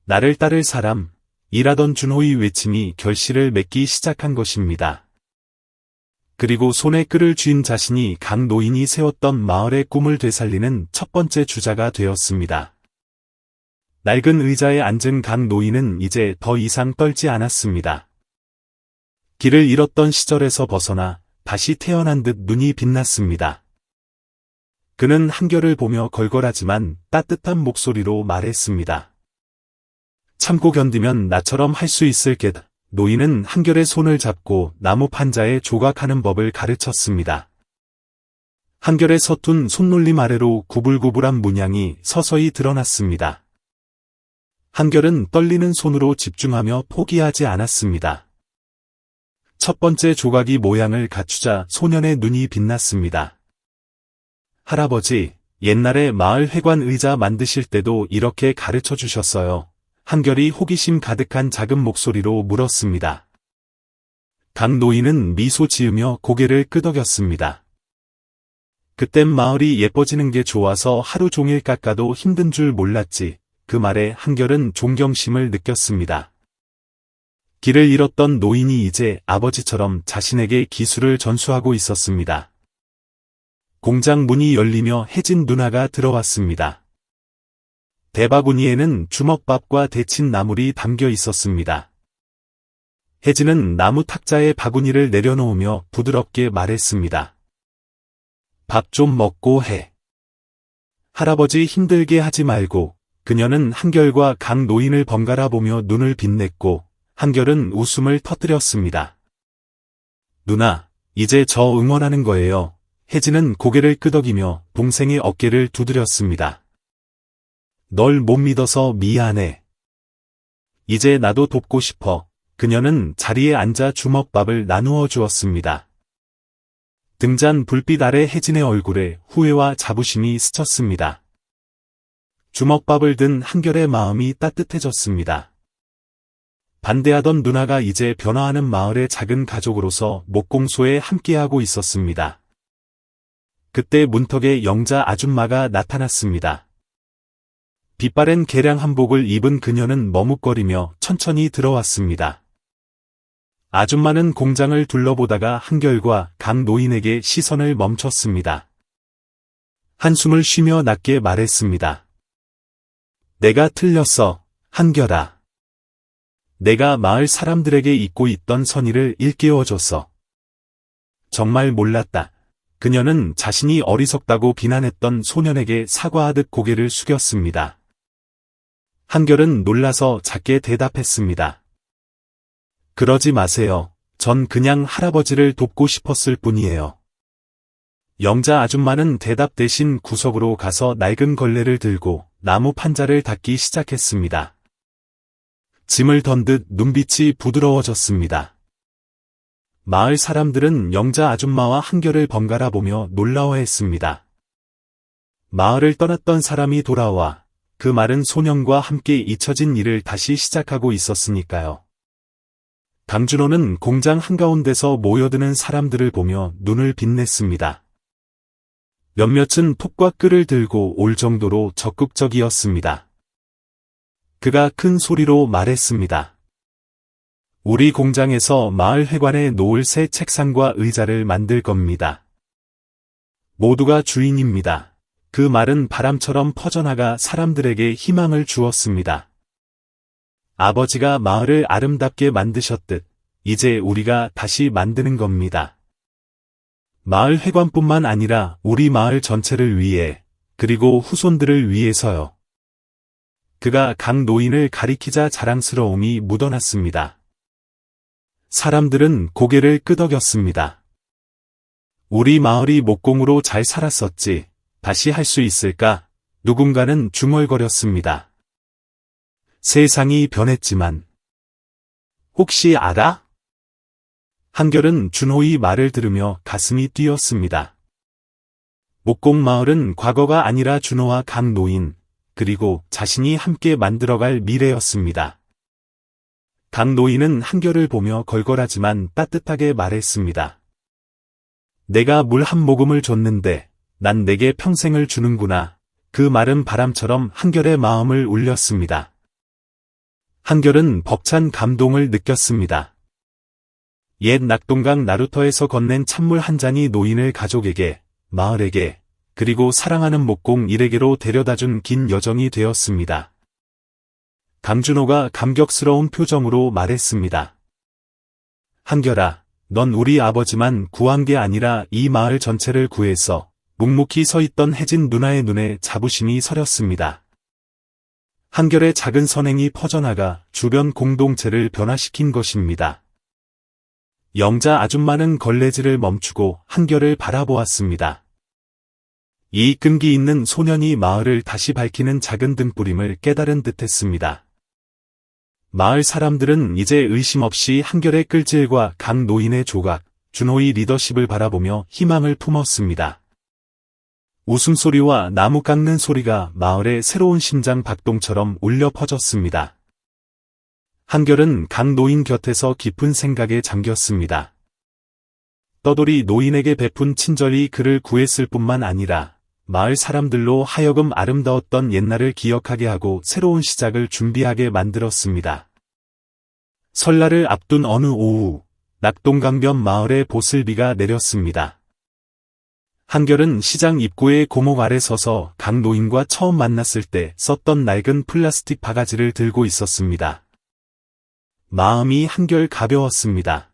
나를 따를 사람, 일하던 준호의 외침이 결실을 맺기 시작한 것입니다. 그리고 손에 끈을 쥔 자신이 강 노인이 세웠던 마을의 꿈을 되살리는 첫 번째 주자가 되었습니다. 낡은 의자에 앉은 강 노인은 이제 더 이상 떨지 않았습니다. 길을 잃었던 시절에서 벗어나 다시 태어난 듯 눈이 빛났습니다. 그는 한결을 보며 걸걸하지만 따뜻한 목소리로 말했습니다. 참고 견디면 나처럼 할 수 있을 게다. 노인은 한결의 손을 잡고 나무 판자에 조각하는 법을 가르쳤습니다. 한결의 서툰 손놀림 아래로 구불구불한 문양이 서서히 드러났습니다. 한결은 떨리는 손으로 집중하며 포기하지 않았습니다. 첫 번째 조각이 모양을 갖추자 소년의 눈이 빛났습니다. 할아버지, 옛날에 마을 회관 의자 만드실 때도 이렇게 가르쳐 주셨어요. 한결이 호기심 가득한 작은 목소리로 물었습니다. 강 노인은 미소 지으며 고개를 끄덕였습니다. 그땐 마을이 예뻐지는 게 좋아서 하루 종일 깎아도 힘든 줄 몰랐지. 그 말에 한결은 존경심을 느꼈습니다. 길을 잃었던 노인이 이제 아버지처럼 자신에게 기술을 전수하고 있었습니다. 공장 문이 열리며 혜진 누나가 들어왔습니다. 대바구니에는 주먹밥과 데친 나물이 담겨 있었습니다. 혜진은 나무 탁자에 바구니를 내려놓으며 부드럽게 말했습니다. 밥 좀 먹고 해. 할아버지 힘들게 하지 말고. 그녀는 한결과 강 노인을 번갈아 보며 눈을 빛냈고 한결은 웃음을 터뜨렸습니다. 누나, 이제 저 응원하는 거예요. 혜진은 고개를 끄덕이며 동생의 어깨를 두드렸습니다. 널 못 믿어서 미안해. 이제 나도 돕고 싶어. 그녀는 자리에 앉아 주먹밥을 나누어 주었습니다. 등잔 불빛 아래 혜진의 얼굴에 후회와 자부심이 스쳤습니다. 주먹밥을 든 한결의 마음이 따뜻해졌습니다. 반대하던 누나가 이제 변화하는 마을의 작은 가족으로서 목공소에 함께하고 있었습니다. 그때 문턱에 영자 아줌마가 나타났습니다. 빛바랜 개량 한복을 입은 그녀는 머뭇거리며 천천히 들어왔습니다. 아줌마는 공장을 둘러보다가 한결과 강 노인에게 시선을 멈췄습니다. 한숨을 쉬며 낮게 말했습니다. 내가 틀렸어, 한결아. 내가 마을 사람들에게 잊고 있던 선의를 일깨워줬어. 정말 몰랐다. 그녀는 자신이 어리석다고 비난했던 소년에게 사과하듯 고개를 숙였습니다. 한결은 놀라서 작게 대답했습니다. 그러지 마세요. 전 그냥 할아버지를 돕고 싶었을 뿐이에요. 영자 아줌마는 대답 대신 구석으로 가서 낡은 걸레를 들고 나무 판자를 닦기 시작했습니다. 짐을 던 듯 눈빛이 부드러워졌습니다. 마을 사람들은 영자 아줌마와 한결을 번갈아 보며 놀라워했습니다. 마을을 떠났던 사람이 돌아와 그 마른 소년과 함께 잊혀진 일을 다시 시작하고 있었으니까요. 강준호는 공장 한가운데서 모여드는 사람들을 보며 눈을 빛냈습니다. 몇몇은 톱과 끌을 들고 올 정도로 적극적이었습니다. 그가 큰 소리로 말했습니다. 우리 공장에서 마을 회관에 놓을 새 책상과 의자를 만들 겁니다. 모두가 주인입니다. 그 말은 바람처럼 퍼져나가 사람들에게 희망을 주었습니다. 아버지가 마을을 아름답게 만드셨듯 이제 우리가 다시 만드는 겁니다. 마을 회관뿐만 아니라 우리 마을 전체를 위해, 그리고 후손들을 위해서요. 그가 각 노인을 가리키자 자랑스러움이 묻어났습니다. 사람들은 고개를 끄덕였습니다. 우리 마을이 목공으로 잘 살았었지, 다시 할 수 있을까? 누군가는 중얼거렸습니다. 세상이 변했지만. 혹시 알아? 한결은 준호의 말을 들으며 가슴이 뛰었습니다. 목공마을은 과거가 아니라 준호와 각 노인, 그리고 자신이 함께 만들어갈 미래였습니다. 각 노인은 한결을 보며 걸걸하지만 따뜻하게 말했습니다. 내가 물 한 모금을 줬는데 난 내게 평생을 주는구나. 그 말은 바람처럼 한결의 마음을 울렸습니다. 한결은 벅찬 감동을 느꼈습니다. 옛 낙동강 나루터에서 건넨 찬물 한 잔이 노인을 가족에게, 마을에게, 그리고 사랑하는 목공 일에게로 데려다준 긴 여정이 되었습니다. 강준호가 감격스러운 표정으로 말했습니다. 한결아, 넌 우리 아버지만 구한 게 아니라 이 마을 전체를 구해서 묵묵히 서 있던 혜진 누나의 눈에 자부심이 서렸습니다. 한결의 작은 선행이 퍼져나가 주변 공동체를 변화시킨 것입니다. 영자 아줌마는 걸레질을 멈추고 한결을 바라보았습니다. 이 끈기 있는 소년이 마을을 다시 밝히는 작은 등불임을 깨달은 듯했습니다. 마을 사람들은 이제 의심 없이 한결의 끌질과 각 노인의 조각, 준호의 리더십을 바라보며 희망을 품었습니다. 웃음소리와 나무 깎는 소리가 마을의 새로운 심장 박동처럼 울려 퍼졌습니다. 한결은 각 노인 곁에서 깊은 생각에 잠겼습니다. 떠돌이 노인에게 베푼 친절이 그를 구했을 뿐만 아니라 마을 사람들로 하여금 아름다웠던 옛날을 기억하게 하고 새로운 시작을 준비하게 만들었습니다. 설날을 앞둔 어느 오후, 낙동강변 마을에 보슬비가 내렸습니다. 한결은 시장 입구의 고목 아래 서서 각 노인과 처음 만났을 때 썼던 낡은 플라스틱 바가지를 들고 있었습니다. 마음이 한결 가벼웠습니다.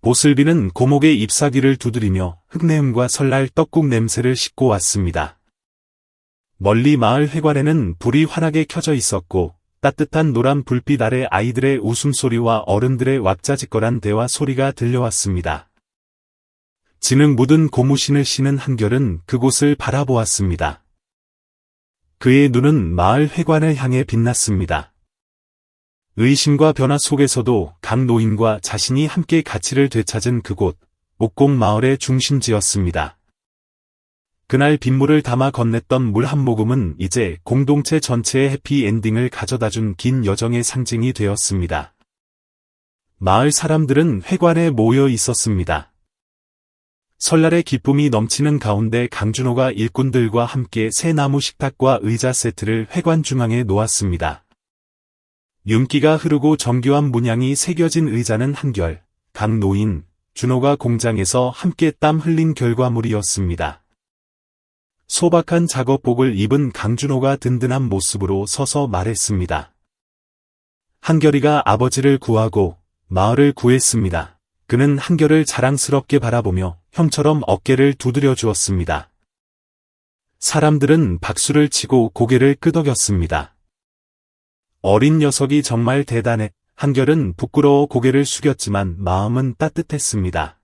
보슬비는 고목의 잎사귀를 두드리며 흙내음과 설날 떡국 냄새를 싣고 왔습니다. 멀리 마을 회관에는 불이 환하게 켜져 있었고 따뜻한 노란 불빛 아래 아이들의 웃음소리와 어른들의 왁자지껄한 대화 소리가 들려왔습니다. 진흙 묻은 고무신을 신은 한결은 그곳을 바라보았습니다. 그의 눈은 마을 회관을 향해 빛났습니다. 의심과 변화 속에서도 각 노인과 자신이 함께 가치를 되찾은 그곳, 목공 마을의 중심지였습니다. 그날 빗물을 담아 건넸던 물 한 모금은 이제 공동체 전체의 해피엔딩을 가져다준 긴 여정의 상징이 되었습니다. 마을 사람들은 회관에 모여 있었습니다. 설날의 기쁨이 넘치는 가운데 강준호가 일꾼들과 함께 새 나무 식탁과 의자 세트를 회관 중앙에 놓았습니다. 윤기가 흐르고 정교한 문양이 새겨진 의자는 한결, 각 노인, 준호가 공장에서 함께 땀 흘린 결과물이었습니다. 소박한 작업복을 입은 강준호가 든든한 모습으로 서서 말했습니다. 한결이가 아버지를 구하고 마을을 구했습니다. 그는 한결을 자랑스럽게 바라보며 형처럼 어깨를 두드려 주었습니다. 사람들은 박수를 치고 고개를 끄덕였습니다. 어린 녀석이 정말 대단해. 한결은 부끄러워 고개를 숙였지만 마음은 따뜻했습니다.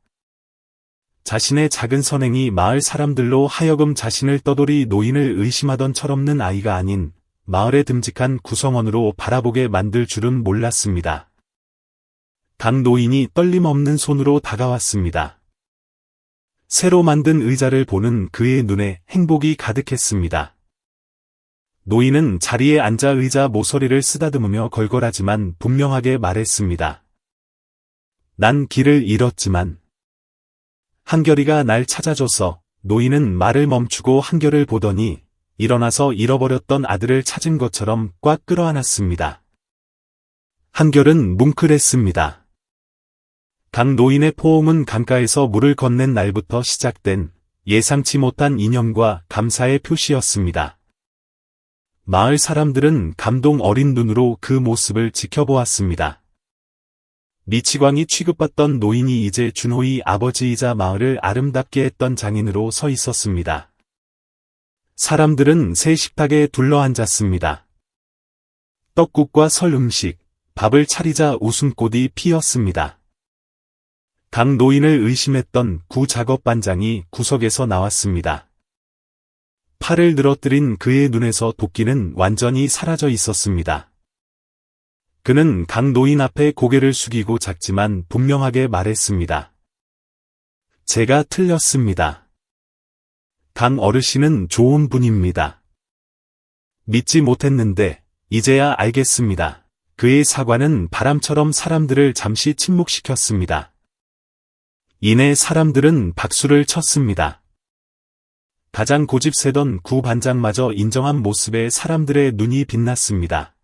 자신의 작은 선행이 마을 사람들로 하여금 자신을 떠돌이 노인을 의심하던 철없는 아이가 아닌 마을의 듬직한 구성원으로 바라보게 만들 줄은 몰랐습니다. 각 노인이 떨림 없는 손으로 다가왔습니다. 새로 만든 의자를 보는 그의 눈에 행복이 가득했습니다. 노인은 자리에 앉아 의자 모서리를 쓰다듬으며 걸걸하지만 분명하게 말했습니다. 난 길을 잃었지만 한결이가 날 찾아줘서 노인은 말을 멈추고 한결을 보더니 일어나서 잃어버렸던 아들을 찾은 것처럼 꽉 끌어안았습니다. 한결은 뭉클했습니다. 강 노인의 포옹은 강가에서 물을 건넨 날부터 시작된 예상치 못한 인연과 감사의 표시였습니다. 마을 사람들은 감동 어린 눈으로 그 모습을 지켜보았습니다. 미치광이 취급받던 노인이 이제 준호의 아버지이자 마을을 아름답게 했던 장인으로 서 있었습니다. 사람들은 새 식탁에 둘러앉았습니다. 떡국과 설 음식, 밥을 차리자 웃음꽃이 피었습니다. 강 노인을 의심했던 구 작업반장이 구석에서 나왔습니다. 팔을 늘어뜨린 그의 눈에서 도끼는 완전히 사라져 있었습니다. 그는 강 노인 앞에 고개를 숙이고 작지만 분명하게 말했습니다. 제가 틀렸습니다. 강 어르신은 좋은 분입니다. 믿지 못했는데 이제야 알겠습니다. 그의 사과는 바람처럼 사람들을 잠시 침묵시켰습니다. 이내 사람들은 박수를 쳤습니다. 가장 고집세던 구 반장마저 인정한 모습에 사람들의 눈이 빛났습니다.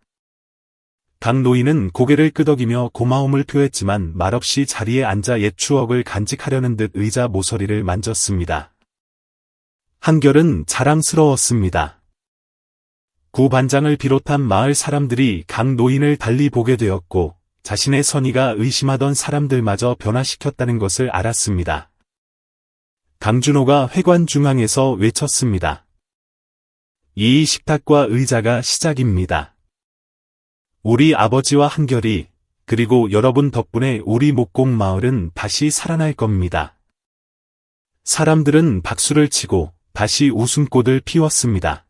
강 노인은 고개를 끄덕이며 고마움을 표했지만 말없이 자리에 앉아 옛 추억을 간직하려는 듯 의자 모서리를 만졌습니다. 한결은 자랑스러웠습니다. 구 반장을 비롯한 마을 사람들이 강 노인을 달리 보게 되었고 자신의 선의가 의심하던 사람들마저 변화시켰다는 것을 알았습니다. 강준호가 회관 중앙에서 외쳤습니다. 이 식탁과 의자가 시작입니다. 우리 아버지와 한결이 그리고 여러분 덕분에 우리 목공 마을은 다시 살아날 겁니다. 사람들은 박수를 치고 다시 웃음꽃을 피웠습니다.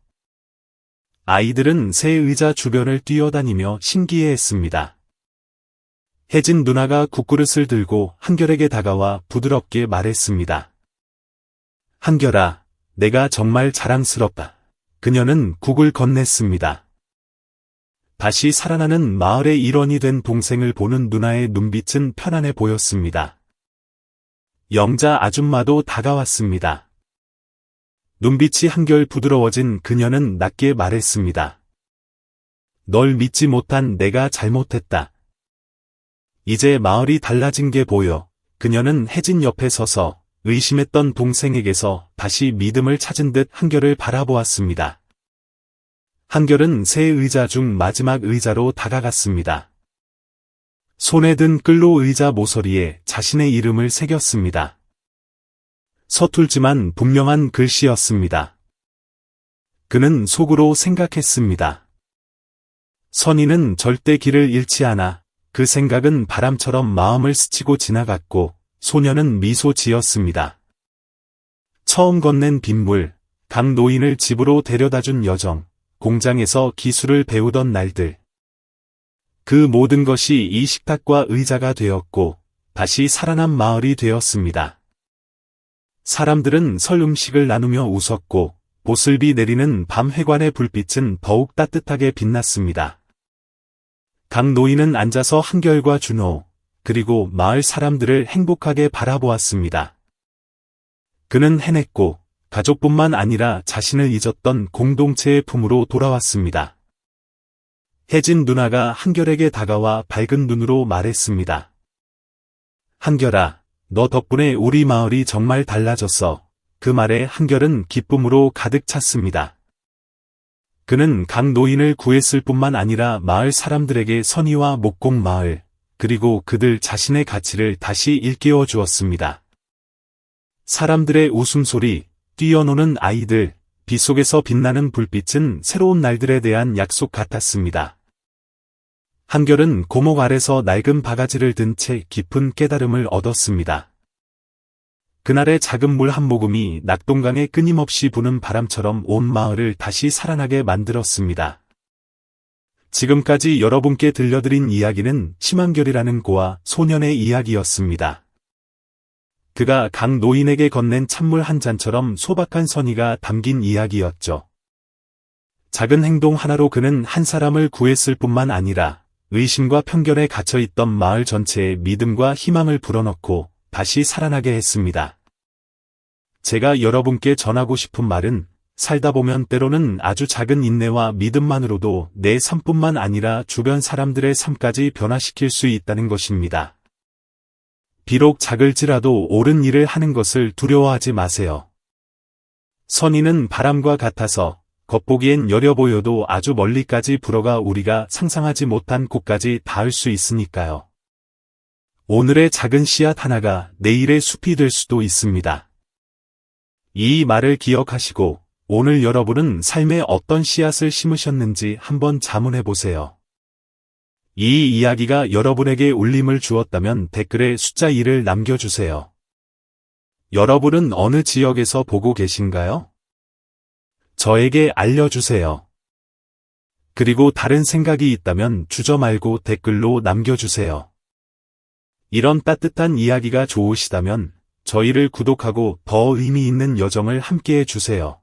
아이들은 새 의자 주변을 뛰어다니며 신기해했습니다. 혜진 누나가 국그릇을 들고 한결에게 다가와 부드럽게 말했습니다. 한결아, 내가 정말 자랑스럽다. 그녀는 국을 건넸습니다. 다시 살아나는 마을의 일원이 된 동생을 보는 누나의 눈빛은 편안해 보였습니다. 영자 아줌마도 다가왔습니다. 눈빛이 한결 부드러워진 그녀는 낮게 말했습니다. 널 믿지 못한 내가 잘못했다. 이제 마을이 달라진 게 보여. 그녀는 혜진 옆에 서서 의심했던 동생에게서 다시 믿음을 찾은 듯 한결을 바라보았습니다. 한결은 새 의자 중 마지막 의자로 다가갔습니다. 손에 든 끌로 의자 모서리에 자신의 이름을 새겼습니다. 서툴지만 분명한 글씨였습니다. 그는 속으로 생각했습니다. 선의는 절대 길을 잃지 않아. 그 생각은 바람처럼 마음을 스치고 지나갔고 소녀는 미소 지었습니다. 처음 건넨 빗물, 강 노인을 집으로 데려다준 여정, 공장에서 기술을 배우던 날들. 그 모든 것이 이 식탁과 의자가 되었고 다시 살아난 마을이 되었습니다. 사람들은 설 음식을 나누며 웃었고 보슬비 내리는 밤 회관의 불빛은 더욱 따뜻하게 빛났습니다. 강 노인은 앉아서 한결과 준호, 그리고 마을 사람들을 행복하게 바라보았습니다. 그는 해냈고 가족뿐만 아니라 자신을 잊었던 공동체의 품으로 돌아왔습니다. 혜진 누나가 한결에게 다가와 밝은 눈으로 말했습니다. 한결아, 너 덕분에 우리 마을이 정말 달라졌어. 그 말에 한결은 기쁨으로 가득 찼습니다. 그는 강 노인을 구했을 뿐만 아니라 마을 사람들에게 선의와 목공 마을, 그리고 그들 자신의 가치를 다시 일깨워 주었습니다. 사람들의 웃음소리, 뛰어노는 아이들, 빗속에서 빛나는 불빛은 새로운 날들에 대한 약속 같았습니다. 한결은 고목 아래서 낡은 바가지를 든 채 깊은 깨달음을 얻었습니다. 그날의 작은 물 한 모금이 낙동강에 끊임없이 부는 바람처럼 온 마을을 다시 살아나게 만들었습니다. 지금까지 여러분께 들려드린 이야기는 심한결이라는 고아 소년의 이야기였습니다. 그가 강 노인에게 건넨 찬물 한 잔처럼 소박한 선의가 담긴 이야기였죠. 작은 행동 하나로 그는 한 사람을 구했을 뿐만 아니라 의심과 편견에 갇혀있던 마을 전체에 믿음과 희망을 불어넣고 다시 살아나게 했습니다. 제가 여러분께 전하고 싶은 말은 살다 보면 때로는 아주 작은 인내와 믿음만으로도 내 삶뿐만 아니라 주변 사람들의 삶까지 변화시킬 수 있다는 것입니다. 비록 작을지라도 옳은 일을 하는 것을 두려워하지 마세요. 선의는 바람과 같아서 겉보기엔 여려 보여도 아주 멀리까지 불어가 우리가 상상하지 못한 곳까지 닿을 수 있으니까요. 오늘의 작은 씨앗 하나가 내일의 숲이 될 수도 있습니다. 이 말을 기억하시고 오늘 여러분은 삶에 어떤 씨앗을 심으셨는지 한번 자문해 보세요. 이 이야기가 여러분에게 울림을 주었다면 댓글에 숫자 1을 남겨주세요. 여러분은 어느 지역에서 보고 계신가요? 저에게 알려주세요. 그리고 다른 생각이 있다면 주저 말고 댓글로 남겨주세요. 이런 따뜻한 이야기가 좋으시다면 저희를 구독하고 더 의미 있는 여정을 함께해 주세요.